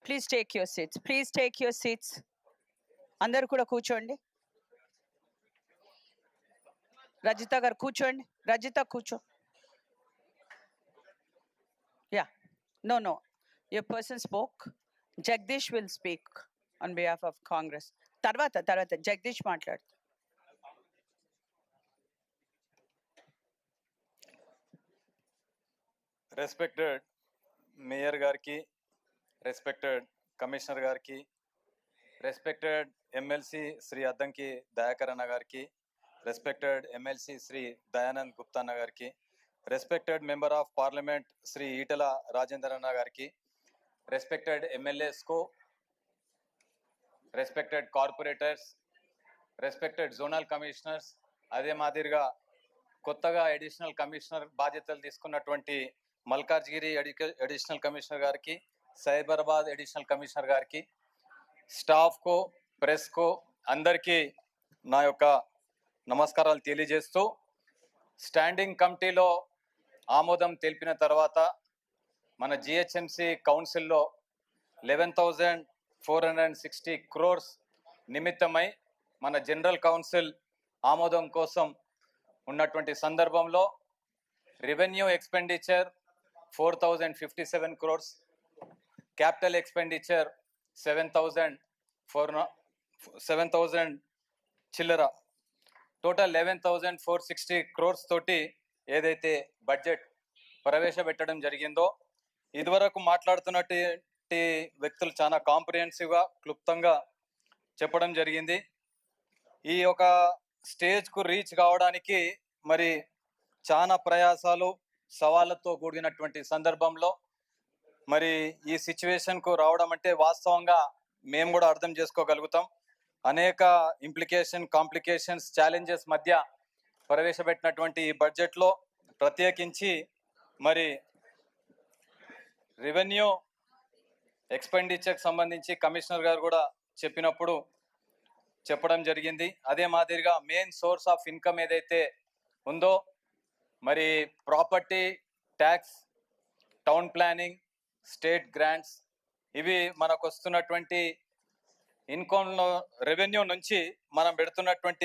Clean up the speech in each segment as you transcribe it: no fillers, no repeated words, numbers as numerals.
Please take your seats. Please take your seats. అందరూ కూడా కూర్చోండి. రజిత గారు కూర్చోండి. రజిత కూర్చో. Yeah. No. Your person spoke. Jagdish will speak on behalf of Congress. తర్వాత జగదీష్ మాట్లాడు. రెస్పెక్టెడ్ మేయర్ గారికి, రెస్పెక్టెడ్ కమిషనర్ గారికి, రెస్పెక్టెడ్ ఎమ్మెల్సీ శ్రీ అద్దంకి దయాకర్ అన్న గారికి, రెస్పెక్టెడ్ ఎమ్మెల్సీ శ్రీ దయానంద్ గుప్తా అన్న గారికి, respected member of parliament Shri Etela Rajender అన్న గారికి, రెస్పెక్టెడ్ ఎమ్మెల్యేస్కు, respected corporators, respected zonal commissioners, అదే మాదిరిగా కొత్తగా అడిషనల్ కమిషనర్ బాధ్యతలు తీసుకున్నటువంటి మల్కాజ్గిరి అడిషనల్ కమిషనర్ గారికి, సైబరాబాద్ అడిషనల్ కమిషనర్ గారికి, స్టాఫ్కు, ప్రెస్కు అందరికీ నా యొక్క నమస్కారాలు తెలియజేస్తూ, స్టాండింగ్ కమిటీలో ఆమోదం తెలిపిన తర్వాత మన జిహెచ్ఎంసి కౌన్సిల్లో 11,460 crores నిమిత్తమై మన జనరల్ కౌన్సిల్ ఆమోదం కోసం ఉన్నటువంటి సందర్భంలో revenue expenditure 4,057 crores, capital expenditure 7,000 చిల్లర, టోటల్ 11,460 crores తోటి ఏదైతే బడ్జెట్ ప్రవేశపెట్టడం జరిగిందో, ఇదివరకు మాట్లాడుతున్నటువంటి వ్యక్తులు చాలా కాంప్రిహెన్సివ్గా క్లుప్తంగా చెప్పడం జరిగింది. ఈ యొక్క స్టేజ్కు రీచ్ కావడానికి మరి చాలా ప్రయాసాలు సవాళ్ళతో కూడినటువంటి సందర్భంలో మరి ఈ సిచ్యువేషన్కు రావడం అంటే వాస్తవంగా మేము కూడా అర్థం చేసుకోగలుగుతాం. అనేక కాంప్లికేషన్స్, ఛాలెంజెస్ మధ్య ప్రవేశపెట్టినటువంటి ఈ బడ్జెట్లో ప్రత్యేకించి మరి రెవెన్యూ ఎక్స్పెండిచర్కి సంబంధించి కమిషనర్ గారు కూడా చెప్పడం జరిగింది. అదే మాదిరిగా మెయిన్ సోర్స్ ఆఫ్ ఇన్కమ్ ఏదైతే ఉందో మరి property tax, town planning, state grants, ఇవి మనకు వస్తున్నటువంటి ఇన్కమ్లో రెవెన్యూ నుంచి మనం పెడుతున్నటువంటి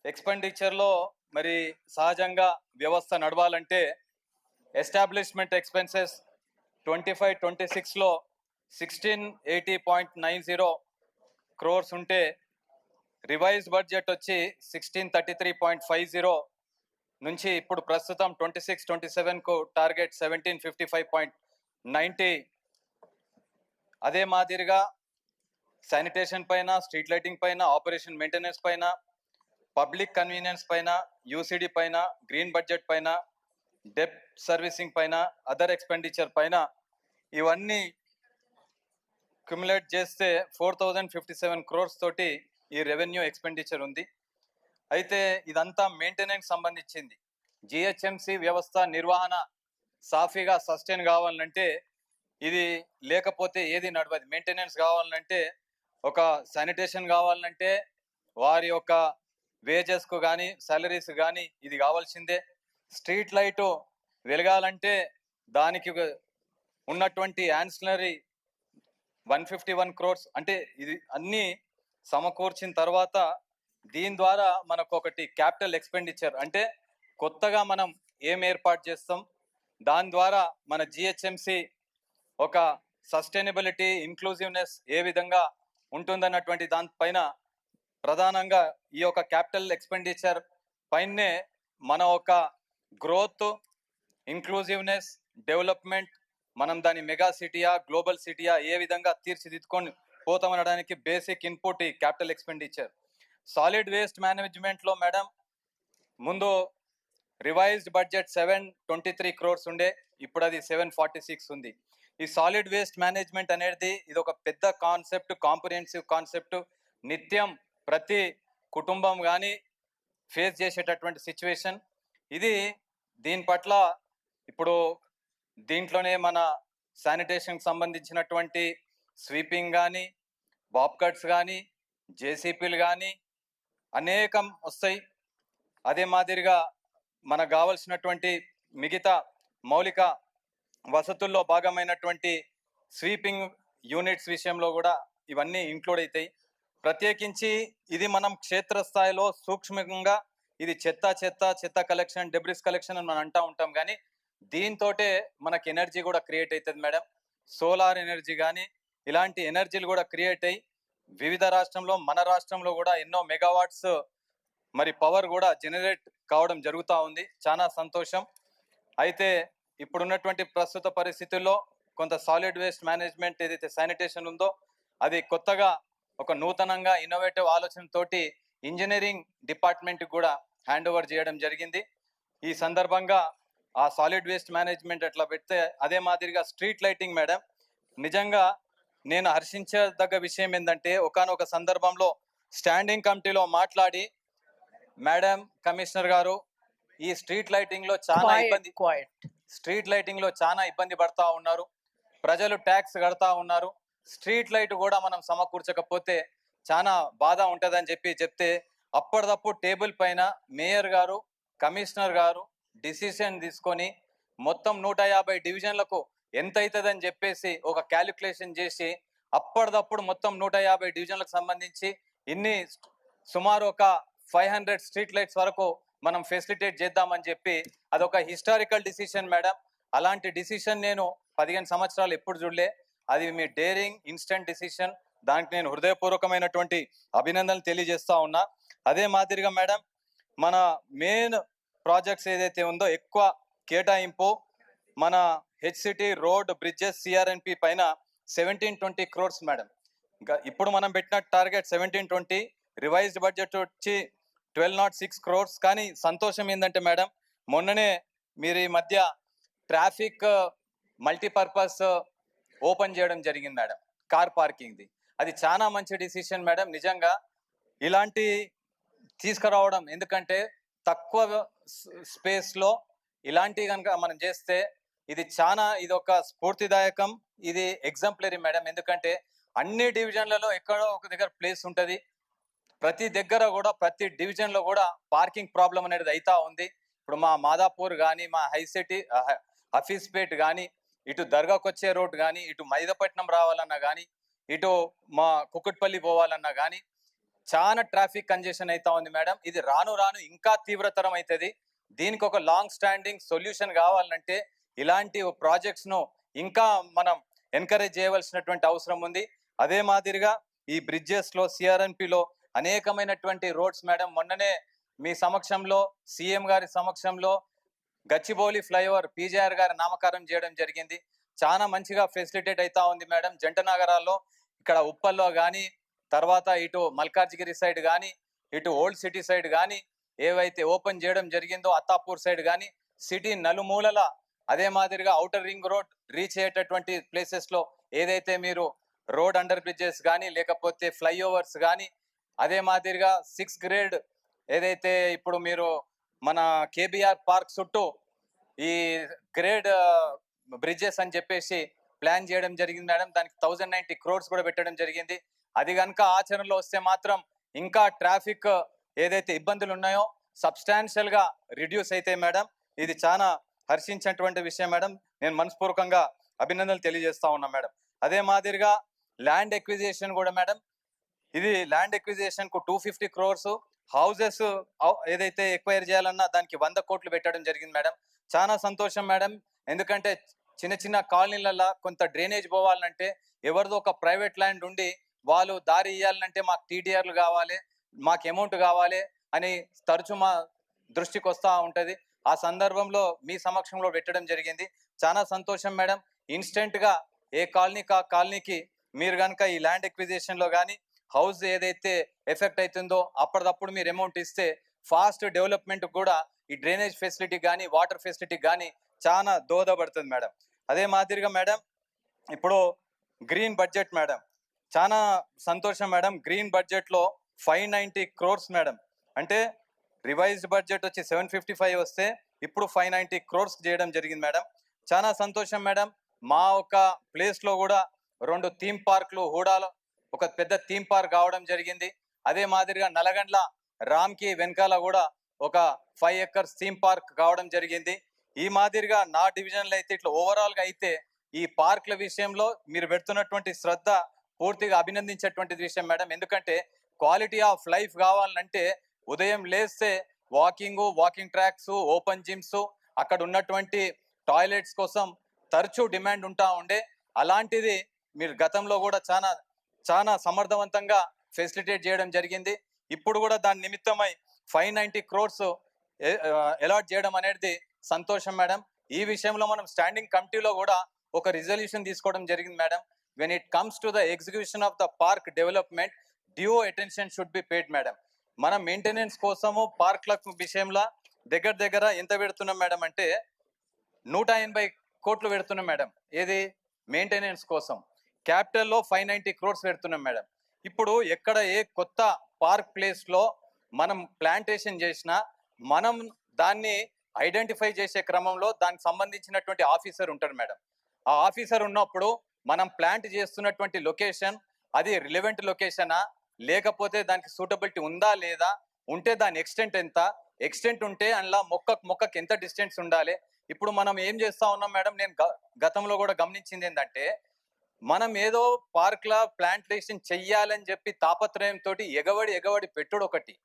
ఎక్స్పెండిచర్లో మరి సహజంగా వ్యవస్థ నడవాలంటే ఎస్టాబ్లిష్మెంట్ ఎక్స్పెన్సెస్ 25-26లో 1680.90 crores ఉంటే రివైజ్ బడ్జెట్ వచ్చి 1633.50 నుంచి ఇప్పుడు ప్రస్తుతం 26-27కు టార్గెట్ 1755.90. అదే మాదిరిగా శానిటేషన్ పైన, స్ట్రీట్ లైటింగ్ పైన, ఆపరేషన్ మెయింటెనెన్స్ పైన, పబ్లిక్ కన్వీనియన్స్ పైన, యూసిడి పైన, గ్రీన్ బడ్జెట్ పైన, డెప్ట్ సర్వీసింగ్ పైన, అదర్ ఎక్స్పెండిచర్ పైన ఇవన్నీ క్యుములేట్ చేస్తే 4,057 crores తోటి ఈ రెవెన్యూ ఎక్స్పెండిచర్ ఉంది. అయితే ఇదంతా మెయింటెనెన్స్ సంబంధించింది. జిహెచ్ఎంసి వ్యవస్థ నిర్వహణ సాఫీగా సస్టైన్ కావాలంటే, ఇది లేకపోతే ఏది నడవదు. మెయింటెనెన్స్ కావాలంటే, ఒక శానిటేషన్ కావాలంటే వారి యొక్క వేజెస్కు కానీ, సాలరీస్ కానీ ఇది కావాల్సిందే. స్ట్రీట్ లైటు వెలగాలంటే దానికి ఉన్నటువంటి యాన్సిలరీ 151 crores, అంటే ఇది అన్నీ సమకూర్చిన తర్వాత దీని ద్వారా మనకు ఒకటి క్యాపిటల్ ఎక్స్పెండిచర్ అంటే కొత్తగా మనం ఏం ఏర్పాటు చేస్తాం, దాని ద్వారా మన జిహెచ్ఎంసి ఒక సస్టైనబిలిటీ, ఇంక్లూజివ్నెస్ ఏ విధంగా ఉంటుందన్నటువంటి దానిపైన ప్రధానంగా ఈ యొక్క క్యాపిటల్ ఎక్స్పెండిచర్ పైనే మన ఒక గ్రోత్, ఇంక్లూజివ్నెస్, డెవలప్మెంట్, మనం దాని మెగా సిటీయా, గ్లోబల్ సిటీయా ఏ విధంగా తీర్చిదిద్దుకొని పోతామనడానికి బేసిక్ ఇన్పుట్ ఈ క్యాపిటల్ ఎక్స్పెండిచర్. సాలిడ్ వేస్ట్ మేనేజ్మెంట్లో మేడం ముందు రివైజ్డ్ బడ్జెట్ 723 crores ఉండే, ఇప్పుడు అది 746 ఉంది. ఈ సాలిడ్ వేస్ట్ మేనేజ్మెంట్ అనేది ఇది ఒక పెద్ద కాన్సెప్ట్, కాంప్రిహెన్సివ్ కాన్సెప్ట్. నిత్యం ప్రతి కుటుంబం కానీ ఫేస్ చేసేటటువంటి సిచ్యువేషన్ ఇది. దీని పట్ల ఇప్పుడు దీంట్లోనే మన శానిటేషన్కి సంబంధించినటువంటి స్వీపింగ్ కానీ, బాబ్ కట్స్ కానీ, జేసీపీలు కానీ అనేకం వస్తాయి. అదే మాదిరిగా మనకు కావాల్సినటువంటి మిగతా మౌలిక వసతుల్లో భాగమైనటువంటి స్వీపింగ్ యూనిట్స్ విషయంలో కూడా ఇవన్నీ ఇంక్లూడ్ అవుతాయి. ప్రత్యేకించి ఇది మనం క్షేత్రస్థాయిలో సూక్ష్మంగా ఇది చెత్త కలెక్షన్, డెబ్రిస్ కలెక్షన్ అని మనం అంటూ ఉంటాం, కానీ దీంతోటే మనకి ఎనర్జీ కూడా క్రియేట్ అవుతుంది మేడం. సోలార్ ఎనర్జీ కానీ ఇలాంటి ఎనర్జీలు కూడా క్రియేట్ అయ్యి వివిధ రాష్ట్రంలో, మన రాష్ట్రంలో కూడా ఎన్నో మెగావాట్స్ మరి పవర్ కూడా జనరేట్ కావడం జరుగుతూ ఉంది. చాలా సంతోషం. అయితే ఇప్పుడున్నటువంటి ప్రస్తుత పరిస్థితుల్లో కొంత సాలిడ్ వేస్ట్ మేనేజ్మెంట్ ఏదైతే శానిటేషన్ ఉందో అది కొత్తగా ఒక నూతనంగా ఇన్నోవేటివ్ ఆలోచనతోటి ఇంజనీరింగ్ డిపార్ట్మెంట్ కూడా హ్యాండ్ ఓవర్ చేయడం జరిగింది. ఈ సందర్భంగా ఆ సాలిడ్ వేస్ట్ మేనేజ్మెంట్ అట్లా పెడితే అదే మాదిరిగా స్ట్రీట్ లైటింగ్ మేడం, నిజంగా నేను హర్షించదగ్గ విషయం ఏంటంటే ఒకానొక సందర్భంలో స్టాండింగ్ కమిటీలో మాట్లాడి, మేడం కమిషనర్ గారు ఈ స్ట్రీట్ లైటింగ్ లో చాలా ఇబ్బంది, స్ట్రీట్ లైటింగ్ లో చాలా ఇబ్బంది పడతా ఉన్నారు, ప్రజలు ట్యాక్స్ కడతా ఉన్నారు, స్ట్రీట్ లైట్ కూడా మనం సమకూర్చకపోతే చాలా బాధ ఉంటుందని చెప్తే అప్పటిదప్పుడు టేబుల్ పైన మేయర్ గారు, కమిషనర్ గారు డిసిషన్ తీసుకొని మొత్తం 150 డివిజన్లకు ఎంత అవుతుందని చెప్పేసి ఒక క్యాలిక్యులేషన్ చేసి అప్పటిదప్పుడు మొత్తం 150 డివిజన్లకు సంబంధించి ఇన్ని సుమారు ఒక 500 స్ట్రీట్ లైట్స్ వరకు మనం ఫెసిలిటేట్ చేద్దామని చెప్పి అదొక హిస్టారికల్ డిసిషన్ మేడం. అలాంటి డిసిషన్ నేను 15 సంవత్సరాలు ఎప్పుడు చూడలే. అది మీ డేరింగ్ ఇన్స్టెంట్ డిసిషన్, దానికి నేను హృదయపూర్వకమైనటువంటి అభినందనలు తెలియజేస్తా ఉన్నా. అదే మాదిరిగా మేడం మన మెయిన్ ప్రాజెక్ట్స్ ఏదైతే ఉందో ఎక్కువ కేటాయింపు మన హెచ్సిటీ రోడ్, బ్రిడ్జెస్, సిఆర్ఎన్పి పైన 1720 crores మేడం. ఇంకా ఇప్పుడు మనం పెట్టిన టార్గెట్ 1720, రివైజ్డ్ బడ్జెట్ వచ్చి 1206 crores. కానీ సంతోషం ఏంటంటే మేడం మొన్ననే మీరు ఈ మధ్య ట్రాఫిక్ మల్టీపర్పస్ ఓపెన్ చేయడం జరిగింది మేడం, కార్ పార్కింగ్ది. అది చాలా మంచి డిసిషన్ మేడం. నిజంగా ఇలాంటి తీసుకురావడం, ఎందుకంటే తక్కువ స్పేస్లో ఇలాంటివి కనుక మనం చేస్తే ఇది ఒక స్ఫూర్తిదాయకం, ఇది ఎగ్జాంపులరీ మేడం. ఎందుకంటే అన్ని డివిజన్లలో ఎక్కడో ఒక దగ్గర ప్లేస్ ఉంటుంది, ప్రతి దగ్గర కూడా ప్రతి డివిజన్లో కూడా పార్కింగ్ ప్రాబ్లం అనేది అవుతా ఉంది. ఇప్పుడు మా మాదాపూర్ కానీ, మా హైసిటీ హఫీజ్పేట్ కానీ, ఇటు దర్గాకు వచ్చే రోడ్ కానీ, ఇటు మైదపట్నం రావాలన్నా కానీ, ఇటు మా కుకుట్పల్లి పోవాలన్నా కానీ చాలా ట్రాఫిక్ కంజెషన్ అవుతా ఉంది మేడం. ఇది రాను రాను ఇంకా తీవ్రతరం అవుతుంది. దీనికి ఒక లాంగ్ స్టాండింగ్ సొల్యూషన్ కావాలంటే ఇలాంటి ప్రాజెక్ట్స్ ను ఇంకా మనం ఎంకరేజ్ చేయవలసినటువంటి అవసరం ఉంది. అదే మాదిరిగా ఈ బ్రిడ్జెస్ లో, సిఆర్ఎన్పిలో అనేకమైనటువంటి రోడ్స్ మేడం, మొన్ననే మీ సమక్షంలో, సీఎం గారి సమక్షంలో గచ్చిబౌలి ఫ్లైఓవర్ పీజేఆర్ గారి నామకరణం చేయడం జరిగింది. చాలా మంచిగా ఫెసిలిటేట్ అవుతా ఉంది మేడం. జంట నగరాల్లో ఇక్కడ ఉప్పల్లో కానీ, తర్వాత ఇటు మల్కాజ్గిరి సైడ్ కానీ, ఇటు ఓల్డ్ సిటీ సైడ్ కానీ ఏవైతే ఓపెన్ చేయడం జరిగిందో, అత్తాపూర్ సైడ్ కానీ, సిటీ నలుమూలల అదే మాదిరిగా ఔటర్ రింగ్ రోడ్ రీచ్ అయ్యేటటువంటి ప్లేసెస్ లో ఏదైతే మీరు రోడ్ అండర్ బ్రిడ్జెస్ కానీ, లేకపోతే ఫ్లైఓవర్స్ కానీ, అదే మాదిరిగా 6th grade ఏదైతే ఇప్పుడు మీరు మన కేబిఆర్ పార్క్ చుట్టూ ఈ గ్రేడ్ బ్రిడ్జెస్ అని చెప్పేసి ప్లాన్ చేయడం జరిగింది మేడం. దానికి 1090 crores కూడా పెట్టడం జరిగింది. అది కనుక ఆచరణలో వస్తే మాత్రం ఇంకా ట్రాఫిక్ ఏదైతే ఇబ్బందులు ఉన్నాయో సబ్స్టాన్షియల్ గా రిడ్యూస్ అయితే మేడం. ఇది చాలా హర్షించినటువంటి విషయం మేడం. నేను మనస్పూర్వకంగా అభినందనలు తెలియజేస్తా ఉన్నా మేడం. అదే మాదిరిగా ల్యాండ్ ఎక్విజిషన్ కూడా మేడం, ఇది ల్యాండ్ ఎక్విజిషన్ కు 250 crores, హౌసెస్ ఏదైతే ఎక్వైర్ చేయాలన్నా దానికి 100 కోట్లు పెట్టడం జరిగింది మేడం. చాలా సంతోషం మేడం. ఎందుకంటే చిన్న చిన్న కాలనీలలో కొంత డ్రైనేజ్ పోవాలంటే ఎవరిదో ఒక ప్రైవేట్ ల్యాండ్ ఉండి వాళ్ళు దారి ఇవ్వాలంటే మాకు టీడీఆర్లు కావాలి, మాకు అమౌంట్ కావాలి అని తరచు మా దృష్టికి వస్తూ ఉంటుంది. ఆ సందర్భంలో మీ సమక్షంలో పెట్టడం జరిగింది. చాలా సంతోషం మేడం. ఇన్స్టెంట్ గా ఏ కాలనీకి మీరు కనుక ఈ ల్యాండ్ ఎక్విజిషన్ లో కానీ, హౌస్ ఏదైతే ఎఫెక్ట్ అవుతుందో అప్పటిదప్పుడు మీరు అమౌంట్ ఇస్తే ఫాస్ట్ డెవలప్మెంట్ కూడా ఈ డ్రైనేజ్ ఫెసిలిటీ కానీ, వాటర్ ఫెసిలిటీ కానీ చాలా దోహదపడుతుంది మేడం. అదే మాదిరిగా మేడం ఇప్పుడు గ్రీన్ బడ్జెట్ మేడం, చాలా సంతోషం మేడం. గ్రీన్ బడ్జెట్ లో 590 crores మేడం. అంటే రివైజ్డ్ బడ్జెట్ వచ్చి 755 వస్తే ఇప్పుడు 590 crores చేయడం జరిగింది మేడం. చాలా సంతోషం మేడం. మా ఒక ప్లేస్ లో కూడా 2 థీమ్ పార్క్లు, హూడాలో ఒక పెద్ద థీమ్ పార్క్ కావడం జరిగింది. అదే మాదిరిగా నలగండ్ల రామ్కి వెనకాల కూడా ఒక 5 acres థీమ్ పార్క్ కావడం జరిగింది. ఈ మాదిరిగా నా డివిజన్లో అయితే ఇట్లా ఓవరాల్ గా అయితే ఈ పార్క్ల విషయంలో మీరు పెడుతున్నటువంటి శ్రద్ధ పూర్తిగా అభినందించేటువంటి విషయం మేడం. ఎందుకంటే క్వాలిటీ ఆఫ్ లైఫ్ కావాలంటే ఉదయం లేస్తే వాకింగ్ ట్రాక్స్, ఓపెన్ జిమ్స్, అక్కడ ఉన్నటువంటి టాయిలెట్స్ కోసం తరచూ డిమాండ్ ఉంటా ఉండే. అలాంటిది మీరు గతంలో కూడా చాలా చాలా సమర్థవంతంగా ఫెసిలిటేట్ చేయడం జరిగింది. ఇప్పుడు కూడా దాని నిమిత్తమై 590 crores అలాట్ చేయడం అనేది సంతోషం మేడం. ఈ విషయంలో మనం స్టాండింగ్ కమిటీలో కూడా ఒక రిజల్యూషన్ తీసుకోవడం జరిగింది madam. When it comes to the execution of the park development, due attention should be paid madam. మనం మెయింటెనెన్స్ కోసము పార్క్ల విషయంలో దగ్గర ఎంత పెడుతున్నాం మేడం అంటే 180 కోట్లు పెడుతున్నాం మేడం. ఏది మెయింటెనెన్స్ కోసం. క్యాపిటల్లో 590 crores పెడుతున్నాం మేడం. ఇప్పుడు ఎక్కడ ఏ కొత్త పార్క్ ప్లేస్లో మనం ప్లాంటేషన్ చేసినా మనం దాన్ని ఐడెంటిఫై చేసే క్రమంలో దానికి సంబంధించినటువంటి ఆఫీసర్ ఉంటారు మేడం. ఆ ఆఫీసర్ ఉన్నప్పుడు మనం ప్లాంట్ చేస్తున్నటువంటి లొకేషన్ అది రిలవెంట్ లొకేషనా, లేకపోతే దానికి సూటబిలిటీ ఉందా లేదా, ఉంటే దాని ఎక్స్టెంట్ ఎంత, ఎక్స్టెంట్ ఉంటే అందులో మొక్కకి ఎంత డిస్టెన్స్ ఉండాలి. ఇప్పుడు మనం ఏం చేస్తా ఉన్నాం మేడం, నేను గతంలో కూడా గమనించింది ఏంటంటే మనం ఏదో పార్క్లా ప్లాంటేషన్ చెయ్యాలని చెప్పి తాపత్రయంతో ఎగవడి పెట్టుడు ఒకటి,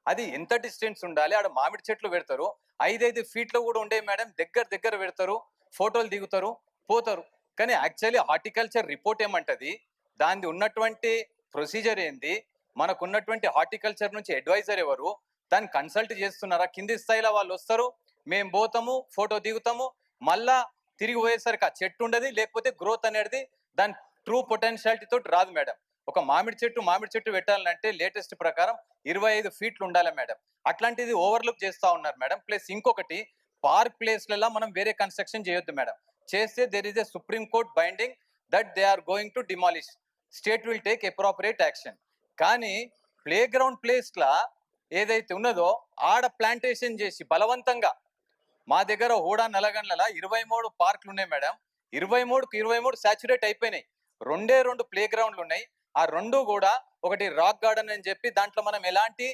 అది ఎంత డిస్టెన్స్ ఉండాలి. ఆడ మామిడి చెట్లు పెడతారు 5 ఫీట్లు కూడా ఉండే మేడం, దగ్గర పెడతారు, ఫోటోలు దిగుతారు, పోతారు. కానీ యాక్చువల్లీ హార్టికల్చర్ రిపోర్ట్ ఏమంటది, దాని ఉన్నటువంటి ప్రొసీజర్ ఏంది, మనకు ఉన్నటువంటి హార్టికల్చర్ నుంచి అడ్వైజర్ ఎవరు, దాన్ని కన్సల్ట్ చేస్తున్నారా, కింది స్థాయిలో వాళ్ళు వస్తారు, మేము పోతాము, ఫోటో దిగుతాము, మళ్ళా తిరిగి పోయేసరికి ఆ చెట్టు ఉండదు, లేకపోతే గ్రోత్ అనేది దాని ట్రూ పొటెన్షియాలిటీ తోటి రాదు మేడం. ఒక మామిడి చెట్టు పెట్టాలంటే లేటెస్ట్ ప్రకారం 25 ఫీట్లు ఉండాలి మేడం. అట్లాంటిది ఓవర్లుక్ చేస్తా ఉన్నారు మేడం. ప్లస్ ఇంకొకటి, పార్క్ ప్లేస్లలో మనం వేరే కన్స్ట్రక్షన్ చేయొద్దు మేడం. చేస్తే there is a supreme court binding that they are going to demolish, state will take appropriate action. కానీ ప్లే గ్రౌండ్ ప్లేస్లా ఏదైతే ఉన్నదో ఆడ ప్లాంటేషన్ చేసి బలవంతంగా, మా దగ్గర హూడా నల్లగండ్ల 23 పార్కులు ఉన్నాయి మేడం. 23 సాచురేట్ అయిపోయినాయి. 2 ప్లే గ్రౌండ్లు ఉన్నాయి. ఆ 2 కూడా, ఒకటి రాక్ గార్డెన్ అని చెప్పి దాంట్లో మనం ఎలాంటి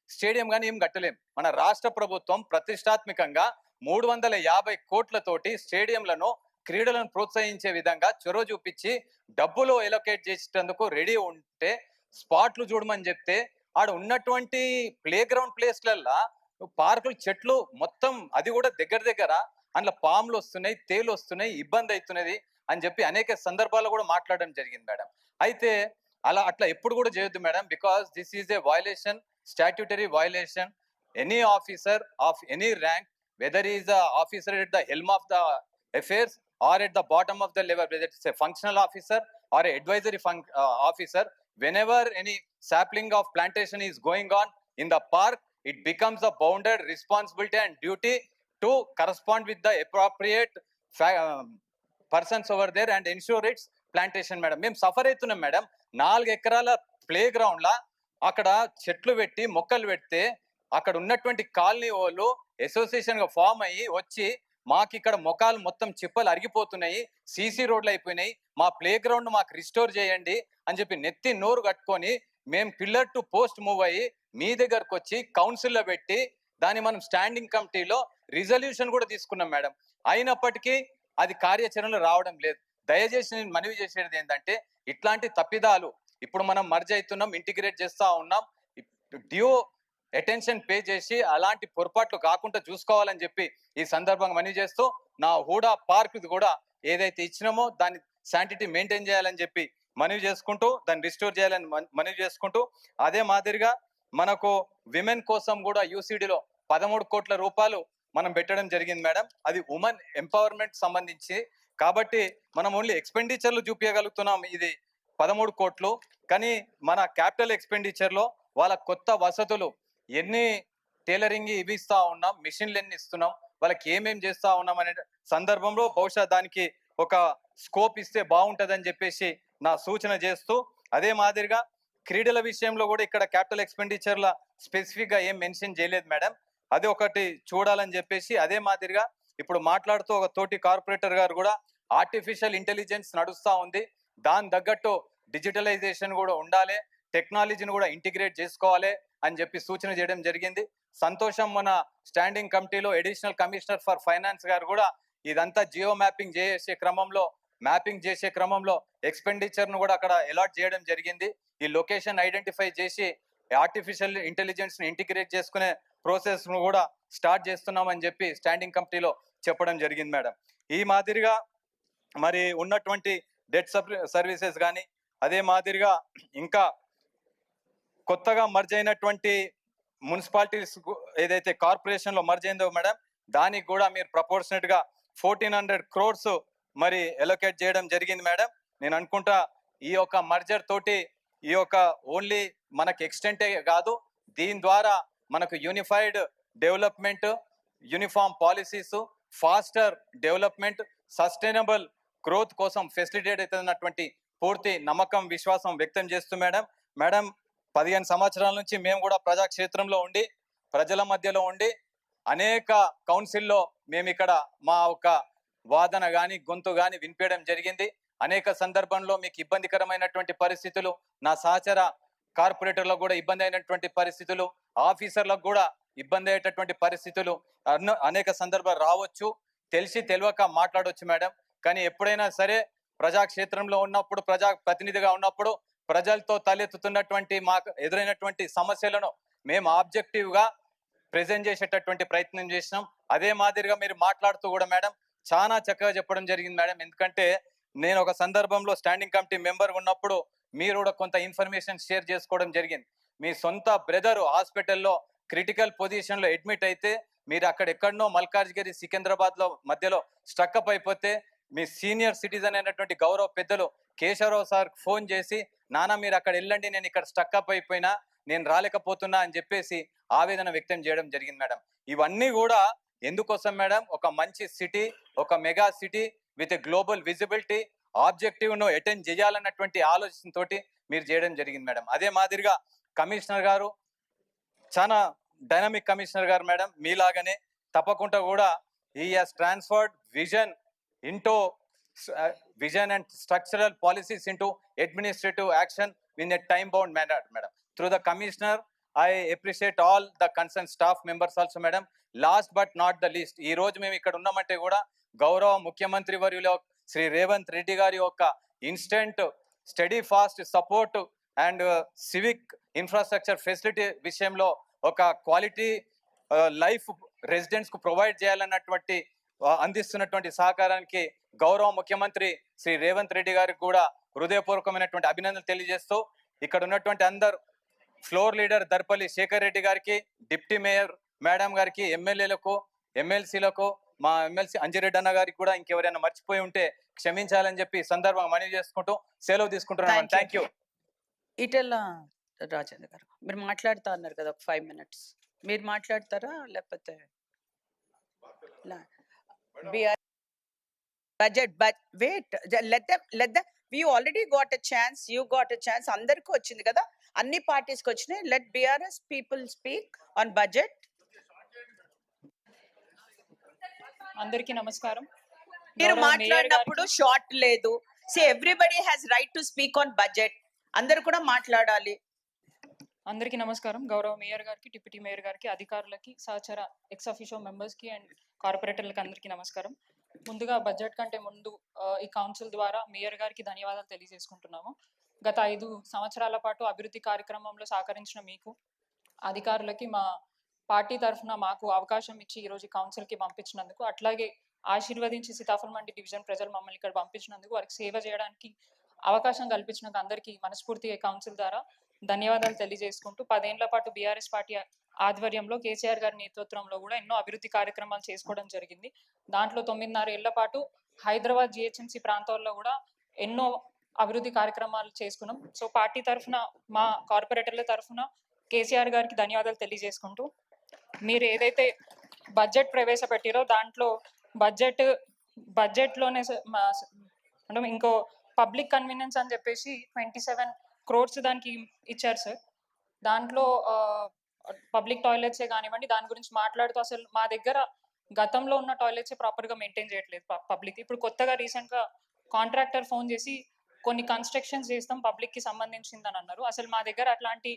స్టేడియం కానీ ఏం కట్టలేం. మన రాష్ట్ర ప్రభుత్వం ప్రతిష్టాత్మకంగా 350 కోట్లతోటి స్టేడియంలను, క్రీడలను ప్రోత్సహించే విధంగా చొరవ చూపించి డబ్బులు ఎలొకేట్ చేసేందుకు రెడీ ఉంటే స్పాట్లు చూడమని చెప్తే ఆడ ఉన్నటువంటి ప్లే గ్రౌండ్ ప్లేస్లల్లో పార్కులు, చెట్లు మొత్తం అది కూడా దగ్గర అందులో పాములు వస్తున్నాయి, తేలు వస్తున్నాయి, ఇబ్బంది అవుతున్నది అని చెప్పి అనేక సందర్భాల్లో కూడా మాట్లాడడం జరిగింది మేడం. అయితే అట్లా ఎప్పుడు కూడా చేయొద్దు madam, because this is a violation, statutory violation. Any officer of any rank, whether is the officer at the helm of the affairs or at the bottom of the level, whether it's a functional officer or an advisory officer, whenever any sapling of plantation is going on in the park, it becomes a bounded responsibility and duty to correspond with the appropriate persons over there and ensure its plantation madam. మేము suffer అవుతున్నాం madam. 4 ఎకరాల play ground లా అక్కడ చెట్లు పెట్టి మొక్కలు పెడితే అక్కడ ఉన్నటువంటి కాలనీ వాళ్ళు అసోసియేషన్ గా ఫామ్ అయ్యి వచ్చి, మాకు ఇక్కడ మొక్కలు మొత్తం చిప్పలు అరిగిపోతున్నాయి, సీసీ రోడ్లు అయిపోయినాయి, మా ప్లే గ్రౌండ్ మాకు రిస్టోర్ చేయండి అని చెప్పి నెత్తి నోరు కట్టుకొని మేము పిల్లర్ టు పోస్ట్ మూవ్ అయ్యి మీ దగ్గరకు వచ్చి కౌన్సిల్లో పెట్టి దాన్ని మనం స్టాండింగ్ కమిటీలో రిజల్యూషన్ కూడా తీసుకున్నాం మేడం. అయినప్పటికీ అది కార్యాచరణలో రావడం లేదు. దయచేసి నేను మనవి చేసేది ఏంటంటే, ఇట్లాంటి తప్పిదాలు ఇప్పుడు మనం మర్జ్ అవుతున్నాం, ఇంటిగ్రేట్ చేస్తా ఉన్నాం, డ్యూ అటెన్షన్ పే చేసి అలాంటి పొరపాట్లు కాకుండా చూసుకోవాలని చెప్పి ఈ సందర్భంగా మనవి చేస్తూ, నా హూడా పార్క్ కూడా ఏదైతే ఇచ్చినామో దాన్ని శాంటిటీ మెయింటైన్ చేయాలని చెప్పి మనవి చేసుకుంటూ, దాన్ని రిస్టోర్ చేయాలని మనవి చేసుకుంటూ, అదే మాదిరిగా మనకు విమెన్ కోసం కూడా యూసీడీలో 13 కోట్ల రూపాయలు మనం పెట్టడం జరిగింది మేడం. అది ఉమెన్ ఎంపవర్మెంట్ సంబంధించి కాబట్టి మనం ఓన్లీ ఎక్స్పెండిచర్లు చూపించగలుగుతున్నాం, ఇది 13 కోట్లు. కానీ మన క్యాపిటల్ ఎక్స్పెండిచర్లో వాళ్ళ కొత్త వసతులు ఎన్ని, టైలరింగ్ ఇవి ఇస్తా ఉన్నాం, మిషన్లు ఎన్ని ఇస్తున్నాం, వాళ్ళకి ఏమేం చేస్తా ఉన్నాం అనే సందర్భంలో బహుశా దానికి ఒక స్కోప్ ఇస్తే బాగుంటుందని చెప్పేసి నా సూచన చేస్తూ, అదే మాదిరిగా క్రీడల విషయంలో కూడా ఇక్కడ క్యాపిటల్ ఎక్స్పెండిచర్ల స్పెసిఫిక్ గా ఏం మెన్షన్ చేయలేదు మేడం. అది ఒకటి చూడాలని చెప్పేసి, అదే మాదిరిగా ఇప్పుడు మాట్లాడుతూ ఒక తోటి కార్పొరేటర్ గారు కూడా ఆర్టిఫిషియల్ ఇంటెలిజెన్స్ నడుస్తూ ఉంది, దాని తగ్గట్టు డిజిటలైజేషన్ కూడా ఉండాలి, టెక్నాలజీని కూడా ఇంటిగ్రేట్ చేసుకోవాలి అని చెప్పి సూచన చేయడం జరిగింది. సంతోషం, మన స్టాండింగ్ కమిటీలో అడిషనల్ కమిషనర్ ఫర్ ఫైనాన్స్ గారు కూడా ఇదంతా జియో మ్యాపింగ్ చేసే క్రమంలో ఎక్స్పెండిచర్ ను కూడా అక్కడ అలాట్ చేయడం జరిగింది. ఈ లొకేషన్ ఐడెంటిఫై చేసి ఆర్టిఫిషియల్ ఇంటెలిజెన్స్ ని ఇంటిగ్రేట్ చేసుకునే ప్రాసెస్ ను కూడా స్టార్ట్ చేస్తున్నామని చెప్పి స్టాండింగ్ కమిటీలో చెప్పడం జరిగింది మేడం. ఈ మాదిరిగా మరి ఉన్నటువంటి డెట్ సర్వీసెస్ కానీ, అదే మాదిరిగా ఇంకా కొత్తగా మర్జ్ అయినటువంటి మున్సిపాలిటీస్ ఏదైతే కార్పొరేషన్ లో మర్జ్ అయిందో మేడం, దానికి కూడా మీరు ప్రపోర్షనేట్ గా 1400 crores మరి ఎలొకేట్ చేయడం జరిగింది మేడం. నేను అనుకుంటా ఈ యొక్క మర్జర్ తోటి ఈ యొక్క ఓన్లీ మనకి ఎక్స్టెంటే కాదు, దీని ద్వారా మనకు unified development, uniform policies, faster development, sustainable growth కోసం ఫెసిలిటేట్ అవుతున్నటువంటి పూర్తి నమ్మకం, విశ్వాసం వ్యక్తం చేస్తూ మేడం 15 సంవత్సరాల నుంచి మేము కూడా ప్రజాక్షేత్రంలో ఉండి ప్రజల మధ్యలో ఉండి అనేక కౌన్సిల్లో మేము ఇక్కడ మా ఒక వాదన కానీ గొంతు కానీ వినిపించడం జరిగింది. అనేక సందర్భంలో మీకు ఇబ్బందికరమైనటువంటి పరిస్థితులు, నా సహచర కార్పొరేటర్లకు కూడా ఇబ్బంది అయినటువంటి పరిస్థితులు, ఆఫీసర్లకు కూడా ఇబ్బంది అయ్యేటటువంటి పరిస్థితులు అనేక సందర్భాలు రావచ్చు, తెలిసి తెలియక మాట్లాడవచ్చు మేడం. కానీ ఎప్పుడైనా సరే ప్రజాక్షేత్రంలో ఉన్నప్పుడు, ప్రజా ప్రతినిధిగా ఉన్నప్పుడు ప్రజలతో తలెత్తుతున్నటువంటి మాకు ఎదురైనటువంటి సమస్యలను మేము ఆబ్జెక్టివ్ గా ప్రెజెంట్ చేసేటటువంటి ప్రయత్నం చేసినాం. అదే మాదిరిగా మీరు మాట్లాడుతూ కూడా మేడం చాలా చక్కగా చెప్పడం జరిగింది మేడం. ఎందుకంటే నేను ఒక సందర్భంలో స్టాండింగ్ కమిటీ మెంబర్ ఉన్నప్పుడు మీరు కూడా కొంత ఇన్ఫర్మేషన్ షేర్ చేసుకోవడం జరిగింది. మీ సొంత బ్రదర్ హాస్పిటల్లో క్రిటికల్ పొజిషన్ లో అడ్మిట్ అయితే మీరు అక్కడ ఎక్కడనో మల్కాజ్గిరి సికింద్రాబాద్ లో మధ్యలో స్ట్రక్అప్ అయిపోతే మీ సీనియర్ సిటిజన్ అయినటువంటి గౌరవ పెద్దలు కేశవరావు సార్ ఫోన్ చేసి, నాన్న మీరు అక్కడ వెళ్ళండి, నేను ఇక్కడ స్ట్రక్అప్ అయిపోయినా, నేను రాలేకపోతున్నా అని చెప్పేసి ఆవేదన వ్యక్తం చేయడం జరిగింది మేడం. ఇవన్నీ కూడా ఎందుకోసం మేడం? ఒక మంచి సిటీ, ఒక mega city with global visibility objective ను అటెండ్ చేయాలన్నటువంటి ఆలోచనతోటి మీరు చేయడం జరిగింది మేడం. అదే మాదిరిగా కమిషనర్ గారు చాలా డైనమిక్ కమిషనర్ గారు మేడం, మీలాగానే తప్పకుండా కూడా he has transferred vision and structural policies into administrative action in a time bound manner madam. Through the commissioner I appreciate all the concerned staff members also madam. Last but not the least, ఈ రోజు మేము ఇక్కడ ఉన్నామంటే కూడా గౌరవ ముఖ్యమంత్రి వర్యులు శ్రీ రేవంత్ రెడ్డి గారి యొక్క instant study fast support and civic infrastructure facility విషయంలో ఒక క్వాలిటీ లైఫ్ రెసిడెంట్స్ కు ప్రొవైడ్ చేయాలన్నటువంటి అందిస్తున్నటువంటి సహకారానికి గౌరవ ముఖ్యమంత్రి శ్రీ రేవంత్ రెడ్డి గారికి కూడా హృదయపూర్వకమైనటువంటి అభినందనలు తెలియజేస్తూ, ఇక్కడ ఉన్నటువంటి అందరు ఫ్లోర్ లీడర్ దర్పల్లి శేఖర్ రెడ్డి గారికి, డిప్టీ మేయర్ మేడం గారికి, ఎమ్మెల్యేలకు, ఎమ్మెల్సీలకు, మా ఎమ్మెల్సీ అంజిరెడ్డి అన్న గారికి కూడా ఇంకెవరైనా మర్చిపోయి ఉంటే క్షమించాలని చెప్పి సందర్భంగా మనవి చేసుకుంటూ సెలవు తీసుకుంటున్నాను. Thank you. ఈటెల రాజేంద్ర గారు మీరు మాట్లాడుతా అన్నారు కదా, ఒక 5 minutes మీరు మాట్లాడతారా లేకపోతే budget wait let them we already got a chance, you got a chance, అందరికి వచ్చింది కదా, అన్ని పార్టీస్కి వచ్చినాయి. let BRS people speak on budget. అందరికీ నమస్కారం. మీరు మాట్లాడినప్పుడు షార్ట్ లేదు. See, everybody has right to speak on budget. అందరూ కూడా మాట్లాడాలి. అందరికీ నమస్కారం. గౌరవ మేయర్ గారికి, డిప్యూటీ మేయర్ గారికి, అధికారులకి, సహచర ఎక్స్ అఫీషియో మెంబర్స్ కి అండ్ కార్పొరేటర్లకి అందరికీ నమస్కారం. ముందుగా బడ్జెట్ కంటే ముందు ఈ కౌన్సిల్ ద్వారా మేయర్ గారికి ధన్యవాదాలు తెలియజేసుకుంటున్నాము. గత 5 సంవత్సరాల పాటు అభివృద్ధి కార్యక్రమంలో సహకరించిన మీకు, అధికారులకి మా పార్టీ తరఫున మాకు అవకాశం ఇచ్చి ఈరోజు కౌన్సిల్కి పంపించినందుకు, అట్లాగే ఆశీర్వదించి సీతాఫల్ మండి డివిజన్ ప్రజలు మమ్మల్ని ఇక్కడ పంపించినందుకు, వారికి సేవ చేయడానికి అవకాశం కల్పించినందుకు అందరికీ మనస్ఫూర్తిగా కౌన్సిల్ ద్వారా ధన్యవాదాలు తెలియజేసుకుంటూ, 10 ఏళ్ల పాటు బీఆర్ఎస్ పార్టీ ఆధ్వర్యంలో కేసీఆర్ గారి నేతృత్వంలో కూడా ఎన్నో అభివృద్ధి కార్యక్రమాలు చేసుకోవడం జరిగింది. దాంట్లో 9.5 ఏళ్ల పాటు హైదరాబాద్ జిహెచ్ఎంసీ ప్రాంతాల్లో కూడా ఎన్నో అభివృద్ధి కార్యక్రమాలు చేసుకున్నాం. సో పార్టీ తరఫున, మా కార్పొరేటర్ల తరఫున కేసీఆర్ గారికి ధన్యవాదాలు తెలియజేసుకుంటూ, మీరు ఏదైతే బడ్జెట్ ప్రవేశపెట్టారో దాంట్లో బడ్జెట్లోనే అంటే ఇంకో పబ్లిక్ కన్వీనియన్స్ అని చెప్పేసి 27 crores దానికి ఇచ్చారు సార్. దాంట్లో పబ్లిక్ టాయిలెట్సే కానివ్వండి, దాని గురించి మాట్లాడుతూ అసలు మా దగ్గర గతంలో ఉన్న టాయిలెట్సే ప్రాపర్గా మెయింటైన్ చేయట్లేదు పబ్లిక్. ఇప్పుడు కొత్తగా రీసెంట్గా కాంట్రాక్టర్ ఫోన్ చేసి కొన్ని కన్స్ట్రక్షన్స్ చేస్తాం పబ్లిక్కి సంబంధించిందని అన్నారు. అసలు మా దగ్గర అట్లాంటి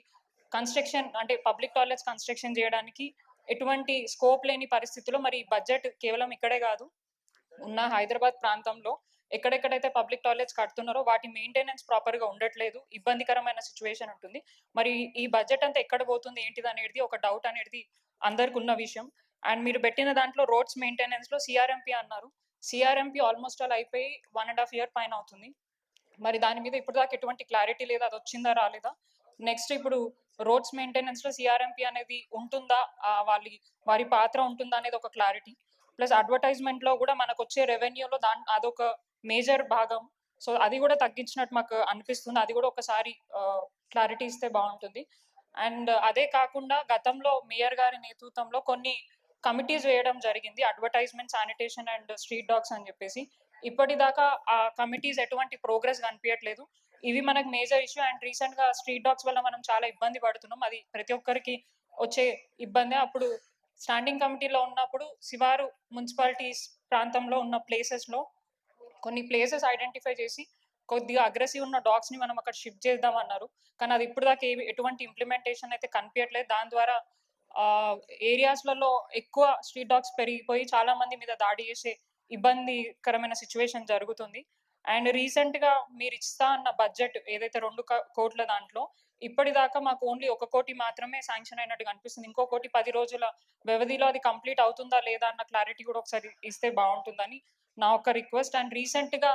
కన్స్ట్రక్షన్ అంటే పబ్లిక్ టాయిలెట్స్ కన్స్ట్రక్షన్ చేయడానికి ఎటువంటి స్కోప్ లేని పరిస్థితుల్లో మరి బడ్జెట్ కేవలం ఇక్కడే కాదు, ఉన్న హైదరాబాద్ ప్రాంతంలో ఎక్కడెక్కడైతే పబ్లిక్ టాయిలెట్స్ కడుతున్నారో వాటి మెయింటెనెన్స్ ప్రాపర్ గా ఉండట్లేదు, ఇబ్బందికరమైన సిచ్యువేషన్ ఉంటుంది. మరి ఈ బడ్జెట్ అంతా ఎక్కడ పోతుంది ఏంటిది అనేది ఒక డౌట్ అనేది అందరికి ఉన్న విషయం. అండ్ మీరు పెట్టిన దాంట్లో రోడ్స్ మెయింటెనెన్స్ లో సిఆర్ఎంపీ అన్నారు. సిఆర్ఎంపీ ఆల్మోస్ట్ ఆల్ అయిపోయి 1.5 year పైన అవుతుంది. మరి దాని మీద ఇప్పుడు దాకా ఎటువంటి క్లారిటీ లేదా, అది వచ్చిందా రాలేదా? నెక్స్ట్ ఇప్పుడు రోడ్స్ మెయింటెనెన్స్ లో సిఆర్ఎంపీ అనేది ఉంటుందా, వారి పాత్ర ఉంటుందా అనేది ఒక క్లారిటీ. ప్లస్ అడ్వర్టైజ్మెంట్ లో కూడా మనకు వచ్చే రెవెన్యూలో అదొక మేజర్ భాగం. సో అది కూడా తగ్గించినట్టు మాకు అనిపిస్తుంది. అది కూడా ఒకసారి క్లారిటీ ఇస్తే బాగుంటుంది. అండ్ అదే కాకుండా గతంలో మేయర్ గారి నేతృత్వంలో కొన్ని కమిటీస్ వేయడం జరిగింది, advertisement, sanitation and street dogs అని చెప్పేసి. ఇప్పటిదాకా ఆ కమిటీస్ ఎటువంటి ప్రోగ్రెస్ కనిపించట్లేదు. ఇవి మనకు మేజర్ ఇష్యూ. అండ్ రీసెంట్ గా స్ట్రీట్ డాగ్స్ వల్ల మనం చాలా ఇబ్బంది పడుతున్నాం, అది ప్రతి ఒక్కరికి వచ్చే ఇబ్బంది. అప్పుడు స్టాండింగ్ కమిటీలో ఉన్నప్పుడు శివారు మున్సిపాలిటీస్ ప్రాంతంలో ఉన్న ప్లేసెస్ లో కొన్ని ప్లేసెస్ ఐడెంటిఫై చేసి కొద్దిగా అగ్రెసివ్ ఉన్న డాగ్స్ ని మనం అక్కడ షిఫ్ట్ చేద్దామన్నారు. కానీ అది ఇప్పుడు దాకా ఎటువంటి ఇంప్లిమెంటేషన్ అయితే కనిపించట్లేదు. దాని ద్వారా ఏరియాస్లలో ఎక్కువ స్ట్రీట్ డాగ్స్ పెరిగిపోయి చాలా మంది మీద దాడి చేసే ఇబ్బందికరమైన సిచ్యువేషన్ జరుగుతుంది. అండ్ రీసెంట్ గా మీరు ఇస్తా అన్న బడ్జెట్ ఏదైతే 2 కోట్ల దాంట్లో ఇప్పటిదాకా మాకు ఓన్లీ 1 కోటి మాత్రమే శాంక్షన్ అయినట్టు కనిపిస్తుంది. ఇంకో కోటి 10 రోజుల వ్యవధిలో అది కంప్లీట్ అవుతుందా లేదా అన్న క్లారిటీ కూడా ఒకసారి ఇస్తే బాగుంటుందని నా ఒక రిక్వెస్ట్. అండ్ రీసెంట్ గా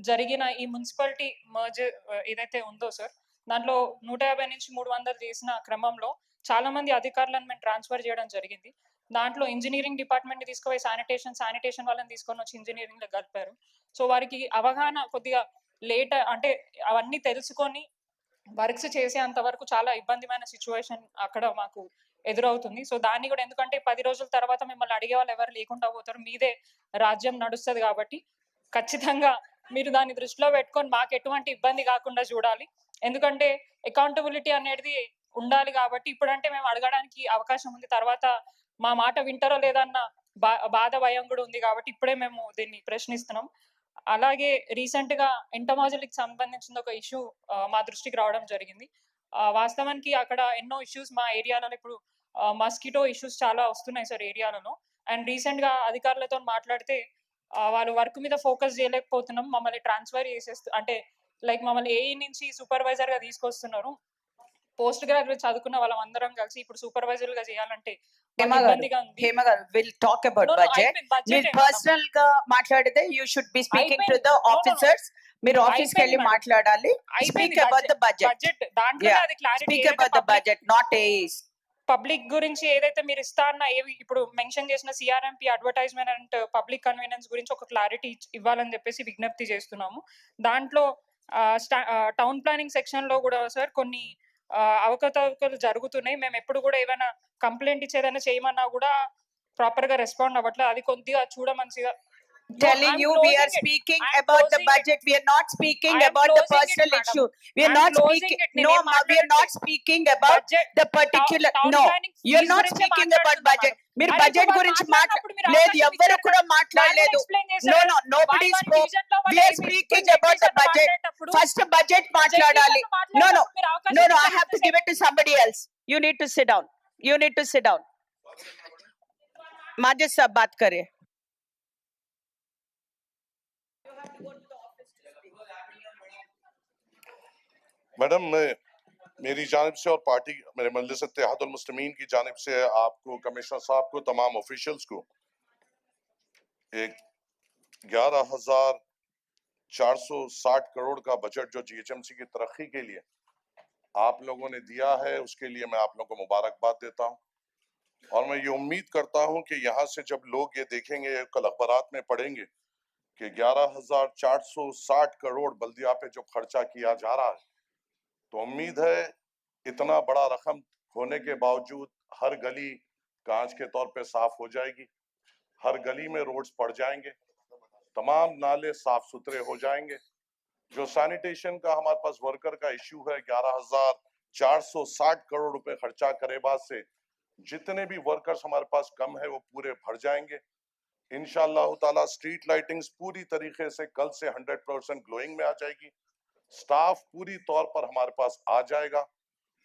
జరిగిన ఈ మున్సిపాలిటీ మర్జ్ ఏదైతే ఉందో సార్, దాంట్లో 150 నుంచి 300 చేసిన క్రమంలో చాలా మంది అధికారులను మేము ట్రాన్స్ఫర్ చేయడం జరిగింది. దాంట్లో ఇంజనీరింగ్ డిపార్ట్మెంట్ ని తీసుకుపోయి శానిటేషన్ వాళ్ళని తీసుకొని వచ్చి ఇంజనీరింగ్ లో కలిపారు. సో వారికి అవగాహన కొద్దిగా లేట్, అంటే అవన్నీ తెలుసుకొని వర్క్స్ చేసేంత వరకు చాలా ఇబ్బందిమైన సిచ్యువేషన్ అక్కడ మాకు ఎదురవుతుంది. సో దాన్ని కూడా, ఎందుకంటే 10 రోజుల తర్వాత మిమ్మల్ని అడిగే వాళ్ళు ఎవరు లేకుండా పోతారు, మీదే రాజ్యం నడుస్తుంది కాబట్టి ఖచ్చితంగా మీరు దాన్ని దృష్టిలో పెట్టుకొని మాకు ఎటువంటి ఇబ్బంది కాకుండా చూడాలి. ఎందుకంటే అకౌంటబిలిటీ అనేది ఉండాలి కాబట్టి ఇప్పుడంటే మేము అడగడానికి అవకాశం ఉంది, తర్వాత మా మాట వింటారో లేదన్న బాధ భయం కూడా ఉంది కాబట్టి ఇప్పుడే మేము దీన్ని ప్రశ్నిస్తున్నాం. అలాగే రీసెంట్ గా ఎంటమాలజీకి సంబంధించిన ఒక ఇష్యూ మా దృష్టికి రావడం జరిగింది. వాస్తవానికి అక్కడ ఎన్నో ఇష్యూస్ మా ఏరియాలో ఇప్పుడు మస్కిటో ఇష్యూస్ చాలా వస్తున్నాయి సార్ ఏరియాలలో. అండ్ రీసెంట్ గా అధికారులతో మాట్లాడితే వాళ్ళు వర్క్ మీద ఫోకస్ చేయలేకపోతున్నాం, మమ్మల్ని ట్రాన్స్ఫర్ అంటే లైక్ మమ్మల్ని ఏఈ నుంచి సూపర్వైజర్ గా తీసుకొస్తున్నారు. పోస్ట్ గ్రాడ్యుయేట్ చదువుకున్న వాళ్ళం అందరం కలిసి ఇప్పుడు సూపర్వైజర్ గా చేయాలంటే హేమ గారు విల్ టాక్ అబౌట్ బడ్జెట్. మీరు పర్సనల్ గా మాట్లాడితే you should be speaking to the officers. మీరు ఆఫీస్ కి వెళ్ళి మాట్లాడాలి. Speak about the budget. Speak about the budget, not AEs. Public గురించి ఏదైతే మీరు ఇస్తా అన్న ఏవి ఇప్పుడు మెన్షన్ చేసిన CRMP, advertisement and public convenience గురించి ఒక క్లారిటీ ఇవ్వాలని చెప్పేసి విజ్ఞప్తి చేస్తున్నాము. దాంట్లో టౌన్ ప్లానింగ్ సెక్షన్ లో కూడా సార్ కొన్ని అవకతవకలు జరుగుతున్నాయి. మేము ఎప్పుడు కూడా ఏమైనా కంప్లైంట్ ఇచ్చేదైనా చేయమన్నా కూడా ప్రాపర్ గా రెస్పాండ్ అవ్వట్లేదు, అది కొద్దిగా చూడమంచిగా. Telling you we are speaking about the budget. We are not speaking about the personal issue. We are not speaking. No, we are not speaking about the particular. No, you are not speaking about budget. మీరు budget గురించి మాట్లాడలేదు, ఎవ్వరు కూడా మాట్లాడలేదు. No, no, nobody spoke. We are speaking about the budget. First budget మాట్లాడాలి. No, no, no, no. I have to give it to somebody else. You need to sit down. You need to sit down. Majid साहब बात करिए. Madam, मेरी जानिब से और party मेरे मजलिस इत्तेहादुल मुस्लिमीन की जानिब से आपको, कमिश्नर साहब को, तमाम ऑफिशियल्स को एक 11,460 करोड़ का बजट जो जीएचएमसी की तरक्की के लिए आप लोगों ने दिया है, उसके लिए मैं आप लोगों को मुबारकबाद देता हूं। और मैं ये उम्मीद करता हूं कि यहाँ से जब लोग ये देखेंगे, कल अखबारात में पढ़ेंगे कि 11,460 करोड़ बल्दिया पे जो खर्चा किया जा रहा है, तो उम्मीद है इतना बड़ा रकम होने के बावजूद हर गली कांच के तौर पे साफ हो जाएगी, हर गली में रोड्स पड़ जाएंगे, तमाम नाले साफ सुथरे हो जाएंगे। जो सैनिटेशन का हमारे पास वर्कर का इश्यू है, 11,460 करोड़ रुपए खर्चा करे बाद से जितने भी वर्कर्स हमारे पास कम है वो पूरे भर जाएंगे इंशाअल्लाह ताला। स्ट्रीट लाइटिंग्स पूरी तरीके से कल से 100% ग्लोइंग में आ जाएगी, स्टाफ पूरी तौर पर हमारे पास आ जाएगा।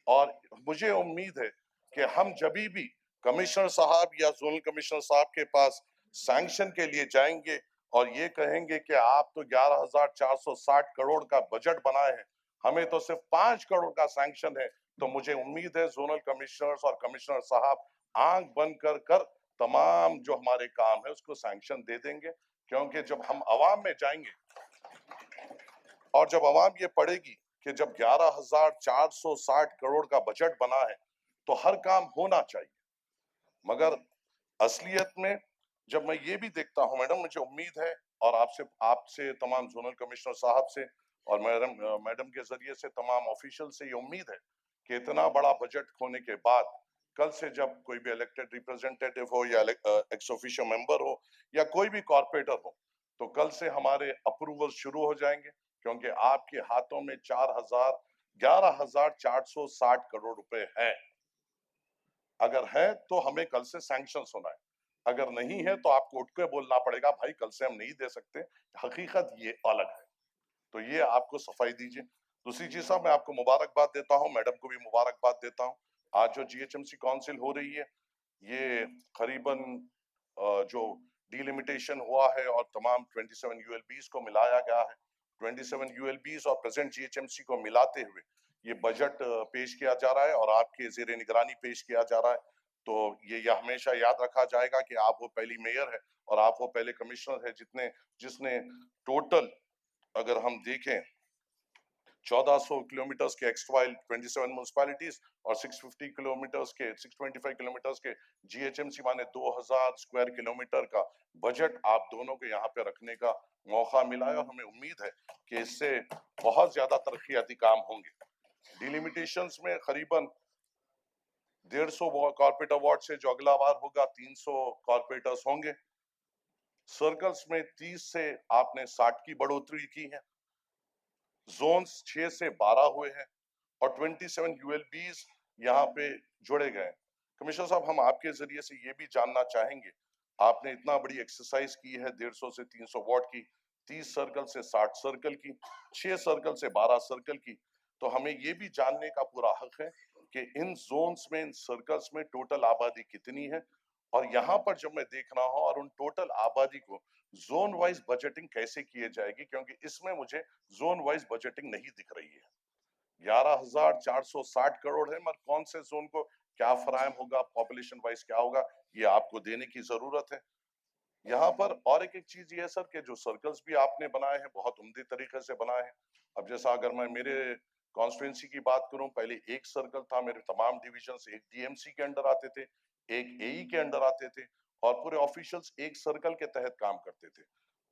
और मुझे उम्मीद है कि हम जब भी कमिश्नर साहब या जोनल कमिश्नर साहब के पास सैंक्शन के लिए जाएंगे, और ये कहेंगे कि आप तो 11,460 करोड़ का बजट बनाए हैं, हमें तो सिर्फ 5 करोड़ का सैंक्शन है, तो मुझे उम्मीद है जोनल कमिश्नर्स और कमिश्नर साहब आंख बंद कर तमाम जो हमारे काम है उसको सैंक्शन दे देंगे। क्योंकि जब हम अवाम में जाएंगे और जब अवाम ये पढ़ेगी कि जब 11,460 करोड़ का बजट बना है तो हर काम होना चाहिए, मगर असलियत में जब मैं ये भी देखता हूं मैडम, मुझे उम्मीद है और आपसे तमाम जोनल कमिश्नर साहब से और मैडम के जरिए से तमाम ऑफिशियल से ये उम्मीद है कि इतना बड़ा बजट होने के बाद कल से जब कोई भी इलेक्टेड रिप्रेजेंटेटिव हो या एक्स ऑफिशियो मेंबर हो या कोई भी कॉर्पोरेटर हो, तो कल से हमारे अप्रूवल शुरू हो जाएंगे, क्योंकि आपके हाथों में 11,460 करोड़ रुपए हैं। अगर है तो हमें कल से सैंक्शन होना है, अगर नहीं है तो आपको उठ के बोलना पड़ेगा भाई कल से हम नहीं दे सकते, हकीकत ये अलग है। तो ये आपको सफाई दीजिए। दूसरी चीज साहब, मैं आपको मुबारकबाद देता हूं, मैडम को भी मुबारकबाद देता हूं। आज जो जीएचएमसी काउंसिल हो रही है, ये करीबन जो डिलिमिटेशन हुआ है और तमाम 27 यूएलबीज को मिलाया गया है, 27 यूएलबीज और प्रेजेंट जीएचएमसी को मिलाते हुए ये बजट पेश किया जा रहा है और आपके जेर निगरानी पेश किया जा रहा है। तो ये हमेशा याद रखा जाएगा कि आप वो पहली मेयर है और आप वो पहले कमिश्नर है जिसने टोटल, अगर हम देखें, 1400 किलोमीटर के एक्सवाइल 27 म्युनिसिपैलिटीज और 625 किलोमीटर के जीएचएमसी माने 2000 स्क्वायर किलोमीटर का बजट आप दोनों को यहाँ पे रखने का मौका मिला है और हमें उम्मीद है कि इससे बहुत ज्यादा तरक्याती काम होंगे। डिलिमिटेशंस में करीबन 150 कॉर्पोरेट वार्ड से जो अगला बार होगा 300 कॉर्पोरेटर्स होंगे। सर्कल्स में 30 से आपने 60 की बढ़ोतरी की है, जोन्स 6 से 12 हुए हैं और 27 यूएलबीज यहाँ पे जोड़े गए। कमिश्नर साहब, हम आपके जरिए से ये भी जानना चाहेंगे, आपने इतना बड़ी एक्सरसाइज की है 150 से 300 वार्ड की, 30 सर्कल से 60 सर्कल की, 6 सर्कल से 12 सर्कल की, तो हमें ये भी जानने का पूरा हक है कि इन जोन्स में, इन सर्कल्स में टोटल आबादी कितनी है और यहाँ पर जब मैं देख रहा हूँ और उन टोटल आबादी को जोन वाइज बजटिंग कैसे किए जाएगी, क्योंकि इसमें मुझे जोन वाइज बजटिंग नहीं दिख रही है। 11,460 करोड़ है, मगर कौन से जोन को क्या फराहम होगा, पॉपुलेशन वाइज क्या होगा, ये आपको देने की जरूरत है। यहाँ पर और एक चीज ये है सर कि जो सर्कल्स भी आपने बनाए हैं बहुत उम्दे तरीके से बनाए हैं। अब जैसा अगर मैं मेरे कॉन्स्टिट्यूंसी की बात करूं, पहले एक सर्कल था, मेरे तमाम डिविजन एक डीएमसी के अंडर आते थे, एक एई के अंडर आते थे और पूरे ऑफिशियल्स एक सर्कल के तहत काम करते थे।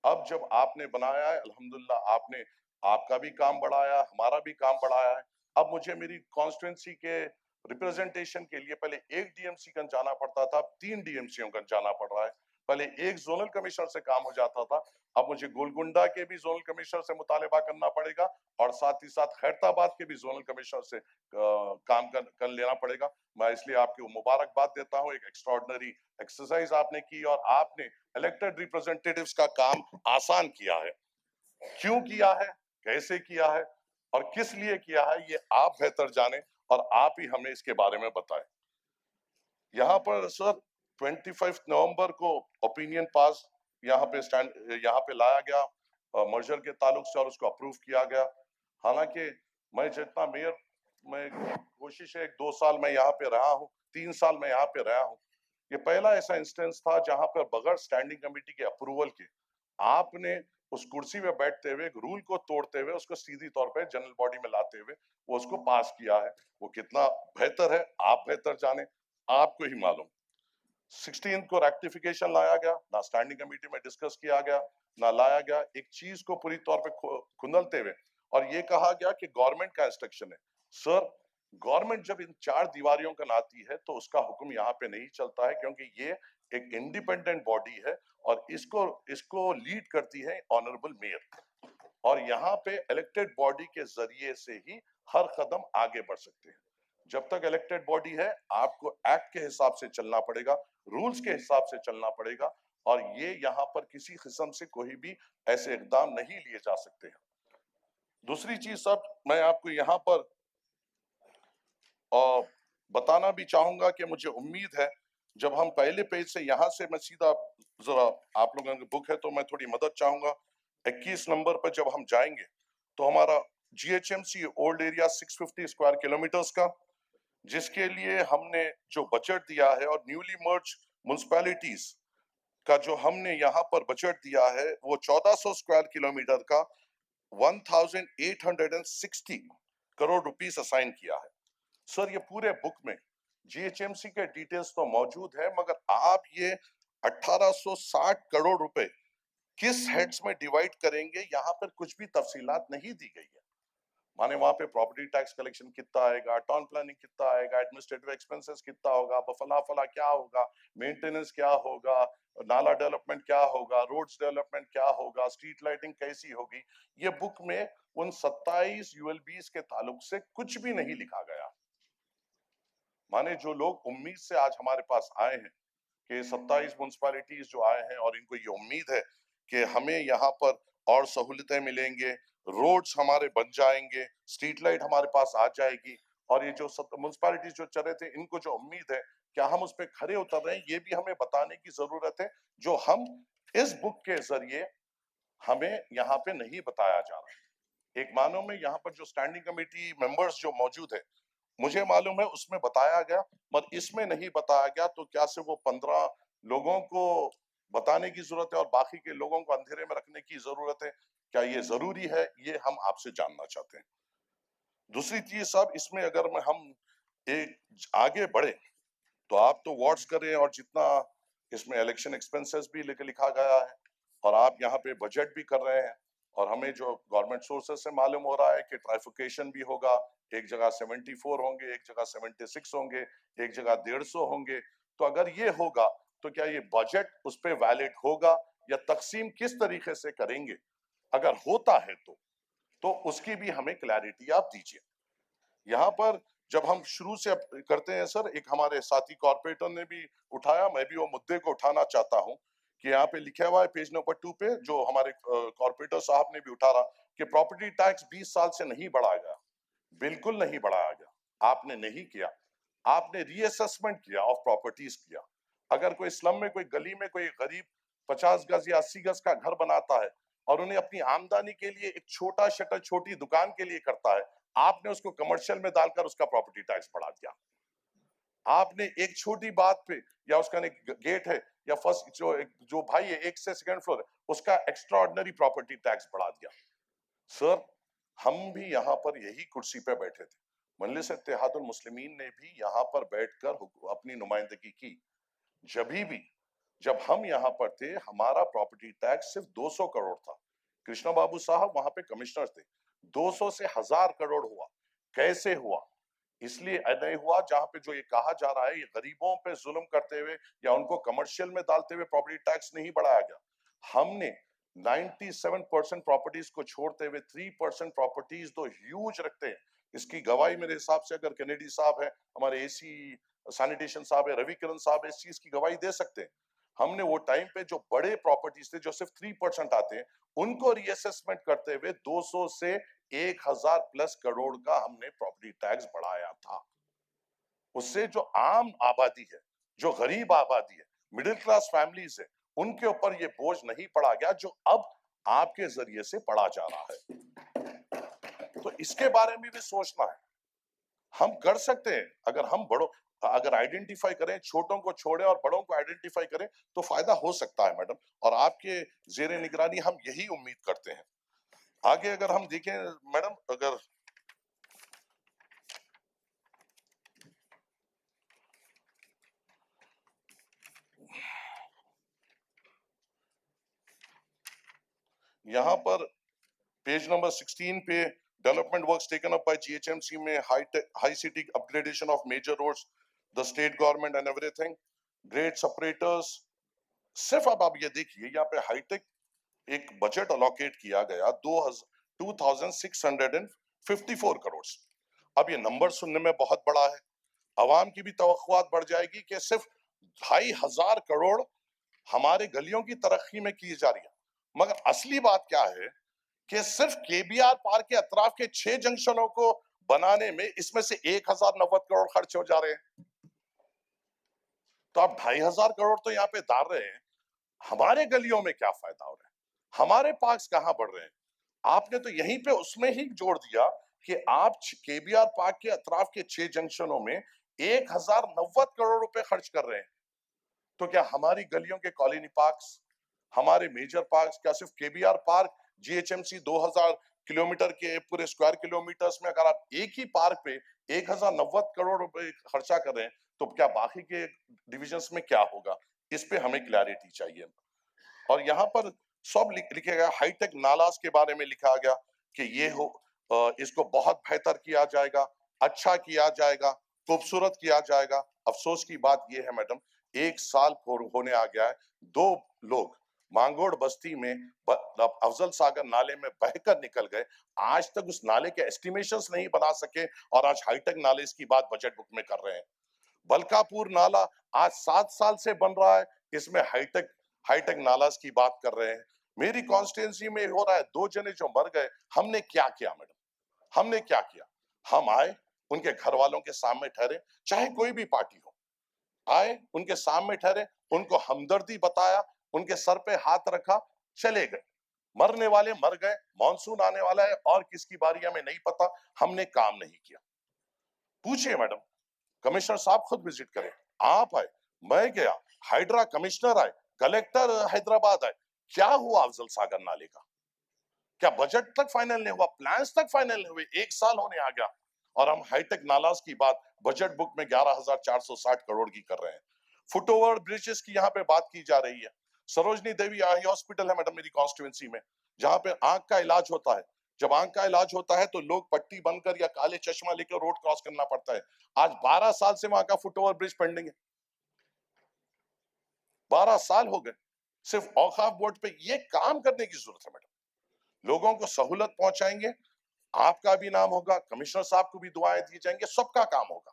अब जब आपने बनाया है, अल्हम्दुलिल्लाह, आपने आपका भी काम बढ़ाया, हमारा भी काम बढ़ाया है। अब मुझे मेरी कॉन्स्टिट्यूंसी के रिप्रेजेंटेशन के लिए पहले एक डीएमसी का जाना पड़ता था, 3 डीएमसीओ का जाना पड़ रहा है। पहले एक जोनल कमिश्नर से काम हो जाता था, अब मुझे गोलकुंडा के भी जोनल कमिश्नर से मुतालिबा करना पड़ेगा और साथ ही साथ खैरताबाद के भी जोनल कमिश्नर से काम कर लेना पड़ेगा। मैं इसलिए आपको मुबारकबाद देता हूं, एक एक्स्ट्राऑर्डिनरी एक्सरसाइज आपने की और आपने इलेक्टेड रिप्रेजेंटेटिव्स का काम आसान किया है। क्यों किया है, कैसे किया है और किस लिए किया है, ये आप बेहतर जाने और आप ही हमें इसके बारे में बताएं। यहाँ पर सर 25 नवंबर को ओपिनियन पास यहाँ पे लाया गया मर्जर के ताल्लुक से और उसको अप्रूव किया गया। हालांकि मैं जितना मेयर, मैं कोशिश है 2 साल मैं यहाँ पे रहा हूँ, 3 साल मैं यहाँ पे रहा हूँ, ये पहला ऐसा इंस्टेंस था जहां पर बगैर स्टैंडिंग कमेटी के अप्रूवल के आपने उस कुर्सी में बैठते हुए रूल को तोड़ते हुए उसको सीधी तौर पे जनरल बॉडी में लाते हुए वो उसको पास किया है। वो कितना बेहतर है आप बेहतर जाने, आपको ही मालूम। 16 को रेक्टिफिकेशन लाया गया, ना स्टैंडिंग कमेटी में डिस्कस किया गया, ना लाया गया, एक चीज को पूरी तौर पे खुंदलते हुए और ये कहा गया कि गवर्नमेंट का इंस्ट्रक्शन है। सर, गवर्नमेंट जब इन 4 दीवारियों का लाती है तो उसका हुक्म यहाँ पे नहीं चलता है, क्योंकि ये एक इंडिपेंडेंट बॉडी है और इसको लीड करती है ऑनरेबल मेयर और यहाँ पे इलेक्टेड बॉडी के जरिए से ही हर कदम आगे बढ़ सकते हैं। जब तक इलेक्टेड बॉडी है आपको एक्ट के हिसाब से चलना पड़ेगा, रूल्स के हिसाब से चलना पड़ेगा और ये यहाँ पर किसी किस्म से कोई भी ऐसे इकदाम नहीं लिए जा सकते हैं। दूसरी चीज सब मैं आपको यहाँ पर बताना भी चाहूंगा कि मुझे उम्मीद है जब हम पहले पेज से यहाँ से मैं सीधा जरा आप लोगों की बुक है तो मैं थोड़ी मदद चाहूंगा। 21 नंबर पर जब हम जाएंगे तो हमारा GHMC old area 650 square kilometres का, जिसके लिए हमने जो बजट दिया है और न्यूली मर्ज म्युनिसिपैलिटीज का जो हमने यहाँ पर बजट दिया है वो 1400 स्क्वायर किलोमीटर का 1860 करोड़ रुपीस असाइन किया है। सर ये पूरे बुक में GHMC के डिटेल्स तो मौजूद है, मगर आप ये 1860 करोड़ रुपए किस हेड्स में डिवाइड करेंगे, यहाँ पर कुछ भी तफसीलात नहीं दी गई है। माने वहां पे प्रॉपर्टी टैक्स कलेक्शन कितना आएगा, टाउन प्लानिंग कितना आएगा, एडमिनिस्ट्रेटिव एक्सपेंसेस कितना होगा, फला फला क्या होगा, मेंटेनेंस क्या होगा, नाला डेवलपमेंट क्या होगा, रोड्स डेवलपमेंट क्या होगा, स्ट्रीट लाइटिंग कैसी होगी, ये बुक में उन 27 ULBs के ताल्लुक से कुछ भी नहीं लिखा गया। माने जो लोग उम्मीद से आज हमारे पास आए हैं कि 27 म्युनिसिपैलिटीज जो आए हैं और इनको ये उम्मीद है कि हमें यहाँ पर और सहूलतें मिलेंगे, रोड्स हमारे बन जाएंगे, स्ट्रीट लाइट हमारे पास आ जाएगी, और ये जो म्युनिसिपैलिटीज जो चल रहे थे इनको जो उम्मीद है क्या हम उस पर खरे उतर रहे हैं, ये भी हमें बताने की जरूरत है, जो हम इस बुक के जरिए हमें यहाँ पे नहीं बताया जा रहा है। एक मानो में यहाँ पर जो स्टैंडिंग कमेटी मेंबर्स जो मौजूद है, मुझे मालूम है उसमें बताया गया, मगर इसमें नहीं बताया गया, तो क्या से वो 15 लोगों को बताने की जरूरत है और बाकी के लोगों को अंधेरे में रखने की जरूरत है? क्या ये जरूरी है? ये हम आपसे जानना चाहते हैं। दूसरी चीज साहब, इसमें अगर मैं हम एक आगे बढ़े तो आप तो वार्ड्स करें और जितना इसमें इलेक्शन एक्सपेंसेस भी लिखा गया है और आप यहाँ पे बजट भी कर रहे हैं, और हमें जो गवर्नमेंट सोर्सेस से मालूम हो रहा है कि ट्राइफिकेशन भी होगा, एक जगह 74 होंगे, एक जगह 76 होंगे, एक जगह 150 होंगे, तो अगर ये होगा तो क्या ये बजट उस पर वैलिड होगा या तकसीम किस तरीके से करेंगे? अगर होता है तो उसकी भी हमें क्लैरिटी आप दीजिए। यहाँ पर जब हम शुरू से करते हैं सर, एक हमारे साथी कॉर्पोरेटर ने भी उठाया, मैं भी वो मुद्दे को उठाना चाहता हूँ कि यहाँ पे लिखा हुआ है पेज नंबर 2 पे, जो हमारे कॉर्पोरेटर साहब ने भी उठा रहा कि प्रॉपर्टी टैक्स 20 साल से नहीं बढ़ाया गया। बिल्कुल नहीं बढ़ाया गया, आपने नहीं किया, आपने रीअसेसमेंट किया ऑफ प्रॉपर्टीज किया। अगर कोई स्लम में, कोई गली में कोई गरीब 50 गज या 80 गज का घर बनाता है और उन्हें अपनी आमदनी के लिए एक छोटा शटर छोटी दुकान के लिए करता है, आपने उसको कमर्शियल में डालकर उसका प्रॉपर्टी टैक्स बढ़ा दिया। आपने एक छोटी बात पे, या उसका गेट है या फर्स्ट जो भाई है 1 से 2nd फ्लोर है, उसका एक्स्ट्रा ऑर्डिनरी प्रॉपर्टी टैक्स बढ़ा दिया। सर हम भी यहाँ पर यही कुर्सी पे बैठे थे, मजलिस इत्तेहादुल मुस्लिमीन ने भी यहाँ पर बैठकर अपनी नुमाइंदगी की। जब हम यहाँ पर थे, हमारा प्रॉपर्टी टैक्स सिर्फ 200 करोड़ था। कृष्णा बाबू साहब वहां पे कमिश्नर थे। 200 से 1000 करोड़ हुआ। कैसे हुआ? इसलिए नहीं हुआ जहां पे जो ये कहा जा रहा है, ये गरीबों पे जुल्म करते हुए या उनको कमर्शियल में डालते हुए प्रॉपर्टी टैक्स नहीं बढ़ाया गया। हमने 97% प्रॉपर्टीज को छोड़ते हुए 3% प्रॉपर्टीज तो ह्यूज रखते हैं। इसकी गवाही मेरे हिसाब से अगर कैनेडी साहब है, हमारे AC सैनिटेशन साहब है, रवि किरण साहब इस चीज की गवाही दे सकते हैं। हमने वो टाइम पे जो बड़े प्रॉपर्टीज थे जो सिर्फ 3% आते हैं, उनको रीअसेसमेंट करते हुए 200 से 1000 प्लस करोड़ का हमने प्रॉपर्टी टैक्स बढ़ाया था। उससे जो आम आबादी है, जो गरीब आबादी है, मिडिल क्लास फैमिलीज है, उनके ऊपर ये बोझ नहीं पड़ा गया जो अब आपके जरिए से पड़ा जा रहा है। तो इसके बारे में भी सोचना है। हम कर सकते हैं, अगर आइडेंटिफाई करें, छोटों को छोड़े और बड़ों को आइडेंटिफाई करें तो फायदा हो सकता है मैडम, और आपके जेरे निगरानी हम यही उम्मीद करते हैं। आगे अगर हम देखें मैडम, अगर यहाँ पर पेज नंबर 16 पे development works taken up by GHMC में high city upgradation of major roads, the state government and everything, grade separators. सिर्फ अब आप ये देखिए, यहाँ पे हाईटेक एक बजट अलोकेट किया गया 2654 करोड़। अब ये नंबर सुनने में बहुत बड़ा है, अवाम की भी तवक्कुआत बढ़ जाएगी कि सिर्फ 2500 करोड़ हमारे गलियों की तरक्की में की जा रही है। मगर असली बात क्या है कि सिर्फ KBR पार्क के अतराफ के 6 जंक्शनों को बनाने में इसमें से 1090 करोड़ खर्च हो जा रहे हैं। तो आप 2,500 करोड़ तो यहाँ पे डाल रहे हैं, हमारे गलियों में क्या फायदा हो रहा है, हमारे पार्क्स कहाँ बढ़ रहे हैं? आपने तो यहीं पे उसमें ही जोड़ दिया कि आप केबीआर पार्क के अतराफ के 6 जंक्शनों में 1090 करोड़ रुपए खर्च कर रहे हैं। तो क्या हमारी गलियों के कॉलोनी पार्क्स, हमारे मेजर पार्क्स, क्या सिर्फ केबीआर पार्क जीएचएमसी 2000 किलोमीटर के पूरे स्क्वायर किलोमीटर्स में अगर आप एक ही पार्क पे 1090 करोड़ रुपए खर्चा कर रहे हैं, तो क्या बाकी के डिविजन्स में क्या होगा? इस पे हमें क्लैरिटी चाहिए। और यहाँ पर सब लिखा गया, हाईटेक नालाज के बारे में लिखा गया कि ये इसको बहुत बेहतर किया जाएगा, अच्छा किया जाएगा, खूबसूरत किया जाएगा। अफसोस की बात ये है मैडम, 1 साल होने आ गया है, 2 लोग मांगोड़ बस्ती में अफजल सागर नाले में बहकर निकल गए, आज तक उस नाले के एस्टिमेशंस नहीं बना सके और आज हाईटेक नाले की बात बजट बुक में कर रहे हैं। बलकापुर नाला आज 7 साल से बन रहा है, इसमें हाईटेक नालाज की बात कर रहे हैं। मेरी कॉन्स्टिट्यूंसी में हो रहा है, 2 जने जो मर गए, हमने क्या किया मैडम? हमने क्या किया? हम आए, उनके घर वालों के सामने ठहरे, चाहे कोई भी पार्टी हो, आए उनके सामने ठहरे, उनको हमदर्दी बताया, उनके सर पे हाथ रखा, चले गए। मरने वाले मर गए, मॉनसून आने वाला है और किसकी बारी हमें नहीं पता, हमने काम नहीं किया। पूछिए मैडम, कमिश्नर साहब खुद विजिट करें, आप आए, मैं गया, हाइड्रा कमिश्नर आए, कलेक्टर हैदराबाद आए, क्या हुआ अफजल सागर नाले का? क्या बजट तक फाइनल नहीं हुआ, प्लान्स तक फाइनल नहीं हुए? 1 साल होने आ गया और हम हाईटेक नालाज की बात बजट बुक में 11,460 करोड़ की कर रहे हैं। फुट ओवर ब्रिजेस की यहाँ पे बात की जा रही है। सरोजनी देवी आई हॉस्पिटल है मैडम मेरी कॉन्स्टिट्यूंसी में, जहाँ पे आंख का इलाज होता है। जब आंख का इलाज होता है तो लोग पट्टी बनकर या काले चश्मा लेकर रोड क्रॉस करना पड़ता है। आज 12 साल से वहां का फुट ओवर ब्रिज पेंडिंग है, 12 साल हो गए। सिर्फ औकाफ बोर्ड पे ये काम करने की जरूरत है मैडम। लोगों को सहूलत पहुंचाएंगे, आपका भी नाम होगा, कमिश्नर साहब को भी दुआएं दी जाएंगे, सबका काम होगा।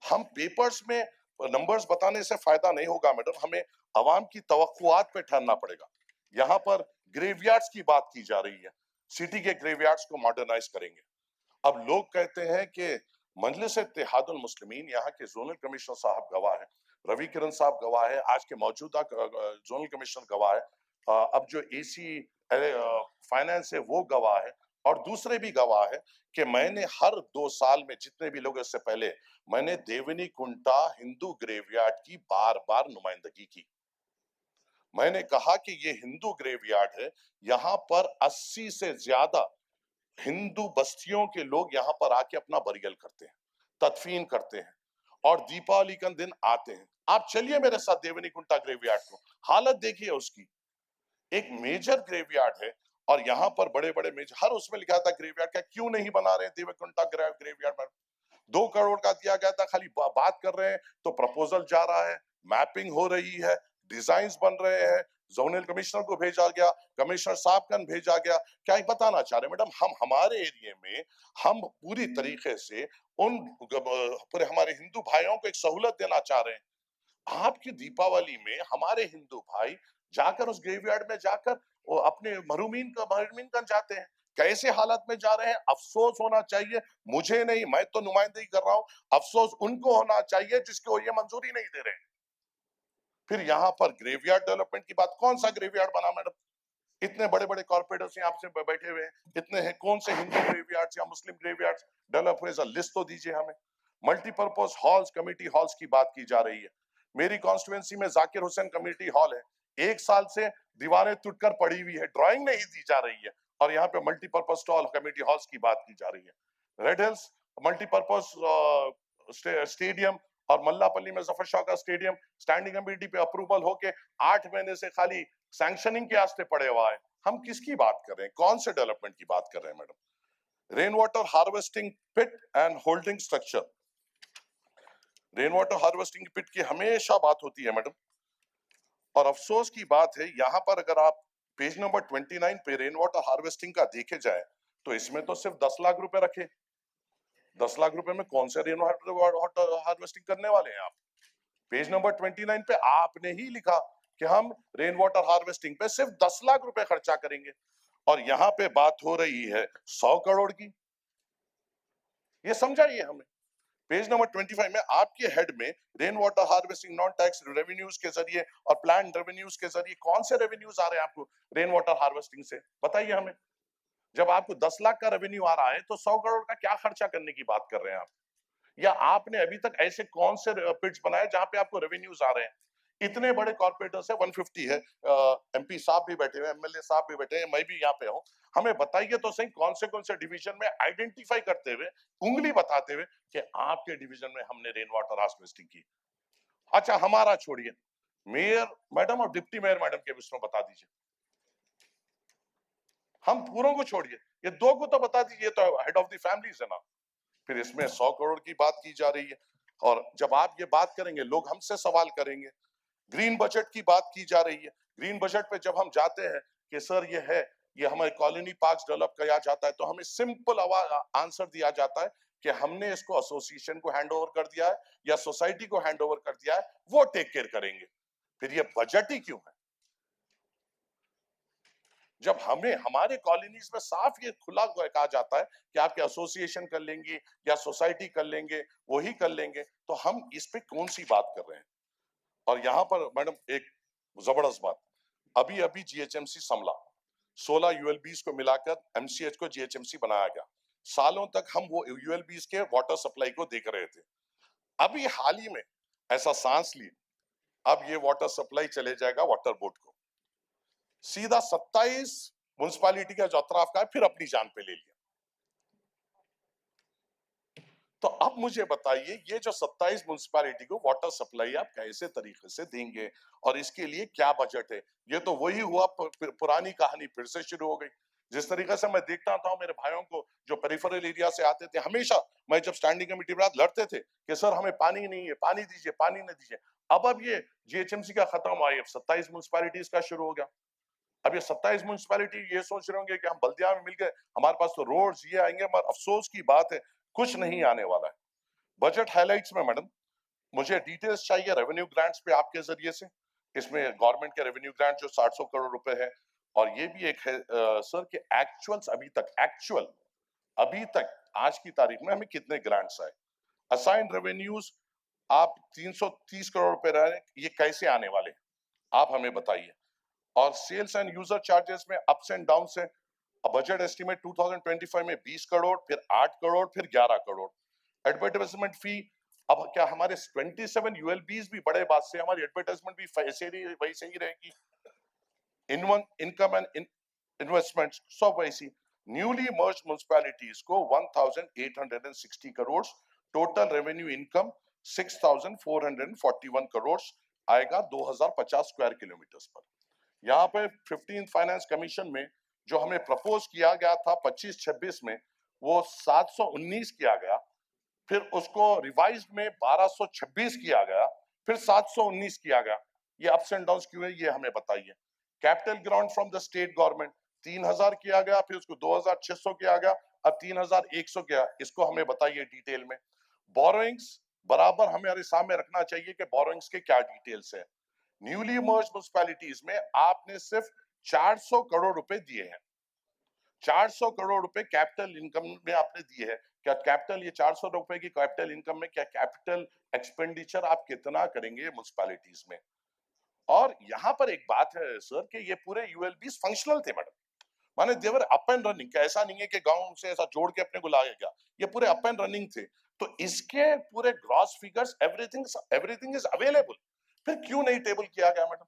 हम पेपर्स में नंबर्स बताने से फायदा नहीं होगा मैडम, हमें अवाम की तवक्कुआत पे ठहरना पड़ेगा। यहाँ पर ग्रेवयार्ड्स की बात की जा रही है, सिटी के ग्रेवयार्ड्स को मॉडर्नाइज करेंगे। अब लोग कहते हैं कि मजलिस इत्तेहादुल मुस्लिमीन, यहाँ के जोनल कमिश्नर साहब गवाह है, रवि किरण साहब गवाह है, आज के मौजूदा जोनल कमिश्नर गवाह है, अब जो एसी फाइनेंस है वो गवाह है और दूसरे भी गवाह है कि मैंने हर 2 साल में जितने भी लोग, इससे पहले मैंने देवनी कुंटा हिंदू ग्रेवयार्ड की बार-बार नुमाइंदगी की। मैंने कहा कि ये हिंदू ग्रेवयार्ड है, यहाँ पर 80 से ज्यादा हिंदू बस्तियों के लोग यहाँ पर आके अपना बरियल करते हैं, तदफीन करते हैं और दीपावली का दिन आते हैं। आप चलिए मेरे साथ देवनी कुंटा ग्रेवयार्ड को, हालत देखिए उसकी। एक मेजर ग्रेवयार्ड है और यहाँ पर बड़े-बड़े मेजर, हर उसमें लिखा था ग्रेवयार्ड का, क्यों नहीं बना रहे देवकुंटा ग्रेवयार्ड में? 2 करोड़ का दिया गया था, खाली बात कर रहे हैं। तो प्रपोजल जा रहा है, मैपिंग हो रही है, डिजाइन्स बन रहे हैं, जोनल कमिश्नर को भेजा गया, कमिश्नर साहब का भेजा गया। क्या ये बताना चाह रहे हैं मैडम, हम हमारे एरिया में हम पूरी तरीके से उन पूरे हमारे हिंदू भाइयों को एक सहूलत देना चाह रहे हैं। आपकी दीपावली में हमारे हिंदू भाई जाकर उस ग्रेवयार्ड में जाकर वो अपने महरूमीन का जाते हैं, कैसे हालत में जा रहे हैं। अफसोस होना चाहिए, मुझे नहीं, मैं तो नुमाइंदगी कर रहा हूं, अफसोस उनको होना चाहिए जिसको ये मंजूरी नहीं दे रहे हैं। फिर यहाँ पर ग्रेवयार्ड डेवलपमेंट की बात, कौन सा ग्रेवयार्ड बना मैडम? इतने बड़े बड़े कॉर्पोरेटर्स यहाँ आपसे बैठे हुए हैं, इतने हैं, कौन से हिंदू ग्रेवयार्ड्स या मुस्लिम ग्रेवयार्ड्स डेवलप हुए, लिस्ट तो दीजिए हमें। मल्टीपर्पज हॉल्स, कमेटी हॉल्स की बात की जा रही है। मेरी कॉन्स्टिट्यूएंसी में जाकिर हुसैन कम्युनिटी हॉल है, 1 साल से दीवारें टूटकर पड़ी हुई है, ड्राइंग नहीं दी जा रही है और यहाँ पे मल्टीपर्पज स्टॉल कमेटी हॉल्स की बात की जा रही है। रेड हिल्स मल्टीपर्पज स्टेडियम और मल्लापल्ली में जफर शाह का स्टेडियम स्टैंडिंग कमेटी पे अप्रूवल होके 8 महीने से खाली सैंक्शनिंग के वास्ते पड़े हुआ है। हम किसकी बात कर रहे हैं, कौन से डेवलपमेंट की बात कर रहे हैं madam? Rain water harvesting pit and holding structure, rain water harvesting pit की हमेशा बात होती है मैडम, और अफसोस की बात है यहाँ पर अगर आप पेज नंबर 29 पे रेन वाटर हार्वेस्टिंग का देखे जाए तो इसमें तो सिर्फ 10 लाख रुपए रखे। 10 लाख रुपए में कौन से रेन वाटर हार्वेस्टिंग करने वाले हैं आप? पेज नंबर 29 पे आपने ही लिखा कि हम रेन वाटर हार्वेस्टिंग पे सिर्फ 10 लाख रुपए खर्चा करेंगे और यहाँ पे बात हो रही है 100 करोड़ की। ये समझाइए हमें, पेज नंबर 25 में आपके हेड में rain water harvesting non tax revenues के जरिए और प्लान रेवेन्यूज के जरिए कौन से रेवेन्यूज आ रहे हैं आपको रेन वाटर हार्वेस्टिंग से, बताइए हमें। जब आपको 10 लाख का रेवेन्यू आ रहा है तो 100 करोड़ का क्या खर्चा करने की बात कर रहे हैं आप? या आपने अभी तक ऐसे कौन से पिट्स बनाए जहां पे आपको रेवेन्यूज आ रहे हैं? इतने बड़े कॉर्पोरेटर्स है, 150 है, एमपी साहब भी बैठे हुए, एमएलए साहब भी बैठे हैं, मैं भी यहाँ पे हूँ। हमें बताइए तो सही कौन से डिवीजन में आइडेंटिफाई करते हुए, उंगली बताते हुए कि आपके डिवीजन में हमने रेन वाटर हार्वेस्टिंग की। अच्छा हमारा छोड़िए, मेयर मैडम और डिप्टी मेयर मैडम के विषय में बता दीजिए। हम पूरों को छोड़िए, ये दो को तो बता दीजिए, तो हेड ऑफ द फैमिलीज है ना। फिर इसमें 100 करोड़ की बात की जा रही है, और जब आप ये बात करेंगे लोग हमसे सवाल करेंगे। ग्रीन बजट की बात की जा रही है, ग्रीन बजट पे जब हम जाते हैं कि सर ये है, ये हमारे कॉलोनी पार्क्स डेवलप किया जाता है, तो हमें सिंपल आंसर दिया जाता है कि हमने इसको एसोसिएशन को हैंड ओवर कर दिया है या सोसाइटी को हैंड ओवर कर दिया है, वो टेक केयर करेंगे। फिर ये बजट ही क्यों है? जब हमें हमारे कॉलोनीज में साफ ये खुला कहा जाता है कि आपके एसोसिएशन कर लेंगे या सोसाइटी कर लेंगे, वही कर लेंगे, तो हम इस पे कौन सी बात कर रहे हैं? और यहाँ पर मैडम एक जबरदस्त बात, अभी अभी जीएचएमसी संभला, 16 यूएलबीज को मिलाकर एमसीएच को जीएचएमसी बनाया गया। सालों तक हम वो यूएलबीज के वाटर सप्लाई को देख रहे थे। अभी हाल ही में ऐसा सांस ली, अब ये वाटर सप्लाई चले जाएगा वाटर बोर्ड को। सीधा 27 म्युनिसिपैलिटी का जो अतराफ का है, फिर अपनी जान पे ले लिया। तो अब मुझे बताइए, ये जो 27 म्युनिसिपैलिटी को वाटर सप्लाई आप कैसे तरीके से देंगे और इसके लिए क्या बजट है? ये तो वही हुआ, पुरानी कहानी फिर से शुरू हो गई। जिस तरीके से मैं देखता था मेरे भाइयों को जो पेरिफेरल एरिया से आते थे, हमेशा मैं जब स्टैंडिंग कमेटी में लड़ते थे कि सर हमें पानी नहीं है, पानी दीजिए, पानी न दीजिए। अब ये जीएचएमसी का खत्म हुआ, 27 म्युनिसिपैलिटीज का शुरू हो गया। अब ये 27 म्युनिसिपैलिटी ये सोच रहे होंगे कि हम बल्दिया में मिल गए, हमारे पास तो रोड्स ये आएंगे, मगर अफसोस की बात है कुछ नहीं आने वाला है। बजट हाइलाइट्स में मैडम मुझे डिटेल्स चाहिए रेवेन्यू ग्रांट्स पे आपके जरिए से। इसमें गवर्नमेंट के रेवेन्यू ग्रांट जो 700 करोड़ रुपए है, और ये भी एक है सर के एक्चुअल्स अभी तक आज की तारीख में हमें कितने ग्रांट्स आए। असाइंड रेवेन्यूज आप 330 करोड़ रुपए रह रहे हैं, ये कैसे आने वाले आप हमें बताइए। और सेल्स एंड यूजर चार्जेस में अप्स एंड डाउन से बजट एस्टिमेट 2025 में 20 करोड़, फिर 8 करोड़, फिर 11 करोड़। एडवर्टाइजमेंट फी, अब क्या हमारे 27 यूएलबीज भी बड़े बात से हमारी एडवर्टाइजमेंट भी वैसे ही रहेगी। इनकम एंड इन्वेस्टमेंट सब वैसी। न्यूली मर्ज म्युनिसिपैलिटीज को 1860 crore, total revenue income 6441 crore आएगा 2050 स्क्वायर किलोमीटर पर। यहाँ पे 15 फाइनेंस कमीशन में जो हमें प्रपोज किया गया था 25-26 में, वो 719 किया गया, फिर उसको रिवाइज में 1226 किया गया, फिर 719 किया गया। ये अप्स एंड डाउन्स क्यों है, ये हमें बताइए। Capital ground from the state government 3000 किया गया, फिर उसको 2600 किया गया, अब 3100 किया, इसको हमें बताइए डिटेल में। बोरोइंग्स बराबर हमारे सामने रखना चाहिए कि बोरोइंग्स के क्या डिटेल्स है। न्यूली मर्ज म्युनिसिपैलिटीज में आपने सिर्फ 400 करोड़ रुपए दिए हैं, 400 करोड़ रुपए कैपिटल इनकम में आपने दिए हैं। क्या कैपिटल, ये 400 रुपए की कैपिटल इनकम में क्या कैपिटल एक्सपेंडिचर आप कितना करेंगे म्युनिसिपैलिटीज में? और यहाँ पर एक बात है सर कि ये पूरे यूएलबीज फंक्शनल थे मैडम, माने देवर अप एंड रनिंग, ऐसा नहीं है कि गांव से ऐसा जोड़ के अपने को लाया गया, ये पूरे अप एंड रनिंग थे। तो इसके पूरे gross figures everything is available, फिर क्यों नहीं टेबल किया गया मैडम?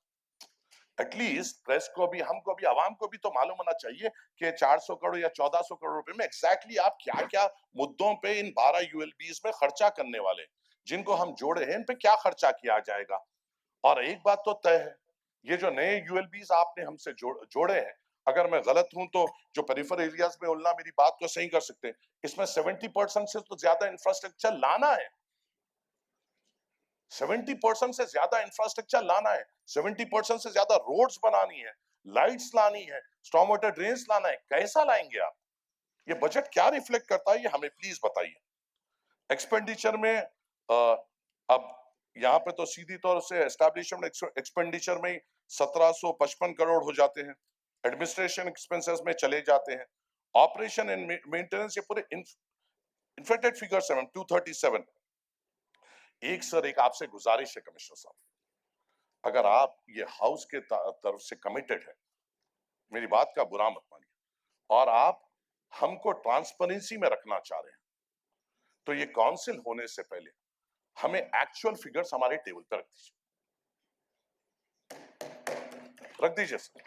एटलीस्ट प्रेस को भी, हमको भी, आवाम को भी तो मालूम होना चाहिए कि 400 करोड़ या 1400 करोड़ रुपए में एग्जैक्टली आप क्या क्या मुद्दों पे इन 12 यूएलबीज में खर्चा करने वाले, जिनको हम जोड़े हैं, इन पे क्या खर्चा किया जाएगा। और एक बात तो तय है, ये जो नए यूएलबीज आपने हमसे जोड़े हैं, अगर मैं गलत हूं तो जो पेरिफेरल एरियाज में उल्ला मेरी बात को सही कर सकते हैं, इसमें 70% से तो ज्यादा इंफ्रास्ट्रक्चर लाना है, 70% से ज्यादा इंफ्रास्ट्रक्चर लाना है, 70% से ज्यादा रोड्स बनानी है, लाइट्स लानी है, स्टॉर्म वाटर ड्रेन्स लाना है। कैसा लाएंगे आप? ये बजट क्या रिफ्लेक्ट करता है, ये हमें प्लीज बताइए। एक्सपेंडिचर में अब यहाँ पे तो सीधी तौर से एस्टैब्लिशमेंट एक्सपेंडिचर में 1755 करोड़ हो जाते हैं, एडमिनिस्ट्रेशन एक्सपेंसेस में चले जाते हैं, ऑपरेशन एंड मेंटेनेंस, ये पूरे इन्फ्लेटेड फिगर्स हैं 237, एक आपसे गुजारिश है कमिश्नर साहब, अगर आप ये हाउस के तरफ से कमिटेड है, मेरी बात का बुरा मत मानिए, और आप हमको ट्रांसपेरेंसी में रखना चाह रहे हैं, तो ये काउंसिल होने से पहले हमें एक्चुअल फिगर्स हमारे टेबल पर रख दीजिए सर।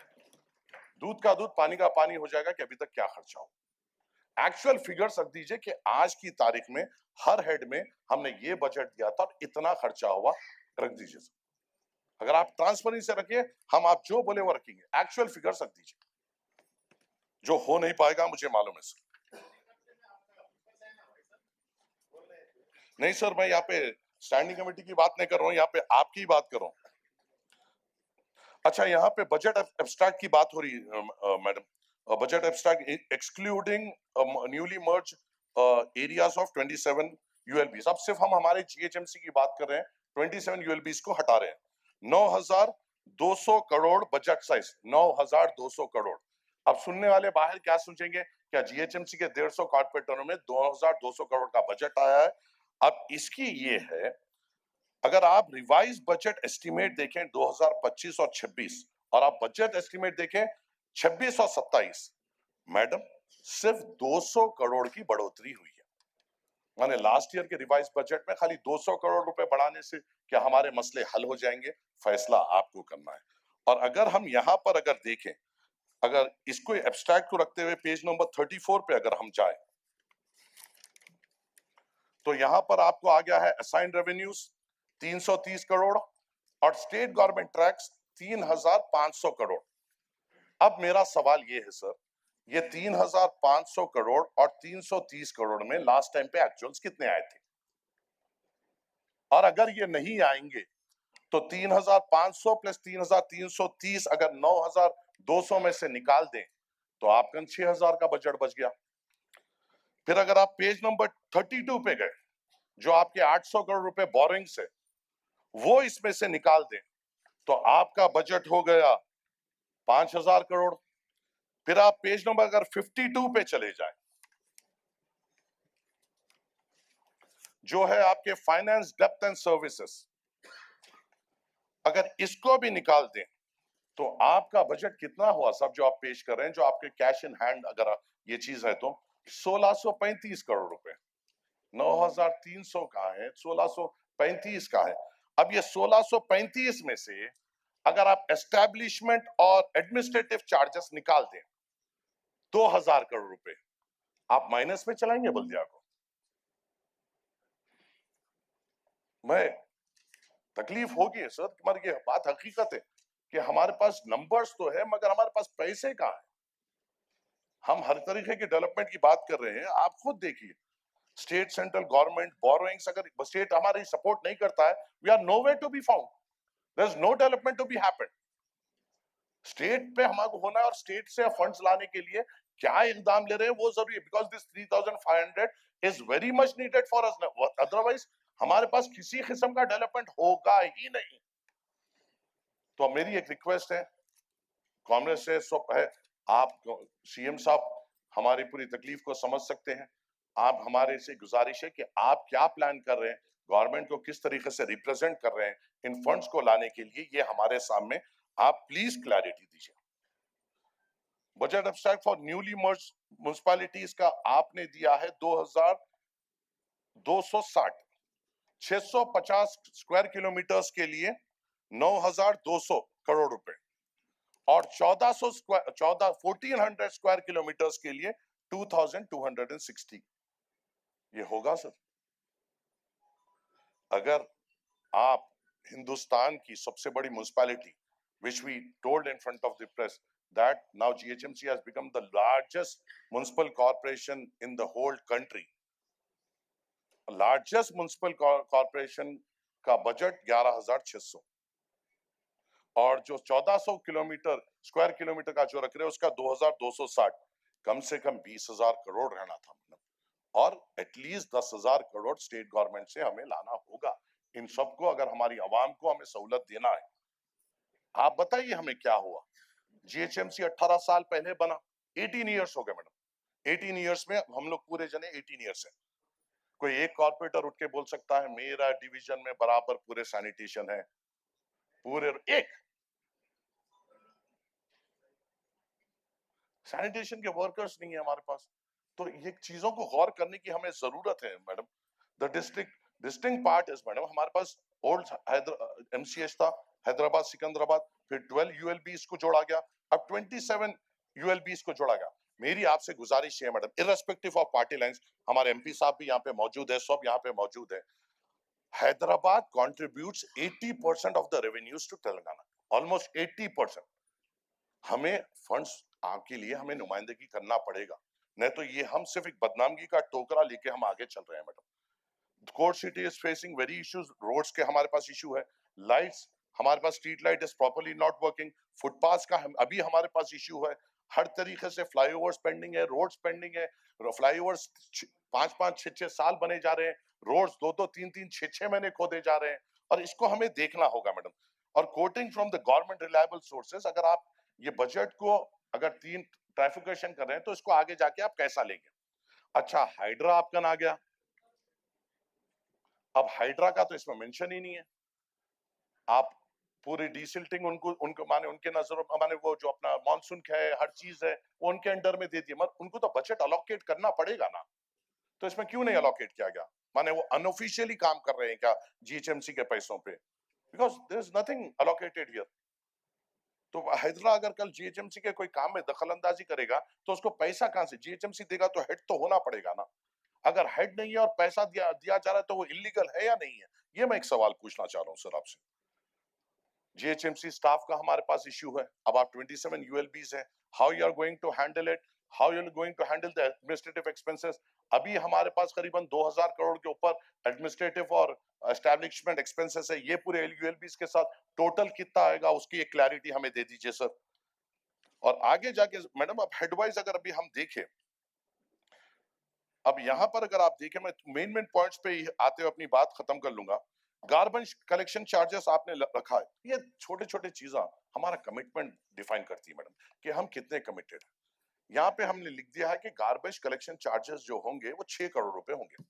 दूध का दूध पानी का पानी हो जाएगा कि अभी तक क्या खर्चा हो। एक्चुअल फिगर्स रख दीजिए कि आज की तारीख में हर हेड में हमने ये बजट दिया था और इतना खर्चा हुआ, रख दीजिए सर। अगर आप ट्रांसपेरेंसी से रखिए, हम आप जो बोले वो रखेंगे, एक्चुअल फिगर्स रख दीजिए। जो हो नहीं पाएगा मुझे मालूम है सर। नहीं सर, मैं यहाँ पे स्टैंडिंग कमेटी की बात नहीं कर रहा हूँ, यहाँ पे आपकी बात कर रहा हूँ। अच्छा, यहाँ पे बजट एब्स्ट्रैक्ट की बात हो रही है madam. Budget abstract excluding newly merge areas of 27 ULB. अब सिर्फ हम हमारे जीएचएमसी की बात कर रहे हैं, 27 यूएलबी को हटा रहे हैं। 9,200 करोड़ बजट साइज, 9,200 करोड़। अब सुनने वाले बाहर क्या सोचेंगे, क्या जीएचएमसी के 150 कॉर्पोरेटरों में 2,200 करोड़ का बजट आया है। अब इसकी ये है, अगर आप रिवाइज बजट एस्टिमेट देखें 2025 और 26 और आप बजट एस्टिमेट देखें 26 और 27, मैडम सिर्फ 200 करोड़ की बढ़ोतरी हुई है। माने लास्ट ईयर के रिवाइज बजट में खाली 200 करोड़ रुपए बढ़ाने से क्या हमारे मसले हल हो जाएंगे? फैसला आपको करना है। और अगर हम यहाँ पर अगर देखें, अगर इसको एब्स्ट्रैक्ट को रखते हुए पेज नंबर 34 पे अगर हम जाए, तो यहाँ पर आपको आ गया है असाइंड रेवेन्यूज 330 करोड़ और स्टेट गवर्नमेंट टैक्स 3,500 करोड़। अब मेरा सवाल ये है सर, ये 3,500 करोड़ और 330 करोड़ में लास्ट टाइम पे एक्चुअल्स कितने आए थे? और अगर ये नहीं आएंगे तो 3,500 प्लस 3,330 अगर 9,200 में से निकाल दें तो आपका 6,000 का बजट बच गया। फिर अगर आप पेज नंबर 32 पे गए, जो आपके 800 करोड़ रुपए बोरिंग्स है, वो इसमें से निकाल दें तो आपका बजट हो गया 5,000 करोड़। फिर आप पेज नंबर अगर 52 पे चले जाएं, जो है आपके फाइनेंस डेप्थ एंड सर्विसेज, अगर इसको भी निकाल दें तो आपका बजट कितना हुआ सब जो आप पेश कर रहे हैं, जो आपके कैश इन हैंड अगर ये चीज है तो 1,635 करोड़ रुपए। 9,300 का है, 1,635 का है। अब ये 1,635 में से अगर आप एस्टैब्लिशमेंट और एडमिनिस्ट्रेटिव चार्जेस निकाल दें 2,000 करोड़ रुपए, आप माइनस में चलाएंगे बल्दिया को? मैं तकलीफ होगी है सर, मगर ये बात हकीकत है कि हमारे पास नंबर्स तो है मगर हमारे पास पैसे कहाँ है। हम हर तरीके की डेवलपमेंट की बात कर रहे हैं, आप खुद देखिए स्टेट सेंट्रल गवर्नमेंट बोरोइंग्स, अगर स्टेट हमारी सपोर्ट नहीं करता है, we are nowhere to be found, there is no development to be happened. State पे हमारे होना है और स्टेट से फंड्स लाने के लिए क्या इकदाम ले रहे हैं वो जरूरी है, because this 3,500 is very much needed for us, otherwise हमारे पास किसी किस्म का डेवलपमेंट होगा ही नहीं। तो मेरी एक रिक्वेस्ट है कांग्रेस से सब है, आप सीएम साहब हमारी पूरी तकलीफ को समझ सकते हैं, आप हमारे से गुजारिश है कि आप क्या प्लान कर रहे हैं, गवर्नमेंट को किस तरीके से रिप्रेजेंट कर रहे हैं इन फंड्स को लाने के लिए, ये हमारे सामने आप प्लीज क्लैरिटी दीजिए। Budget abstract for newly merge municipalities का आपने दिया है 2,260, 650 स्क्वायर किलोमीटर्स के लिए 9,200 करोड़ रुपए और 1,400 स्क्वायर किलोमीटर्स के लिए 2,260। ये होगा सर? अगर आप हिंदुस्तान की सबसे बड़ी municipality, which we told in front of the press that now GHMC has become the largest municipal corporation in the whole country, largest municipal corporation का बजट 11,600 और जो 1,400 किलोमीटर स्क्वायर किलोमीटर का जो रख रहे हैं उसका 2,260, कम से कम 20,000 करोड़ रहना था और एटलीस्ट 10,000 करोड़ स्टेट गवर्नमेंट से हमें लाना होगा। इन सबको अगर हमारी आवाम को हमें सहूलत देना है, आप बताइए हमें क्या हुआ। जीएचएमसी 18 साल पहले बना, 18 इयर्स हो गए मैडम, 18 इयर्स में हम लोग पूरे जने 18 इयर्स हैं। कोई एक कॉर्पोरेटर उठ के बोल सकता है मेरा डिवीजन में बराबर पूरे सैनिटेशन है, पूरे एक सैनिटेशन के वर्कर्स नहीं है हमारे पास। तो ये चीजों को गौर करने की हमें जरूरत है madam. The distinct part is madam, हमारे पास ओल्ड एमसीएच था हैदराबाद सिकंदराबाद, फिर 12 यूएलबीस को जोड़ा गया, अब 27 यूएलबीस को जोड़ा गया। मेरी आपसे गुजारिश है madam, irrespective of party lines, हमारे एमपी साहब भी यहाँ पे मौजूद है, सब यहाँ पे मौजूद है, Hyderabad contributes 80% of the revenues to Telangana, almost 80%। हमें फंड्स आपके लिए हमें नुमाइंदगी करना पड़ेगा, नहीं तो ये हम सिर्फ एक बदनामगी का टोकरा लेके हम आगे चल रहे हैं madam. Core city is facing very issues, roads के हमारे पास इशू है, लाइट्स हमारे पास street light is properly not working, footpath का अभी हमारे पास इशू है, हर तरीके से फ्लाईओवर्स पेंडिंग है, रोड्स पेंडिंग है, फ्लाईओवर्स 5-5, 6-6 साल बने जा रहे हैं, रोड्स 2-2, 3-3, 6-6 महीने खोदे जा रहे हैं, और इसको हमें देखना होगा मैडम। और coating from the government reliable sources, अगर आप ये बजट को अगर 3 ट्राइफिकेशन कर रहे हैं तो इसको आगे जाके आप कैसा लेंगे? अच्छा, हाइड्रा आपका ना गया, अब हाइड्रा का तो इसमें मेंशन ही नहीं है। आप पूरी डीसिल्टिंग उनको माने उनके नजरों माने वो जो अपना मानसून है, हर चीज है वो उनके अंडर में दे दी, मगर उनको तो बजट अलोकेट करना पड़ेगा ना, तो इसमें क्यों नहीं अलोकेट किया गया? माने वो अनऑफिशियली काम कर रहे हैं क्या जीएचएमसी के पैसों पे? Because there is nothing allocated here. तो हैदरा अगर कल जीएचएमसी के कोई काम में दखल अंदाजी करेगा तो उसको पैसा कहां से जीएचएमसी देगा? तो हेड तो होना पड़ेगा ना। अगर हेड नहीं है और पैसा दिया जा रहा है तो वो इलीगल है या नहीं है? ये मैं एक सवाल पूछना चाह रहा हूं सर आपसे। जीएचएमसी स्टाफ का हमारे पास इश्यू है, अब आप 27 यूएलबीज है, how you are going to handle it, how you are going to handle the administrative expenses? अभी हमारे पास करीबन 2000 करोड़ के ऊपर एडमिनिस्ट्रेटिव और एस्टैब्लिशमेंट एक्सपेंसेस है, ये पूरे यूएलबीज के साथ टोटल कितना आएगा उसकी एक क्लैरिटी हमें दे दीजिए सर। और आगे जाके मैडम अब हेडवाइज अगर अभी हम देखें, अब यहाँ पर अगर आप देखें, मैं मेन पॉइंट्स पे आते हुए अपनी बात खत्म कर लूंगा। गार्बेज कलेक्शन चार्जेस आपने रखा है, ये छोटे छोटे चीजें हमारा कमिटमेंट डिफाइन करती है मैडम कि हम कितने कमिटेड हैं। यहाँ पे हमने लिख दिया है कि गार्बेज कलेक्शन चार्जेस जो होंगे वो 6 करोड़ रुपए होंगे।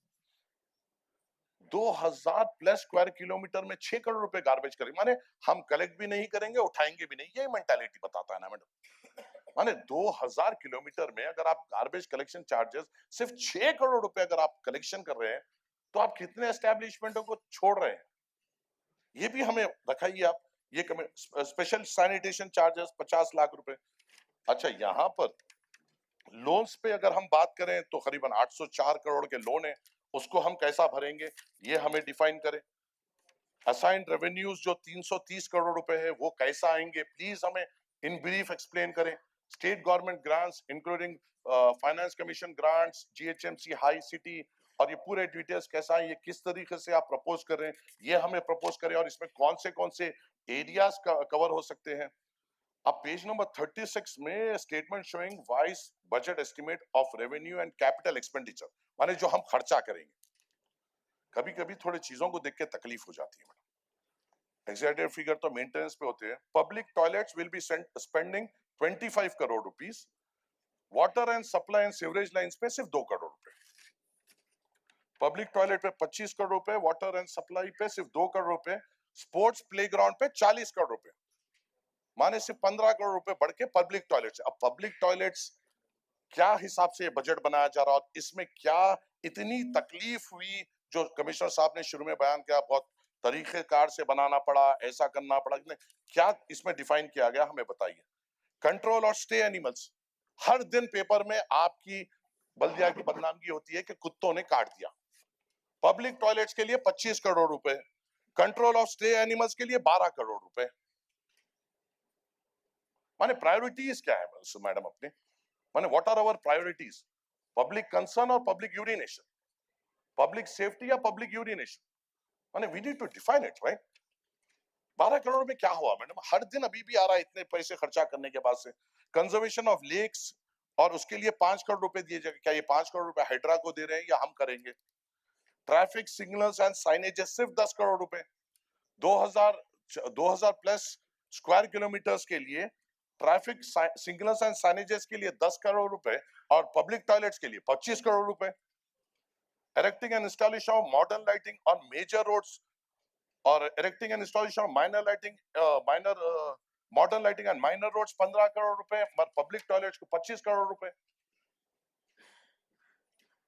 2000 प्लस स्क्वायर किलोमीटर में 6 करोड़ रुपए गार्बेज करेंगे, माने हम कलेक्ट भी नहीं करेंगे, उठाएंगे भी नहीं, ये मेंटालिटी बताता है ना मैडम। माने 2000 किलोमीटर में अगर आप गार्बेज कलेक्शन चार्जेस सिर्फ 6 करोड़ रुपए अगर आप कलेक्शन कर रहे हैं तो आप कितने एस्टैब्लिशमेंटों को छोड़ रहे हैं? ये भी हमें रखाइए आप। ये स्पेशल सैनिटेशन चार्जेस 50 लाख रुपए। अच्छा, यहाँ पर लोन्स पे अगर हम बात करें तो करीबन 804 करोड़ के लोन है, उसको हम कैसा भरेंगे ये हमें डिफाइन करें। असाइंड रेवेन्यूज जो 330 करोड़ रुपए है वो कैसा आएंगे, प्लीज हमें इन ब्रीफ एक्सप्लेन करें। State government grants including finance commission grants, GHMC, high city, और ये पूरे डिटेल्स कैसा है, ये किस तरीके से आप प्रपोज कर रहे हैं ये हमें प्रपोज करें, और इसमें कौन से एरियाज कवर हो सकते हैं। अब पेज नंबर 36 में statement showing wise budget estimate of revenue and capital expenditure, माने जो हम खर्चा करेंगे। कभी कभी थोड़ी चीजों को देख के तकलीफ हो जाती है मैडम। एग्जैक्टेड फिगर तो मेंटेनेंस पे होते हैं। Public toilets will be spending 25 crore rupees, water and supply and sewerage lines पे सिर्फ 2 करोड़ रुपए, पब्लिक टॉयलेट पे 25 करोड़ रुपए, वाटर एंड सप्लाई पे सिर्फ 2 करोड़ रुपए, स्पोर्ट्स प्लेग्राउंड पे 40 करोड़ रुपए, माने सिर्फ 15 करोड़ रुपए बढ़ के पब्लिक टॉयलेट्स। अब पब्लिक टॉयलेट्स क्या हिसाब से बजट बनाया जा रहा है, और इसमें क्या इतनी तकलीफ हुई जो कमिश्नर साहब ने शुरू में बयान किया, बहुत तरीकेकार से बनाना पड़ा, ऐसा करना पड़ा, क्या इसमें डिफाइन किया गया हमें बताइए। कंट्रोल और स्टे एनिमल्स, हर दिन पेपर में आपकी बल्दिया की बदनामी होती है कि कुत्तों ने काट दिया। पब्लिक टॉयलेट्स के लिए 25 करोड़ रुपए, कंट्रोल ऑफ स्टे एनिमल्स के लिए 12 करोड़ रुपए। माने प्रायोरिटीज क्या है मैडम अपने, माने what are our priorities? Public concern और पब्लिक यूरिनेशन, पब्लिक सेफ्टी या पब्लिक यूरिनेशन, माने we need to define it, right? 12 crore में क्या हुआ मैडम? हर दिन अभी भी आ रहा है इतने पैसे खर्चा करने के बाद से। कंजर्वेशन ऑफ लेक्स, और उसके लिए 5 करोड़ रुपए दिए जाएंगे, क्या ये 5 करोड़ रुपए हाइड्रा को दे रहे हैं या हम करेंगे? ट्रैफिक सिग्नल्स एंड साइनेजेस सिर्फ 10 करोड़ रुपए, 2000 प्लस स्क्वायर किलोमीटर्स के लिए ट्रैफिक सिग्नल्स एंड साइनेजेस के लिए 10 करोड़ रुपए, और पब्लिक टॉयलेट्स के लिए 25 करोड़ रुपए। erecting and installation of modern lighting on major roads, or erecting and installation of minor lighting, modern lighting and minor roads 15 crore रुपए, और public toilets को 25 करोड़ रुपए.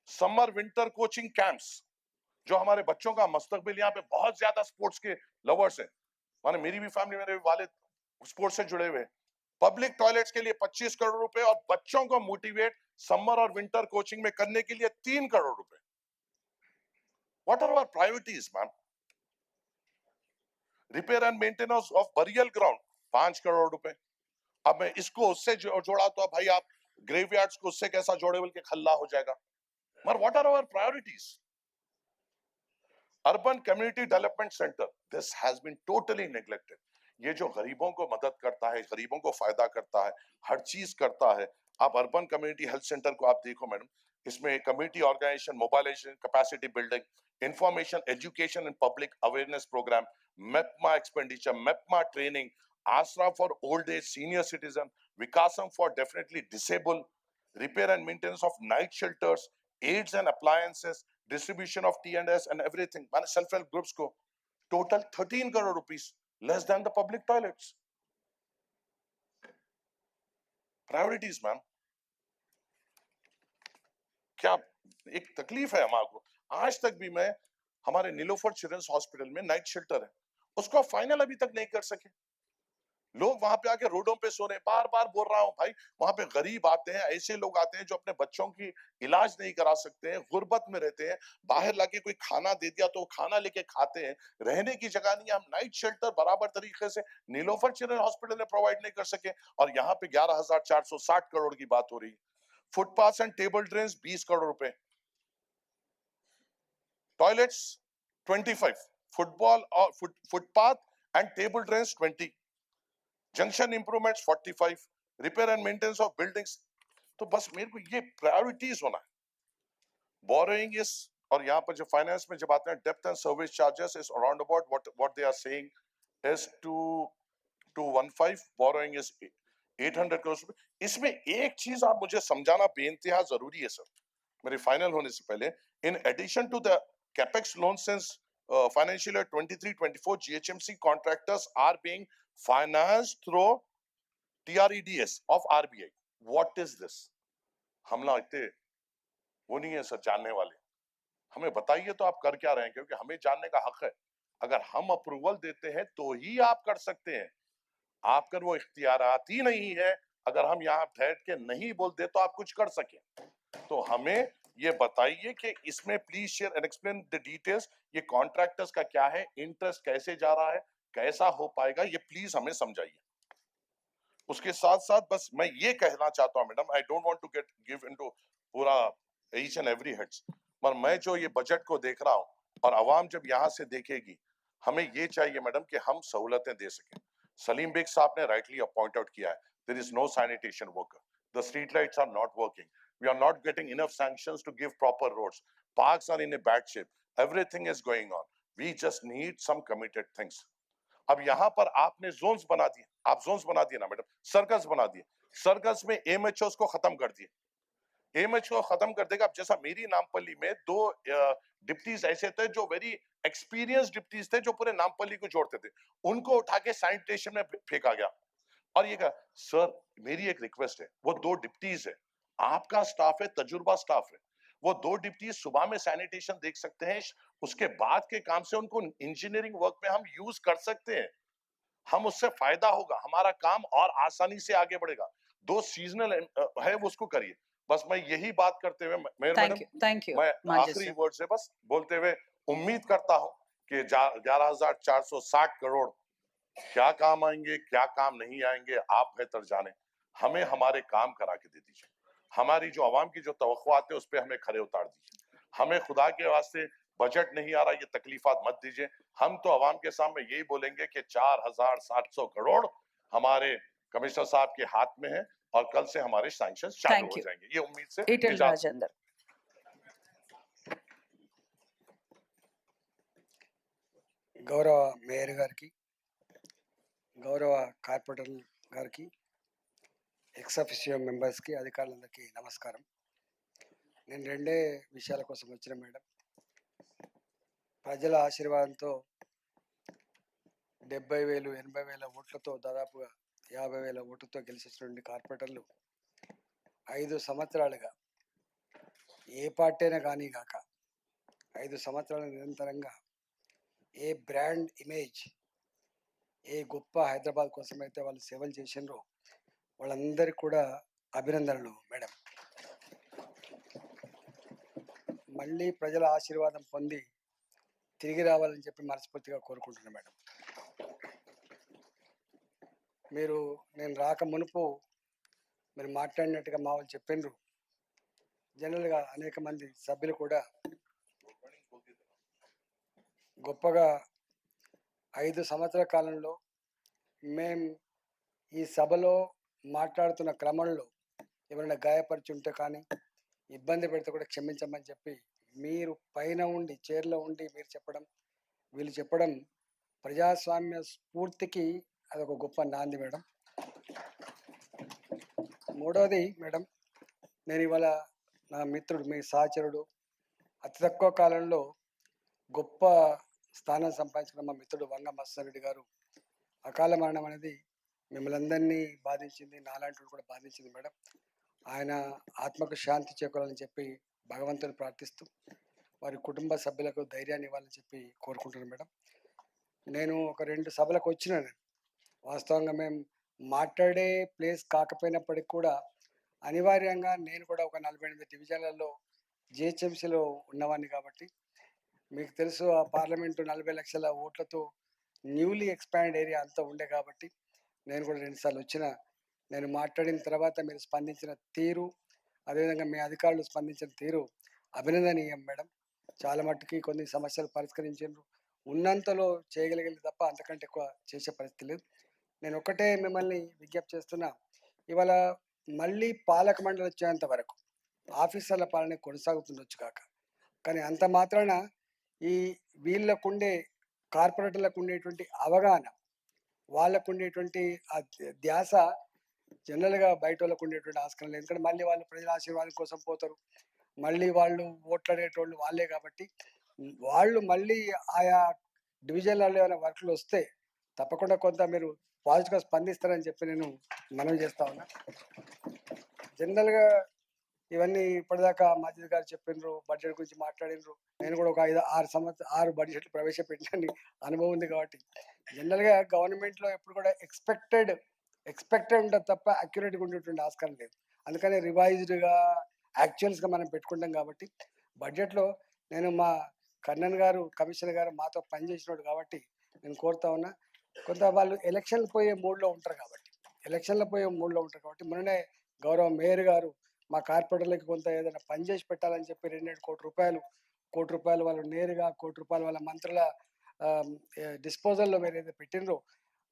समर विंटर कोचिंग कैंप्स, जो हमारे बच्चों का मस्तकबिल, यहाँ पे बहुत ज्यादा स्पोर्ट्स के लवर्स हैं, माने मेरी भी फैमिली, मेरे वालिद स्पोर्ट्स से जुड़े हुए. पब्लिक टॉयलेट्स के लिए 25 करोड़ रुपए और बच्चों को मोटिवेट समर और विंटर कोचिंग में करने के लिए 3 करोड़ रुपए. What are our priorities ma'am? Repair and maintenance of burial ground 5 crore रुपए. अब मैं इसको उससे जोड़ा तो भाई आप ग्रेवयार्ड्स को उससे कैसा जोड़े, बोल के खल्ला हो जाएगा. मगर what are our priorities? Urban community development centre, this has been totally neglected. ये जो गरीबों को मदद करता है, गरीबों को फायदा करता है, हर चीज करता है. आप अर्बन कम्युनिटी हेल्थ सेंटर को आप देखो मैडम, इसमें community organisation, mobilisation, capacity building, information, education and public awareness programme, MEPMA expenditure, MEPMA training, ASRA for old age senior citizen, Vikasam for definitely disabled, repair and maintenance of night shelters, aids and appliances, distribution of T&S and everything. Man, self-help groups को total 13 crore rupees, less than the public toilets. Priorities, man. क्या एक तकलीफ है हमारे को. आज तक भी मैं, हमारे नीलोफर चिल्ड्रंस हॉस्पिटल में नाइट शेल्टर है, उसको फाइनल अभी तक नहीं कर सके. लोग वहां पे आके रोडों पे सो रहे हैं. बार बार बोल रहा हूं भाई, वहां पे गरीब आते हैं, ऐसे लोग आते हैं जो अपने बच्चों की इलाज नहीं करा सकते हैं, गुर्बत में रहते हैं, बाहर लाके कोई खाना दे दिया तो वो खाना लेके खाते हैं, रहने की जगह नहीं है. हम नाइट शेल्टर बराबर तरीके से नीलोफर चिल्ड्रन हॉस्पिटल में प्रोवाइड नहीं कर सके, और यहाँ पे 11,460 करोड़ की बात हो रही है. Footpath and table drains 20 crore रुपए, टॉयलेट्स 25, फुटबॉल और footpath and table drains 20, junction improvements 45, repair and maintenance of buildings. तो बस मेरे को ये प्रायोरिटीज होना है. बोरोइंग इज, और यहाँ पर जो फाइनेंस में जब आते हैं, डेप्थ and service charges is around about what they are saying is 215, borrowing is 800 crore रुपए. इसमें एक चीज आप मुझे समझाना बेइंतहा जरूरी है सर, मेरे फाइनल होने से पहले. In addition to the capex loan since financial year 23-24, GHMC contractors are being financed through TREDS of RBI. What is this? हम ना इतने वो नहीं है सर जानने वाले, हमें बताइए तो आप कर क्या रहे हैं, क्योंकि हमें जानने का हक है. अगर हम अप्रूवल देते हैं तो ही आप कर सकते हैं. आपका वो इख्तियारात ही नहीं है. अगर हम यहाँ बैठ के नहीं बोलते तो आप कुछ कर सके. तो हमें ये बताइए कि इसमें please share and explain the details. ये कॉन्ट्रैक्टर्स का क्या है, इंटरेस्ट कैसे जा रहा है, कैसा हो पाएगा, ये प्लीज हमें समझाइए. उसके साथ साथ बस मैं ये कहना चाहता हूं madam, I don't want to give into पूरा ईच एंड एवरी हेड्स, पर मैं जो ये बजट को देख रहा हूं और अवाम जब यहाँ से देखेगी, हमें ये चाहिए मैडम कि हम सहूलतें दे सकें. सलीम बेग साहब ने राइटली पॉइंट आउट किया है, there is no sanitation worker, the street lights are not working, we are not getting enough sanctions to give proper roads, parks are in a bad shape, everything is going on, we just need some committed things. अब यहाँ पर आपने Jones बना दिए, आप Jones बना दिए ना मैडम, सर्कल्स बना दिए, सर्कल्स में एमएचओस को खत्म कर दिए. एमएचओ खत्म कर देगा. अब जैसा मेरी नामपल्ली में 2 डिप्टीज ऐसे थे जो वेरी एक्सपीरियंस डिप्टीज थे, जो पूरे नामपल्ली को जोड़ते थे, उनको उठा के सैनिटेशन में फेंका गया. और ये कहा सर मेरी एक रिक्वेस्ट है, वो 2 डिप्टीज है, आपका स्टाफ है, तजुर्बा स्टाफ है, वो 2 डिप्टी सुबह में सैनिटेशन देख सकते हैं, उसके बाद के काम से उनको इंजीनियरिंग वर्क में हम यूज कर सकते हैं. हम उससे फायदा होगा, हमारा काम और आसानी से आगे बढ़ेगा. 2 सीजनल है वो उसको करिए. बस मैं यही बात करते हुए थैंक यू मैं आखिरी वर्ड से बस बोलते हुए उम्मीद करता हूं कि 11,460 करोड़ क्या काम आएंगे, क्या काम नहीं आएंगे, आप बेहतर जाने. हमें हमारे काम करा के दे दीजिए. हमारी जो आवाम की जो तवक्कुआत है उस पे हमें खरे उतार दीजिए. हमें खुदा के वास्ते बजट नहीं आ रहा, ये तकलीफात मत दीजिए. हम तो आवाम के सामने यही बोलेंगे कि 4,700 करोड़ हमारे कमिश्नर साहब के हाथ में है और कल से हमारे सैंक्शन चालू हो जाएंगे. ये उम्मीद से Etel Rajendra. గౌరవ మేయర్ గారికి, గౌరవ కార్పొరేటర్ గారికి, ఎక్స్ అఫిషియో మెంబర్స్కి, అధికారులందరికీ నమస్కారం. నేను 2 విషయాల కోసం వచ్చిన మేడం. ప్రజల ఆశీర్వాదంతో 70,000 80,000 ఓట్లతో దాదాపుగా 50,000 ఓట్లతో గెలిచినటువంటి కార్పొరేటర్లు 5 సంవత్సరాలుగా ఏ పార్టీ అయినా కానీ కాక 5 సంవత్సరాలు నిరంతరంగా ఏ బ్రాండ్ ఇమేజ్, ఏ గొప్ప హైదరాబాద్ కోసం అయితే వాళ్ళు సేవలు చేసినారో వాళ్ళందరికీ కూడా అభినందనలు మేడం. మళ్ళీ ప్రజల ఆశీర్వాదం పొంది తిరిగి రావాలని చెప్పి మనస్ఫూర్తిగా కోరుకుంటున్నాను మేడం. నేను రాక మునుపు మీరు మాట్లాడినట్టుగా మా వాళ్ళు చెప్పిండ్రు. జనరల్గా అనేక మంది సభ్యులు కూడా గొప్పగా 5 సంవత్సరాల కాలంలో మేము ఈ సభలో మాట్లాడుతున్న క్రమంలో ఎవరైనా గాయపరిచి ఉంటే కానీ ఇబ్బంది పెడితే కూడా క్షమించమని చెప్పి మీరు పైన ఉండి చైర్లో ఉండి మీరు చెప్పడం, వీళ్ళు చెప్పడం ప్రజాస్వామ్య స్ఫూర్తికి అదొక గొప్ప నాంది మేడం. మూడవది మేడం, నేను ఇవాళ నా మిత్రుడు, మీ సహచరుడు, అతి తక్కువ కాలంలో గొప్ప స్థానం సంపాదించిన మా మిత్రుడు వంగ మత్స్యారెడ్డి గారు అకాల మరణం అనేది మిమ్మల్ని అందరినీ బాధించింది, నాలాంటి కూడా బాధించింది మేడం. ఆయన ఆత్మకు శాంతి చేకూరాలని చెప్పి భగవంతుని ప్రార్థిస్తూ వారి కుటుంబ సభ్యులకు ధైర్యాన్ని ఇవ్వాలని చెప్పి కోరుకుంటున్నాను మేడం. నేను ఒక 2 సభలకు వచ్చినాను. వాస్తవంగా మేము మాట్లాడే ప్లేస్ కాకపోయినప్పటికీ కూడా అనివార్యంగా నేను కూడా ఒక 48 డివిజన్లలో జిహెచ్ఎంసీలో ఉన్నవాడిని కాబట్టి మీకు తెలుసు ఆ పార్లమెంటు 40 లక్షల ఓట్లతో న్యూలీ ఎక్స్పాండ్ ఏరియా అంతా ఉండే కాబట్టి నేను కూడా 2 సార్లు వచ్చిన. నేను మాట్లాడిన తర్వాత మీరు స్పందించిన తీరు, అదేవిధంగా మీ అధికారులు స్పందించిన తీరు అభినందనీయం మేడం. చాలా మట్టుకి కొన్ని సమస్యలు పరిష్కరించారు, ఉన్నంతలో చేయగలిగింది తప్ప అంతకంటే ఎక్కువ చేసే పరిస్థితి లేదు. నేను ఒకటే మిమ్మల్ని విజ్ఞప్తి చేస్తున్నా, ఇవాళ మళ్ళీ పాలక మండలి వచ్చేంత వరకు ఆఫీసర్ల పాలన కొనసాగుతుండొచ్చు కాక, కానీ అంత మాత్రాన ఈ వీళ్ళకుండే కార్పొరేటర్లకు ఉండేటువంటి అవగాహన, వాళ్ళకు ఉండేటువంటి ఆ ధ్యాస జనరల్గా బయట వాళ్ళకు ఉండేటువంటి ఆస్కారం లేదు. ఎందుకంటే మళ్ళీ వాళ్ళు ప్రజల ఆశీర్వాదం కోసం పోతారు, మళ్ళీ వాళ్ళు ఓట్లాడేటోళ్ళు వాళ్ళే కాబట్టి వాళ్ళు మళ్ళీ ఆయా డివిజన్లలో ఏమైనా వర్క్లు వస్తే తప్పకుండా కొంత మీరు పాజిటివ్గా స్పందిస్తారని చెప్పి నేను మనవి చేస్తా ఉన్నా. జనరల్గా ఇవన్నీ ఇప్పటిదాకా మజిద్ గారు చెప్పినారు, బడ్జెట్ గురించి మాట్లాడినారు. నేను కూడా ఒక 6 బడ్జెట్లు ప్రవేశపెట్టిన అనుభవం ఉంది కాబట్టి జనరల్గా గవర్నమెంట్లో ఎప్పుడు కూడా ఎక్స్పెక్టెడ్ ఉంటుంది తప్ప అక్యురేట్గా ఉండేటువంటి ఆస్కారం లేదు. అందుకని రివైజ్డ్గా యాక్చువల్స్గా మనం పెట్టుకుంటాం కాబట్టి బడ్జెట్లో నేను మా కన్నన్ గారు కమిషనర్ గారు మాతో పనిచేసినాడు కాబట్టి నేను కోరుతా ఉన్నా, కొంత వాళ్ళు ఎలక్షన్లు పోయే మూడ్లో ఉంటారు కాబట్టి మొన్ననే గౌరవ మేయర్ గారు మా కార్పొరేటర్లకి కొంత ఏదైనా పని చేసి పెట్టాలని చెప్పి 2.5 కోటి రూపాయలు వాళ్ళు నేరుగా 1 కోటి రూపాయలు వాళ్ళ మంత్రుల డిస్పోజల్లో మీరు ఏదైతే పెట్టినరో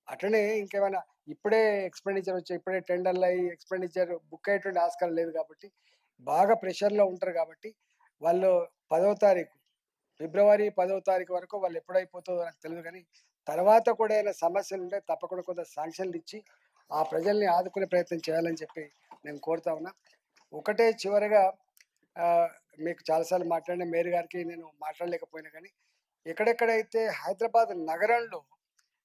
అట్లనే ఇంకేమైనా ఇప్పుడే ఎక్స్పెండిచర్ వచ్చి ఇప్పుడే టెండర్లు అయ్యి ఎక్స్పెండిచర్ బుక్ అయ్యేటువంటి ఆస్కారం లేదు కాబట్టి బాగా ప్రెషర్లో ఉంటారు కాబట్టి వాళ్ళు 10వ తారీఖు ఫిబ్రవరి 10వ తారీఖు వరకు వాళ్ళు ఎప్పుడైపోతుందో నాకు తెలియదు, కానీ తర్వాత కూడా ఏమైనా సమస్యలు ఉంటే తప్పకుండా కొంత శాంక్షన్లు ఇచ్చి ఆ ప్రజల్ని ఆదుకునే ప్రయత్నం చేయాలని చెప్పి నేను కోరుతా ఉన్నా. ఒకటే చివరిగా మీకు చాలాసార్లు మాట్లాడిన మేయర్ గారికి నేను మాట్లాడలేకపోయినా కానీ ఎక్కడెక్కడైతే హైదరాబాద్ నగరంలో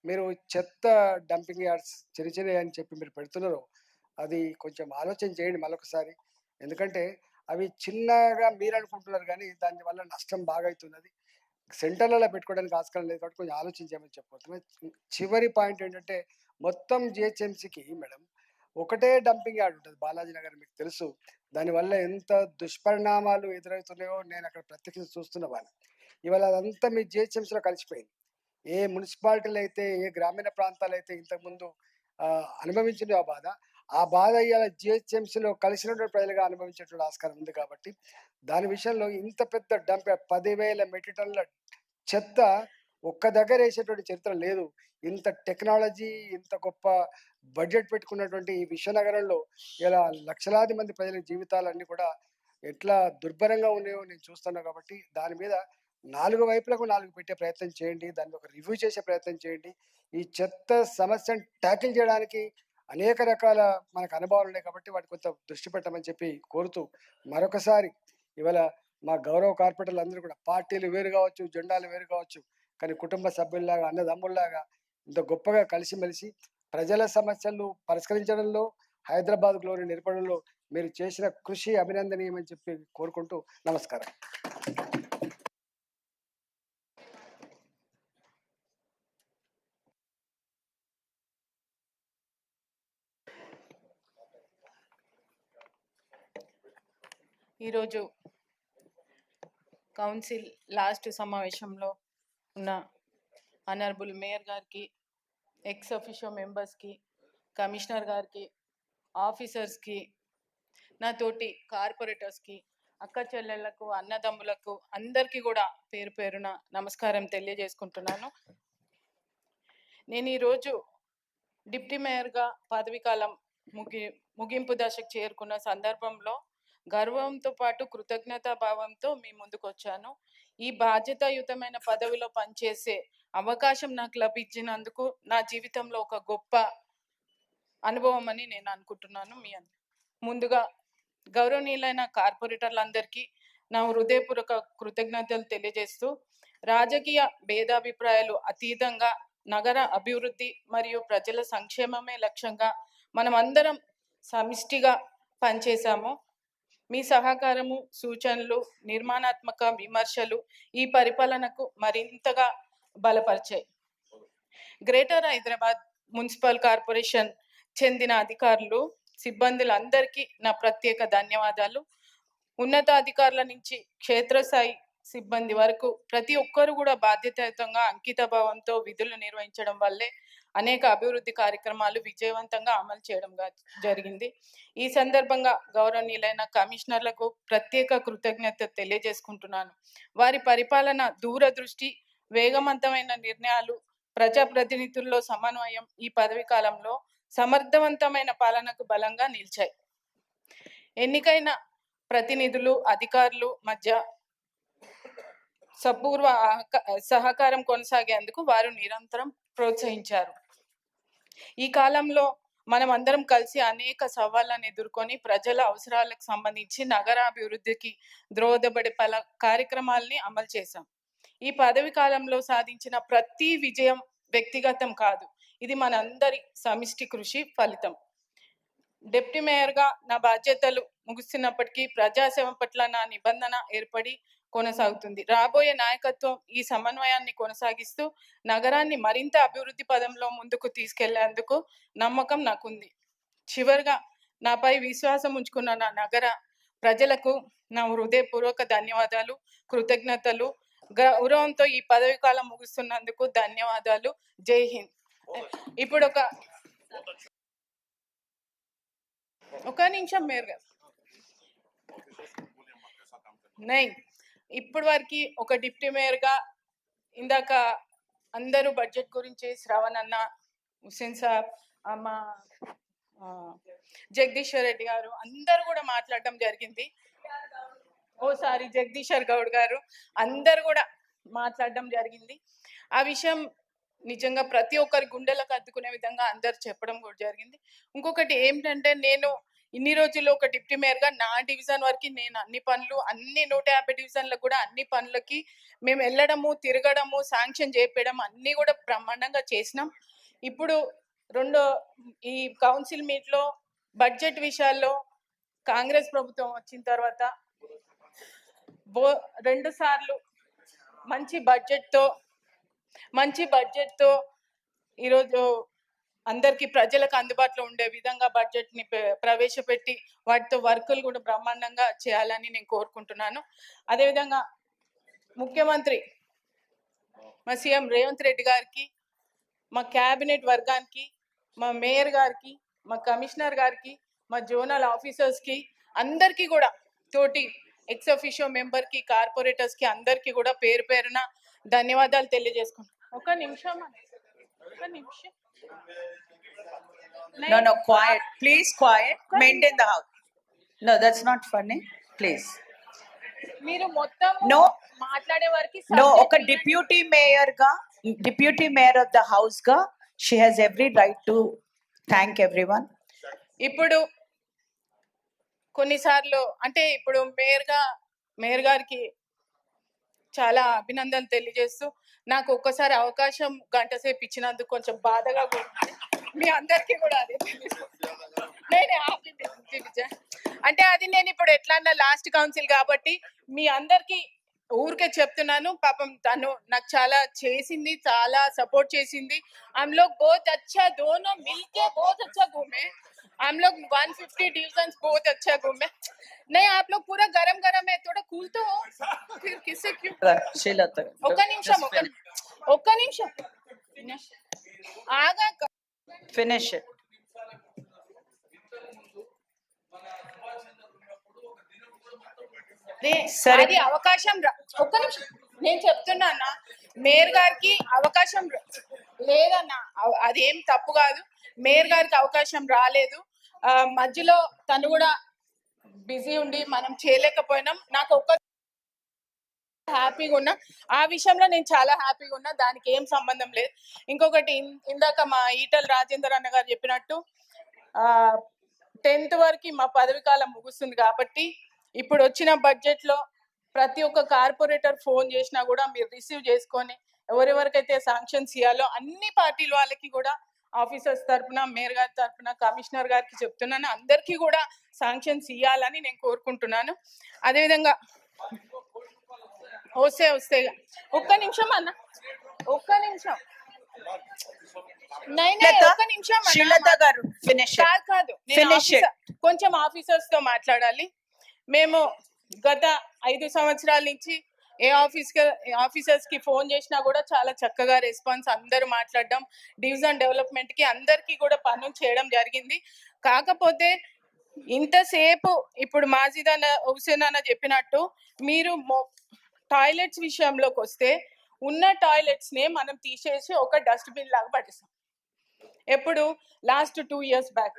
మీరు చెత్త డంపింగ్ యార్డ్స్ చిన్న అని చెప్పి మీరు పెడుతున్నారో అది కొంచెం ఆలోచన చేయండి మరొకసారి. ఎందుకంటే అవి చిన్నగా మీరు అనుకుంటున్నారు కానీ దానివల్ల నష్టం బాగా అవుతున్నది. సెంటర్లలో పెట్టుకోవడానికి ఆస్కారం లేదు కాబట్టి కొంచెం ఆలోచించామని చెప్పబోతున్నాను. చివరి పాయింట్ ఏంటంటే మొత్తం జిహెచ్ఎంసీకి మేడం ఒకటే డంపింగ్ యార్డ్ ఉంటుంది బాలాజీ నగర్, మీకు తెలుసు. దానివల్ల ఎంత దుష్పరిణామాలు ఎదురవుతున్నాయో నేను అక్కడ ప్రత్యక్షంగా చూస్తున్నవాడిని. ఇవాళ అదంతా మీ జిహెచ్ఎంసీలో కలిసిపోయింది. ఏ మున్సిపాలిటీలు అయితే, ఏ గ్రామీణ ప్రాంతాలు అయితే ఇంతకుముందు అనుభవించిందో ఆ బాధ ఇవాళ జిహెచ్ఎంసీలో కలిసినటువంటి ప్రజలుగా అనుభవించేటువంటి ఆస్కారం ఉంది కాబట్టి దాని విషయంలో ఇంత పెద్ద డంప్ 10,000 మెట్రిక్ టన్నుల చెత్త ఒక్క దగ్గర వేసేటువంటి చరిత్ర లేదు. ఇంత టెక్నాలజీ, ఇంత గొప్ప బడ్జెట్ పెట్టుకున్నటువంటి ఈ విశ్వనగరంలో ఇలా లక్షలాది మంది ప్రజల జీవితాలన్నీ కూడా ఎట్లా దుర్భరంగా ఉన్నాయో నేను చూస్తున్నా కాబట్టి దాని మీద 4 వైపులకు 4 పెట్టే ప్రయత్నం చేయండి, దాన్ని ఒక రివ్యూ చేసే ప్రయత్నం చేయండి. ఈ చెత్త సమస్యను ట్యాకిల్ చేయడానికి అనేక రకాల మనకు అనుభవాలు ఉన్నాయి కాబట్టి వాటి కొంత దృష్టి పెట్టమని చెప్పి కోరుతూ మరొకసారి ఇవాళ మా గౌరవ కార్పొరేటర్లు అందరూ కూడా పార్టీలు వేరు కావచ్చు, జెండాలు వేరు కావచ్చు, కానీ కుటుంబ సభ్యుల్లాగా, అన్నదమ్ముల్లాగా ఇంత గొప్పగా కలిసిమెలిసి ప్రజల సమస్యలు పరిష్కరించడంలో, హైదరాబాద్లోని నిలపడంలో మీరు చేసిన కృషి అభినందనీయమని చెప్పి కోరుకుంటూ నమస్కారం. ఈరోజు కౌన్సిల్ లాస్ట్ సమావేశంలో ఉన్న ఆనరబుల్ మేయర్ గారికి, ఎక్స్ అఫిషియో మెంబర్స్కి, కమిషనర్ గారికి, ఆఫీసర్స్కి, నాతోటి కార్పొరేటర్స్కి, అక్క చెల్లెళ్లకు, అన్నదమ్ములకు అందరికీ కూడా పేరు పేరున నమస్కారం తెలియజేసుకుంటున్నాను. నేను ఈరోజు డిప్యూటీ మేయర్గా పదవీకాలం ముగింపు దశకు చేరుకున్న సందర్భంలో గర్వంతో పాటు కృతజ్ఞతా భావంతో మీ ముందుకు వచ్చాను. ఈ బాధ్యతాయుతమైన పదవిలో పనిచేసే అవకాశం నాకు లభించినందుకు నా జీవితంలో ఒక గొప్ప అనుభవం అని నేను అనుకుంటున్నాను. ముందుగా గౌరవనీయులైన కార్పొరేటర్లందరికీ నా హృదయపూర్వక కృతజ్ఞతలు తెలియజేస్తూ, రాజకీయ భేదాభిప్రాయాలు అతీతంగా నగర అభివృద్ధి మరియు ప్రజల సంక్షేమమే లక్ష్యంగా మనం అందరం సమిష్టిగా పనిచేశాము. మీ సహకారము, సూచనలు, నిర్మాణాత్మక విమర్శలు ఈ పరిపాలనకు మరింతగా బలపరిచాయి. గ్రేటర్ హైదరాబాద్ మున్సిపల్ కార్పొరేషన్ చెందిన అధికారులు, సిబ్బందులందరికీ నా ప్రత్యేక ధన్యవాదాలు. ఉన్నతాధికారుల నుంచి క్షేత్రస్థాయి సిబ్బంది వరకు ప్రతి ఒక్కరు కూడా బాధ్యతాయుతంగా, అంకిత భావంతో విధులు నిర్వహించడం వల్లే అనేక అభివృద్ధి కార్యక్రమాలు విజయవంతంగా అమలు చేయడం జరిగింది. ఈ సందర్భంగా గౌరవనీయులైన కమిషనర్లకు ప్రత్యేక కృతజ్ఞత తెలియజేసుకుంటున్నాను. వారి పరిపాలన దూరదృష్టి, వేగవంతమైన నిర్ణయాలు, ప్రజాప్రతినిధుల్లో సమన్వయం ఈ పదవీ కాలంలో సమర్థవంతమైన పాలనకు బలంగా నిలిచాయి. ఎన్నికైన ప్రతినిధులు, అధికారులు మధ్య సపూర్వ సహకారం కొనసాగేందుకు వారు నిరంతరం ప్రోత్సహించారు. ఈ కాలంలో మనం అందరం కలిసి అనేక సవాళ్లను ఎదుర్కొని ప్రజల అవసరాలకు సంబంధించి నగరాభివృద్ధికి దోహదపడే పలు కార్యక్రమాలని అమలు చేశాం. ఈ పదవి కాలంలో సాధించిన ప్రతి విజయం వ్యక్తిగతం కాదు, ఇది మనందరి సమిష్టి కృషి ఫలితం. డిప్యూటీ మేయర్గా నా బాధ్యతలు ముగుస్తున్నప్పటికీ ప్రజాసేవ పట్ల నా నిబంధన ఏర్పడి కొనసాగుతుంది. రాబోయే నాయకత్వం ఈ సమన్వయాన్ని కొనసాగిస్తూ నగరాన్ని మరింత అభివృద్ధి పదంలో ముందుకు తీసుకెళ్లేందుకు నమ్మకం నాకుంది. చివరిగా నాపై విశ్వాసం ఉంచుకున్న నా నగర ప్రజలకు నా హృదయపూర్వక ధన్యవాదాలు, కృతజ్ఞతలు. గౌరవంతో ఈ పదవి కాలం ముగుస్తున్నందుకు ధన్యవాదాలు. జై హింద్. ఇప్పుడు ఒక నిమిషం మేయర్ గారు. ఇప్పుడు వరకు ఒక డిప్యూటీ మేయర్గా ఇందాక అందరూ బడ్జెట్ గురించి శ్రవణ్ అన్న, హుస్సేన్ సాబ్, అమ్మ జగదీశ్వర్ రెడ్డి గారు అందరూ కూడా మాట్లాడడం జరిగింది. జగదీశ్వర్ గౌడ్ గారు అందరు కూడా మాట్లాడడం జరిగింది. ఆ విషయం నిజంగా ప్రతి ఒక్కరి గుండెలకు అద్దుకునే విధంగా అందరు చెప్పడం కూడా జరిగింది. ఇంకొకటి ఏంటంటే, నేను ఇన్ని రోజుల్లో ఒక డిప్యూటీ మేయర్గా నా డివిజన్ వరకు నేను అన్ని పనులు, అన్ని 150 డివిజన్లకు కూడా అన్ని పనులకి మేము వెళ్ళడము, తిరగడము, శాంక్షన్ చేపడం అన్ని కూడా బ్రహ్మాండంగా చేసినాం. ఇప్పుడు ఈ కౌన్సిల్ మీట్లో బడ్జెట్ విషయాల్లో కాంగ్రెస్ ప్రభుత్వం వచ్చిన తర్వాత 2 సార్లు మంచి బడ్జెట్తో ఈరోజు అందరికీ ప్రజలకు అందుబాటులో ఉండే విధంగా బడ్జెట్ని ప్రవేశపెట్టి వాటితో వర్కులు కూడా బ్రహ్మాండంగా చేయాలని నేను కోరుకుంటున్నాను. అదేవిధంగా ముఖ్యమంత్రి మా సీఎం రేవంత్ రెడ్డి గారికి, మా క్యాబినెట్ వర్గానికి, మా మేయర్ గారికి, మా కమిషనర్ గారికి, మా జోనల్ ఆఫీసర్స్కి అందరికీ కూడా, తోటి ఎక్స్ అఫిషియో మెంబర్కి, కార్పొరేటర్స్కి అందరికీ కూడా పేరు పేరున ధన్యవాదాలు తెలియజేసుకుంటాను. ఒక నిమిషం. No, quiet. Please, quiet. Maintain the house. No, that's not funny. Please. మీరు మొత్తం No. మాట్లాడే వారికి No, ఒక deputy mayor of the house గా she has every right to thank everyone. ఇప్పుడు కొన్నిసార్లు అంటే ఇప్పుడు మేయర్ గా మేయర్ గారికి చాలా అభినందనలు తెలియజేస్తూ నాకు ఒక్కసారి అవకాశం గంట సేపు ఇచ్చినందుకు కొంచెం బాధగా కూడా ఉంది. మీ అందరికీ కూడా అదే నేను happy తెలియజే అంటే అది నేను ఇప్పుడు ఎట్లా అన్నా లాస్ట్ కౌన్సిల్ కాబట్టి మీ అందరికీ ఊరికే చెప్తున్నాను. పాపం తను నాకు చాలా చేసింది, చాలా సపోర్ట్ చేసింది. हम लोग बहुत अच्छा दोनों मिलके बहुत अच्छा घूमे. हम लोग 150 डिवीजन्स बहुत अच्छा घूमे. नहीं आप लोग पूरा गरम गरम है, थोड़ा कूल तो हो. फिर किससे क्यों శ్రీలత ఒక్క నిమిషం ఆగా ఫినిష్ ఇట్. సరే. అది అవకాశం ఒక్క నిమిషం నేను చెప్తున్నా మేయర్ గారికి అవకాశం లేదన్నా, అదేం తప్పు కాదు. మేయర్ గారికి అవకాశం రాలేదు, మధ్యలో తను కూడా బిజీ ఉండి మనం చేయలేకపోయినాం. నాకు ఒక్క హ్యాపీగా ఉన్నా, ఆ విషయంలో నేను చాలా హ్యాపీగా ఉన్నా, దానికి ఏం సంబంధం లేదు. ఇంకొకటి ఇందాక మా ఈటల రాజేందర్ అన్న గారు చెప్పినట్టు 10th వరకు మా పదవి కాలం ముగుస్తుంది కాబట్టి ఇప్పుడు వచ్చిన బడ్జెట్ లో ప్రతి ఒక్క కార్పొరేటర్ ఫోన్ చేసినా కూడా మీరు రిసీవ్ చేసుకొని ఎవరెవరికైతే శాంక్షన్స్ ఇవ్వాలో అన్ని పార్టీల వాళ్ళకి కూడా ఆఫీసర్స్ తరఫున, మేయర్ గారి తరఫున, కమిషనర్ గారికి చెప్తున్నాను, అందరికీ కూడా శాంక్షన్స్ ఇవ్వాలని నేను కోరుకుంటున్నాను. అదేవిధంగా వస్తే ఒక్క నిమిషం అన్న, ఒక్క నిమిషం ఒక్క నిమిషం శ్రీలత గారు ఫినిష్ కాదు Finish it. కొంచెం ఆఫీసర్స్ తో మాట్లాడాలి. మేము గత 5 సంవత్సరాల నుంచి ఏ ఆఫీసర్స్ కి ఫోన్ చేసినా కూడా చాలా చక్కగా రెస్పాన్స్, అందరూ మాట్లాడడం, డివిజన్ డెవలప్మెంట్ కి అందరికీ కూడా పనులు చేయడం జరిగింది. కాకపోతే ఇంతసేపు ఇప్పుడు మాజిద్ అన్న, హుసేన్ అన్న చెప్పినట్టు మీరు టాయిలెట్స్ విషయంలోకి వస్తే ఉన్న టాయిలెట్స్ నే మనం తీసేసి ఒక డస్ట్బిన్ లాగా పడేస్తాం. ఎప్పుడు లాస్ట్ 2 years బ్యాక్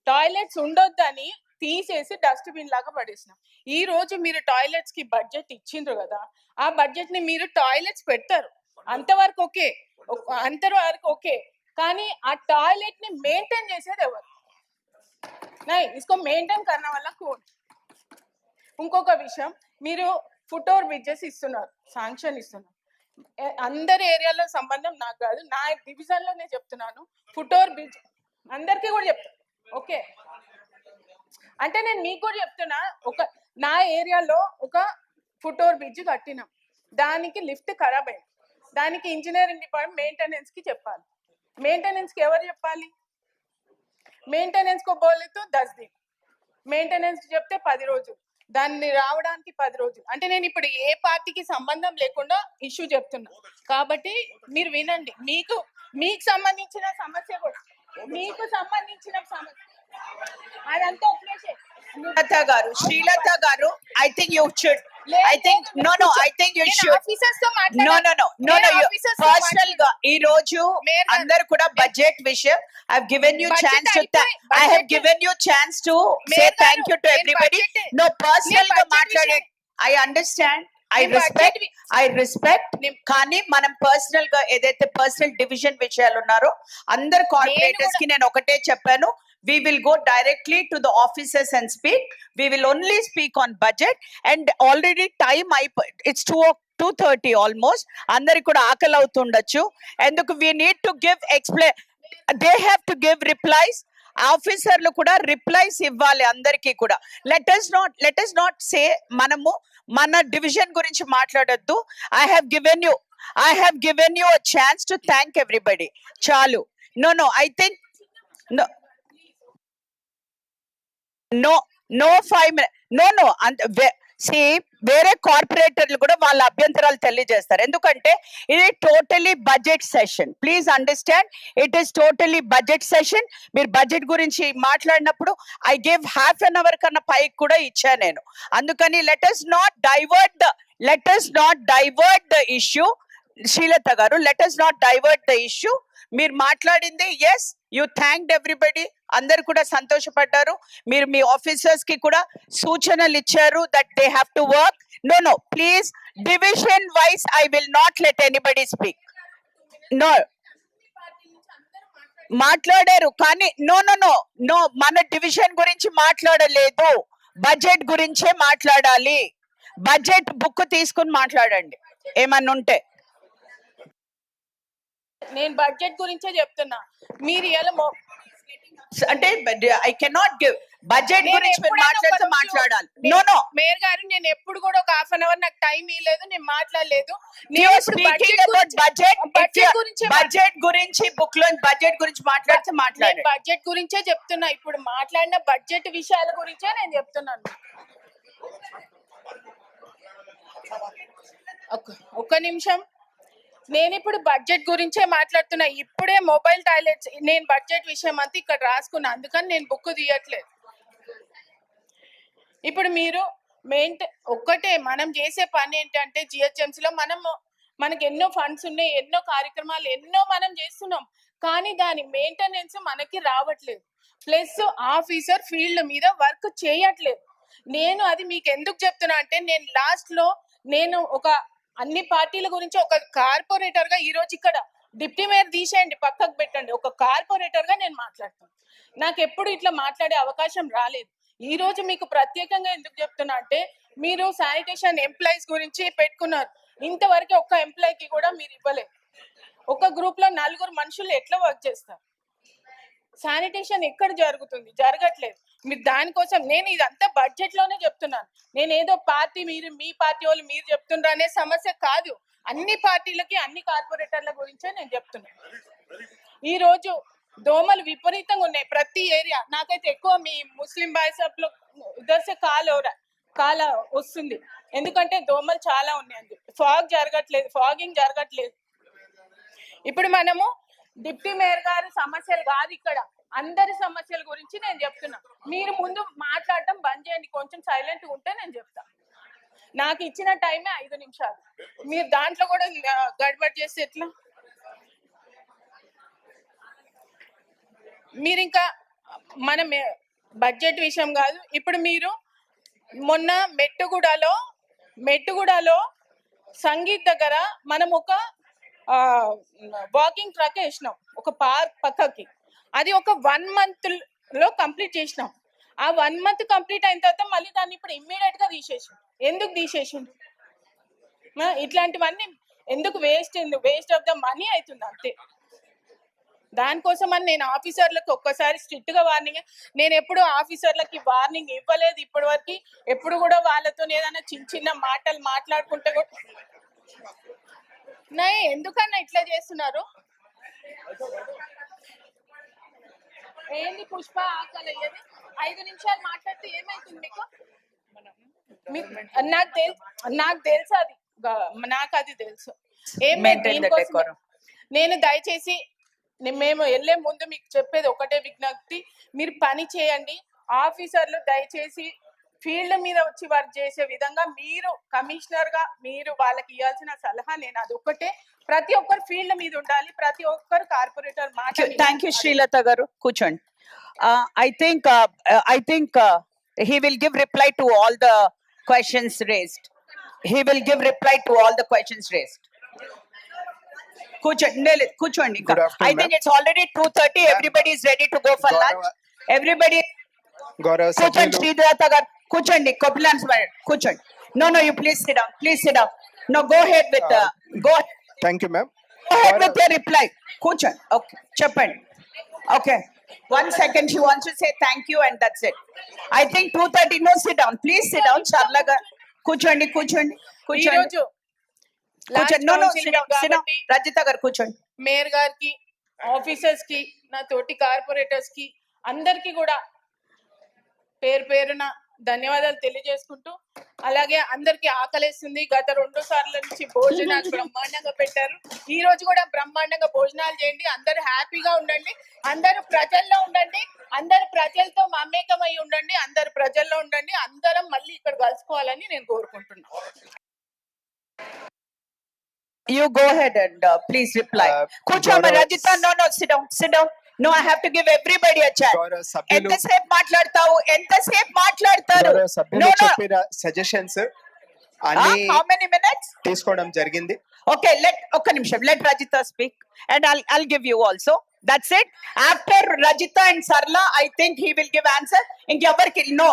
టాయిలెట్స్ ఉండొద్దని తీసేసి డస్ట్బిన్ లాగా పడేసినాం. ఈ రోజు మీరు టాయిలెట్స్ కి బడ్జెట్ ఇచ్చిండ్రు కదా, ఆ బడ్జెట్ ని మీరు టాయిలెట్స్ పెడతారు, అంతవరకు ఓకే. కానీ ఆ టాయిలెట్ ని మెయింటైన్ చేసేది ఎవరు? नहीं इसको मेंटेन करने वाला कौन? ఇంకొక విషయం, మీరు ఫుట్ ఓవర్ బ్రిడ్జెస్ ఇస్తున్నారు, శాంక్షన్ ఇస్తున్నారు. అందరి ఏరియాలో సంబంధం నాకు కాదు, నా డివిజన్ లోనే చెప్తున్నాను. ఫుట్ ఓవర్ బ్రిడ్జ్ అందరికీ కూడా చెప్తాను, ఓకే? అంటే నేను మీకు కూడా చెప్తున్నా, నా ఏరియాలో ఒక ఫుట్ ఓవర్ బ్రిడ్జ్ కట్టినాం, దానికి లిఫ్ట్ ఖరాబ్ అయింది, దానికి ఇంజనీరింగ్ డిపార్ట్మెంట్ మెయింటెనెన్స్ కి చెప్పాలి. మెయింటెనెన్స్ కి ఎవరు చెప్పాలి? మెయింటెనెన్స్ को बोले तो 10 दिन, మెయింటెనెన్స్ చెప్తే 10 రోజులు, దాన్ని రావడానికి 10 రోజులు. అంటే నేను ఇప్పుడు ఏ పార్టీకి సంబంధం లేకుండా ఇష్యూ చెప్తున్నా కాబట్టి మీరు వినండి. మీకు సంబంధించిన సమస్య కూడా, మీకు సంబంధించిన సమస్య అదంతా ఒకేసే. శ్రీలత గారు, I think you should. I think I think you should. Officers తో No. Personal గా ఈ రోజు అందరు కూడా బడ్జెట్ విషయం I have given you chance to I have given you chance to say thank you to everybody. No, personal గా మాట్లాడే I understand. I respect. కానీ మనం పర్సనల్ గా ఏదైతే పర్సనల్ డివిజన్ విషయాలు ఉన్నారో అందరు కార్పొరేటర్స్ కి నేను ఒకటే చెప్పాను, we will go directly to the officers and speak. We will only speak on budget, and already time it's 2:30 almost. అందరి కూడా ఆకలి అవుతుండొచ్చు. ఎందుకు we need to give they have to give replies. ఆఫీసర్లు కూడా రిప్లైస్ ఇవ్వాలి అందరికీ కూడా. let us not say మనము మన డివిజన్ గురించి మాట్లాడొద్దు. I have given you a chance to thank everybody. చాలు. I think no 5 minutes. వేరే కార్పొరేటర్లు కూడా వాళ్ళ అభ్యంతరాలు తెలియజేస్తారు, ఎందుకంటే ఇది totally budget session. Please understand, it is totally budget session. మీరు బడ్జెట్ గురించి మాట్లాడినప్పుడు I gave half an hour కన్నా పైకి కూడా ఇచ్చా నేను. అందుకని let us not divert the issue. Srilatha గారు, let us not divert the issue. మీరు మాట్లాడింది ఎస్, యూ థ్యాంక్డ్ ఎవ్రీబడి, అందరు కూడా సంతోషపడ్డారు. మీరు మీ ఆఫీసర్స్ కి కూడా సూచనలు ఇచ్చారు that they have to work. No please, division wise I will not let anybody speak. No మాట్లాడారు కానీ నో మన డివిజన్ గురించి మాట్లాడలేదు, బడ్జెట్ గురించే మాట్లాడాలి. బడ్జెట్ బుక్ తీసుకుని మాట్లాడండి ఏమన్నా ఉంటే. నేను బడ్జెట్ గురించే చెప్తున్నా. మీరు ఇలా అంటే ఐ కెనాట్ గివ్ బడ్జెట్ నేను గురించి మీరు ఎప్పుడైనా మాట్లాడితే ఒక నిమిషం- మాట్లాడాలి. నో నో మేయర్ గారు, నేను ఎప్పుడు కూడా ఒక హాఫ్ అన్ అవర్ నాకు టైం ఇవ్వలేదు, నేను మాట్లాడలేదు. you are speaking about budget. Budget గురించి బడ్జెట్ గురించి బుక్ లో బడ్జెట్ గురించి మాట్లాడితే నేను మాట్లాడండి. బడ్జెట్ గురించే చెప్తున్నా. ఇప్పుడు మాట్లాడిన బడ్జెట్ విషయాల గురించే నేను చెప్తున్నాను. ఒక్క నిమిషం. నేను ఇప్పుడు బడ్జెట్ గురించే మాట్లాడుతున్నా. ఇప్పుడే మొబైల్ టాయిలెట్స్ నేను బడ్జెట్ విషయం అంతా ఇక్కడ రాసుకున్నా, అందుకని నేను బుక్ తీయట్లేదు. ఇప్పుడు మీరు ఒక్కటే మనం చేసే పని ఏంటంటే జిహెచ్ఎంసీలో మనకి ఎన్నో ఫండ్స్ ఉన్నాయి, ఎన్నో కార్యక్రమాలు ఎన్నో మనం చేస్తున్నాం, కానీ దాని మెయింటెనెన్స్ మనకి రావట్లేదు. ప్లస్ ఆఫీసర్ ఫీల్డ్ మీద వర్క్ చేయట్లేదు. నేను అది మీకు ఎందుకు చెప్తున్నా అంటే, నేను లాస్ట్ లో నేను ఒక అన్ని పార్టీల గురించి ఒక కార్పొరేటర్ గా, ఈ రోజు ఇక్కడ డిప్యూటీ మేయర్ తీసేయండి పక్కకు పెట్టండి, ఒక కార్పొరేటర్ గా నేను మాట్లాడతాను. నాకు ఎప్పుడు ఇట్లా మాట్లాడే అవకాశం రాలేదు. ఈ రోజు మీకు ప్రత్యేకంగా ఎందుకు చెప్తున్నా అంటే, మీరు శానిటేషన్ ఎంప్లాయీస్ గురించి పెట్టుకున్నారు, ఇంతవరకు ఒక్క ఎంప్లాయీకి కూడా మీరు ఇవ్వలేదు. ఒక గ్రూప్ లో 4 మనుషులు ఎట్లా వర్క్ చేస్తారు? శానిటేషన్ ఎక్కడ జరుగుతుంది? జరగట్లేదు. మీరు దానికోసం నేను ఇదంతా బడ్జెట్ లోనే చెప్తున్నాను. నేను ఏదో పార్టీ మీ పార్టీ వాళ్ళు మీరు చెప్తున్నారు అనే సమస్య కాదు. అన్ని పార్టీలకి అన్ని కార్పొరేటర్ల గురించే నేను చెప్తున్నాను. ఈ రోజు దోమలు విపరీతంగా ఉన్నాయి ప్రతి ఏరియా. నాకైతే ఎక్కువ మీ ముస్లిం బాయ్సప్ లో ఉదర్సే కాల వస్తుంది, ఎందుకంటే దోమలు చాలా ఉన్నాయండి. ఫాగింగ్ జరగట్లేదు. ఇప్పుడు మనము డిప్యూటీ మేయర్ గారి సమస్యలు కాదు, ఇక్కడ అందరి సమస్యల గురించి నేను చెప్తున్నా. మీరు ముందు మాట్లాడటం బంద్ చేయండి, కొంచెం సైలెంట్ ఉంటే నేను చెప్తా. నాకు ఇచ్చిన టైమే 5 నిమిషాలు, మీరు దాంట్లో కూడా గడబడి చేస్తే ఎట్లా? మీరు ఇంకా మనం బడ్జెట్ విషయం కాదు. ఇప్పుడు మీరు మొన్న మెట్టుగూడలో సంగీత్ దగ్గర మనం ఒక వాకింగ్ ట్రాక్ వేసినాం, ఒక పార్క్ పక్కకి. అది ఒక 1 month లో కంప్లీట్ చేసినాం. ఆ 1 month కంప్లీట్ అయిన తర్వాత మళ్ళీ దాన్ని ఇప్పుడు ఇమ్మీడియట్ గా తీసేసిండు. ఎందుకు తీసేసిండు? ఇట్లాంటివన్నీ ఎందుకు? వేస్ట్ ఆఫ్ ద మనీ అవుతుంది అంతే. దానికోసం అని నేను ఆఫీసర్లకు ఒక్కసారి స్ట్రిక్ట్ గా వార్నింగ్, నేను ఎప్పుడు ఆఫీసర్లకి వార్నింగ్ ఇవ్వలేదు ఇప్పటి వరకు. ఎప్పుడు కూడా వాళ్ళతో ఏదైనా చిన్న మాటలు మాట్లాడుకుంటే కూడా ఎందుకన్నా ఇట్లా చేస్తున్నారు? ఏంది పుష్ప ఆకలయ్యేది? 5 నిమిషాలు మాట్లాడితే ఏమైతుంది మీకు? నాకు తెలుసు, నాకు అది తెలుసు. నేను దయచేసి మేము వెళ్లే ముందు మీకు చెప్పేది ఒకటే విజ్ఞప్తి, మీరు పని చేయండి. ఆఫీసర్లు దయచేసి ఫీల్డ్ మీద వచ్చి వర్క్ చేసే విధంగా మీరు కమిషనర్ గా మీరు వాళ్ళకి ఇవ్వాల్సిన సలహా నేను అదొక్కటే. ప్రతి ఒక్కరు ఫీల్డ్ మీద ఉండాలి, ప్రతి ఒక్కరు కార్పొరేటర్ మాట. థ్యాంక్ యూ శ్రీలత గారు, కూర్చోండి. I think he will give reply to all the questions raised. కూర్చోండి. I think it's already 2:30. Everybody is ready to go for lunch. Everybody కూర్చోండి. శ్రీలత గారు కూర్చోండి. కొపిలాన్స్ కూర్చోండి. No, you please sit down. No, go ahead with Thank you, ma'am. Go ahead with your reply. కూర్చోండి. Okay, చెప్పండి. Okay, 1 second. She wants to say thank you and that's it. I think 2:30. No, sit down. Please sit down. Sharla garu కూర్చోండి. No, sit down. Rajitha గారు కూర్చోండి. Mayor గారికి, officers కి, నా తోటి corporators కి అందరికి కూడా పేరున ధన్యవాదాలు తెలియజేసుకుంటూ, అలాగే అందరికి ఆకలేస్తుంది. గత 2 సార్ల నుంచి భోజనాలు బ్రహ్మాండంగా పెట్టారు. ఈ రోజు కూడా బ్రహ్మాండంగా భోజనాలు చేయండి. అందరూ హ్యాపీగా ఉండండి, అందరూ ప్రజల్లో ఉండండి, అందరు ప్రజలతో మమేకమై ఉండండి, అందరు ప్రజల్లో ఉండండి. అందరం మళ్ళీ ఇక్కడ కలుసుకోవాలని నేను కోరుకుంటున్నాను. You go ahead and please reply. Kuchama Rajita, no, sit down. No, I have to give everybody a chance. ఎంతసేపు మాట్లాడతారు? No. చెప్పిన సజెషన్స్ అన్ని How many minutes? తీసుకోవడం జరిగింది. Okay, ఒక్క నిమిషం. Let Rajita speak and I'll give you also. That's it. After Rajita and Sarla, I think he will give answer. ఇంకెవరికి no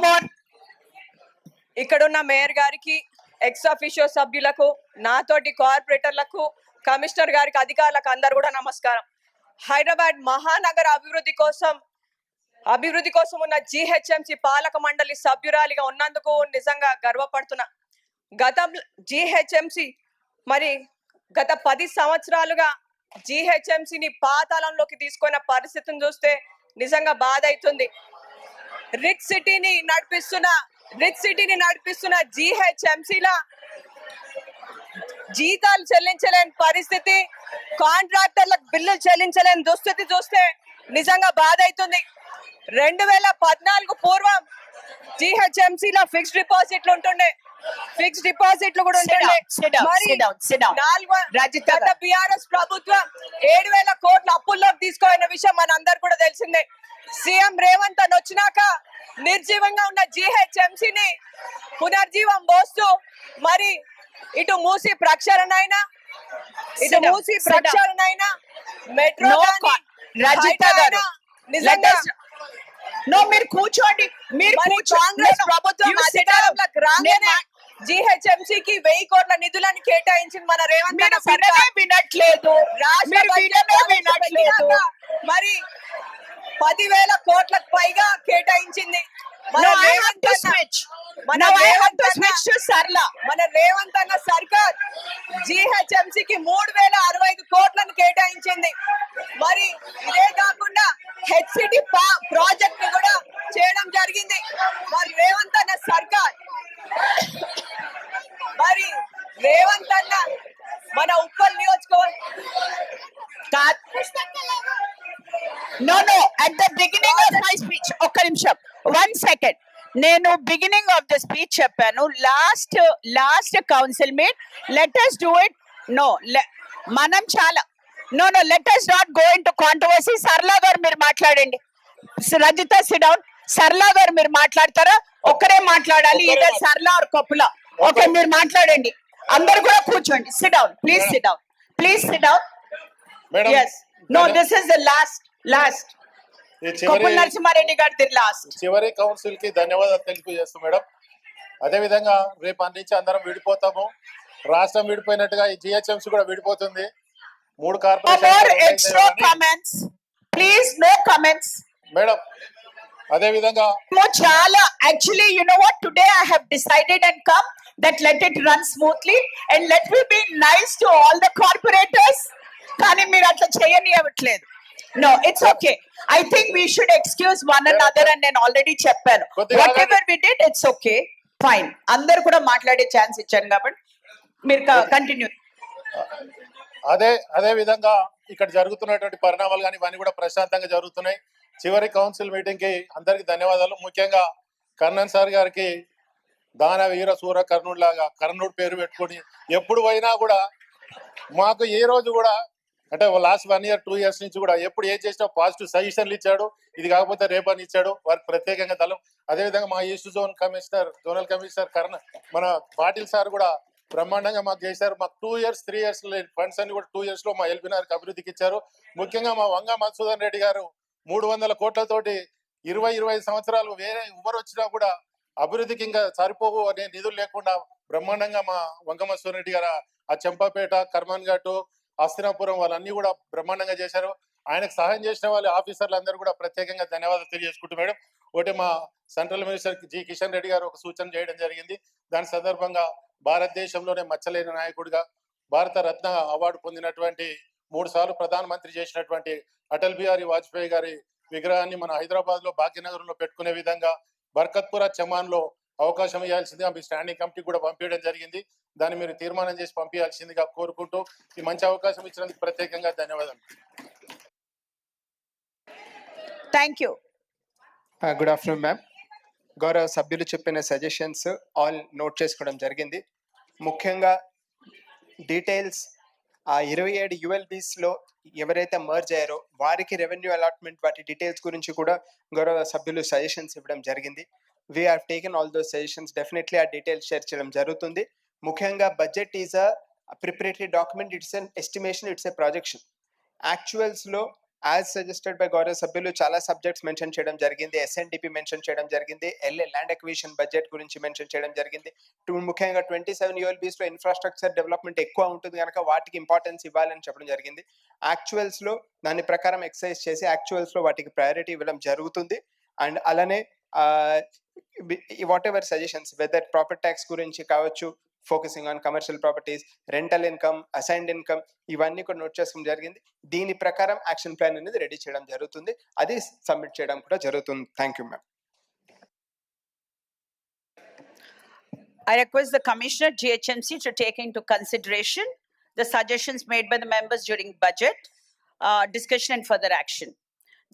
more. ఇక్కడున్న మేయర్ గారికి, ఎక్స్ అఫిషియో సభ్యులకు, నాతోటి కార్పొరేటర్లకు, కమిషనర్ గారికి, అధికారులకు అందరు కూడా నమస్కారం. హైదరాబాద్ మహానగర అభివృద్ధి కోసం ఉన్న జిహెచ్ఎంసి పాలక మండలి సభ్యురాలిగా ఉన్నందుకు నిజంగా గర్వపడుతున్నా. జిహెచ్ఎంసి మరి గత 10 సంవత్సరాలుగా జిహెచ్ఎంసిని పాతాళంలోకి తీసుకున్న పరిస్థితిని చూస్తే నిజంగా బాధ అవుతుంది. రిచ్ సిటీని నడిపిస్తున్న జిహెచ్ఎంసిలా జీతాలు చెల్లించలేని పరిస్థితి, కాంట్రాక్టర్లకు బిల్లులు చెల్లించలేని దుస్థితి చూస్తే నిజంగా బాధ అవుతుంది. 2014 పూర్వం జిహెచ్ఎంసిలో ఫిక్స్డ్ డిపాజిట్లు ఉంటుండే, ఫిక్స్డ్ డిపాజిట్లు కూడా ఉంటుండే. మరి గత బిఆర్ఎస్ ప్రభుత్వం 7,000 కోట్ల అప్పుల్లోకి తీసుకోయిన విషయం మనందరు కూడా తెలిసిందే. సీఎం రేవంత్ అని వచ్చినాక నిర్జీవంగా ఉన్న జిహెచ్ఎంసిని పునర్జీవం పోస్తూ మరి ఇటు మూసి ప్రక్షాళన అయినా మెట్రో నిజంగా మీరు కూర్చోండి. కాంగ్రెస్ ప్రభుత్వం అధికారంలోకి రాగానే జిహెచ్ఎంసికి 1000 కోట్ల నిధులను కేటాయించింది మన రేవంత్ అన్న సర్కార్. వినట్లేదు, వినట్లేదు. మరి 10,000 కోట్లకు పైగా కేటాయించింది మన రేవంత్ అన్న సర్కార్. జిహెచ్ఎంసికి 3,065 కోట్లను కేటాయించింది. మరి ఇదే కాకుండా హెచ్సిటి ప్రాజెక్ట్ కూడా చేయడం జరిగింది మరి రేవంత్ అన్న సర్కార్. మరి రేవంత్ అన్న మన ఉప్పల్ నియోజకవర్గం at the beginning of my speech, ఒక్క నిమిషం, 1 second. నేను బిగినింగ్ ఆఫ్ ద స్పీచ్ చెప్పాను. Last council meet let us do it. మనం చాలా let us not go into controversy. సరళ గారు మీరు మాట్లాడండి. Rajitha sit down. సరళ గారు మీరు మాట్లాడతారా? ఒక్కరే మాట్లాడాలి, ఇదే సరళ ఆర్ కపుల. ఓకే, మీరు మాట్లాడండి. అందరు కూడా కూర్చోండి. sit down, please sit down, please sit down. Yes, no, this is the last couple Narasimha Reddy గారి లాస్ట్. చివరి కౌన్సిల్ కి ధన్యవాదాలు తెలియజేస్తాం మేడం. అదే విధంగా రేపు నుంచి అందరం విడిపోతాము. రాష్ట్రం విడిపోయినట్టుగా ఈ జిహెచ్ఎంసీ కూడా విడిపోతుంది. 3 కార్పొరేషన్ మేడం. అదే విధంగా చాలా actually you know what, today I have decided and come that let it run smoothly and let me be nice to all the corporators. కానీ మీరు అట్లా చేయనివ్వట్లేదు. No, it's okay. I think we should excuse one another and నేను already చెప్పాను. Whatever we did, it's okay, fine. అందరు కూడా మాట్లాడే chance ఇచ్చాను కాబట్టి మీరు కంటిన్యూ. అదే విధంగా ఇక్కడ జరుగుతున్నటువంటి పరిణామాలు కానీ ఇవన్నీ కూడా ప్రశాంతంగా జరుగుతున్నాయి. చివరి కౌన్సిల్ మీటింగ్ కి అందరికి ధన్యవాదాలు. ముఖ్యంగా కర్ణన్ సార్ గారికి దాన వీర సూర కర్ణుడు లాగా కర్ణుడు పేరు పెట్టుకొని ఎప్పుడు పోయినా కూడా మాకు ఏ రోజు కూడా అంటే లాస్ట్ 1 year 2 years నుంచి కూడా ఎప్పుడు ఏం చేసినా పాజిటివ్ సజెషన్లు ఇచ్చాడు. ఇది కాకపోతే రేపని ఇచ్చాడు. వారికి ప్రత్యేకంగా దళం. అదేవిధంగా మా ఈస్ట్ జోనల్ కమిషనర్ మన పాటిల్ సార్ కూడా బ్రహ్మాండంగా మాకు చేశారు. మాకు 2 years 3 years ఫండ్స్ అన్ని కూడా 2 years లో మా ఎల్బీనగర్కి అభివృద్ధికి ఇచ్చారు. ముఖ్యంగా మా వంగ మధుసూదన్ రెడ్డి గారు 300 కోట్లతోటి 20-25 సంవత్సరాలు వేరే ఎవరు వచ్చినా కూడా అభివృద్ధికి ఇంకా సరిపోవు అనే నిధులు లేకుండా బ్రహ్మాండంగా మా వంగ మధుసూదన్ రెడ్డి గారు ఆ చెంపాపేట, కర్మన్ ఘాటు, హస్తినాపురం వాళ్ళన్నీ కూడా బ్రహ్మాండంగా చేశారు. ఆయనకు సహాయం చేసిన వాళ్ళ ఆఫీసర్లు అందరూ కూడా ప్రత్యేకంగా ధన్యవాదాలు తెలియజేసుకుంటూ మేడం. ఒకటి మా central minister G Kishan Reddy గారు ఒక సూచన చేయడం జరిగింది. దాని సందర్భంగా భారతదేశంలోనే మచ్చలేని నాయకుడిగా భారత రత్న అవార్డు పొందినటువంటి 3 సార్లు ప్రధానమంత్రి చేసినటువంటి అటల్ బిహారీ వాజ్పేయి గారి విగ్రహాన్ని మన హైదరాబాద్ లో భాగ్యనగరంలో పెట్టుకునే విధంగా బర్కత్పురా చమాన్ లో అవకాశం ఇవ్వాల్సిందిగా మీ స్టాండింగ్ కమిటీ కూడా పంపించడం జరిగింది. దాన్ని మీరు తీర్మానం చేసి పంపించాల్సిందిగా కోరుకుంటూ ఈ మంచి అవకాశం ఇచ్చినందుకు ప్రత్యేకంగా ధన్యవాదాలు. Thank you. Good afternoon ma'am. గౌరవ సభ్యులు చెప్పిన సజెషన్స్ ఆల్ నోట్ చేసుకోవడం జరిగింది. ముఖ్యంగా డీటెయిల్స్ ఆ 27 ULBs లో ఎవరైతే మర్జ్ అయ్యారో వారికి రెవెన్యూ అలాట్మెంట్ వాటి డీటెయిల్స్ గురించి కూడా గౌరవ సభ్యులు సజెషన్స్ ఇవ్వడం జరిగింది. We have taken all those suggestions. Definitely ఆ డీటెయిల్స్ షేర్ చేయడం జరుగుతుంది. ముఖ్యంగా budget is a preparatory document, it's an estimation, it's a projection. యాక్చువల్స్లో యాజ్ సజెస్టెడ్ బై గౌరవ సభ్యులు చాలా సబ్జెక్ట్స్ మెన్షన్ చేయడం జరిగింది. SNDP మెన్షన్ చేయడం జరిగింది. ల్యాండ్ అక్విజిషన్ బడ్జెట్ గురించి మెన్షన్ చేయడం జరిగింది. ముఖ్యంగా 27 ULBs లో ఇన్ఫ్రాస్ట్రక్చర్ డెవలప్మెంట్ ఎక్కువ ఉంటుంది కనుక వాటికి ఇంపార్టెన్స్ ఇవ్వాలని చెప్పడం జరిగింది. యాక్చువల్స్ లో దాని ప్రకారం ఎక్సైజ్ చేసి యాక్చువల్స్ లో వాటికి ప్రయారిటీ ఇవ్వడం జరుగుతుంది. అండ్ అలానే whatever suggestions whether property tax గురించి కావచ్చు, focusing on commercial properties, rental income, assigned income, ఇవన్నీ కూడా నోట్ చేసుకోవడం జరిగింది. దీని ప్రకారం యాక్షన్ ప్లాన్ అనేది రెడీ చేయడం జరుగుతుంది. అది సబ్మిట్ చేయడం కూడా జరుగుతుంది. Thank you ma'am. I request the Commissioner GHMC to take into consideration the suggestions made by the members during budget discussion and further action.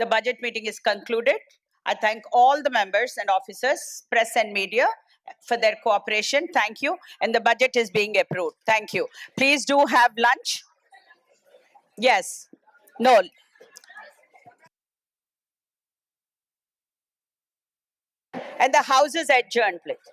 The budget meeting is concluded. I thank all the members and officers, press and media for their cooperation. Thank you. And the budget is being approved. Thank you. Please do have lunch. Yes. No. And the house is adjourned, please.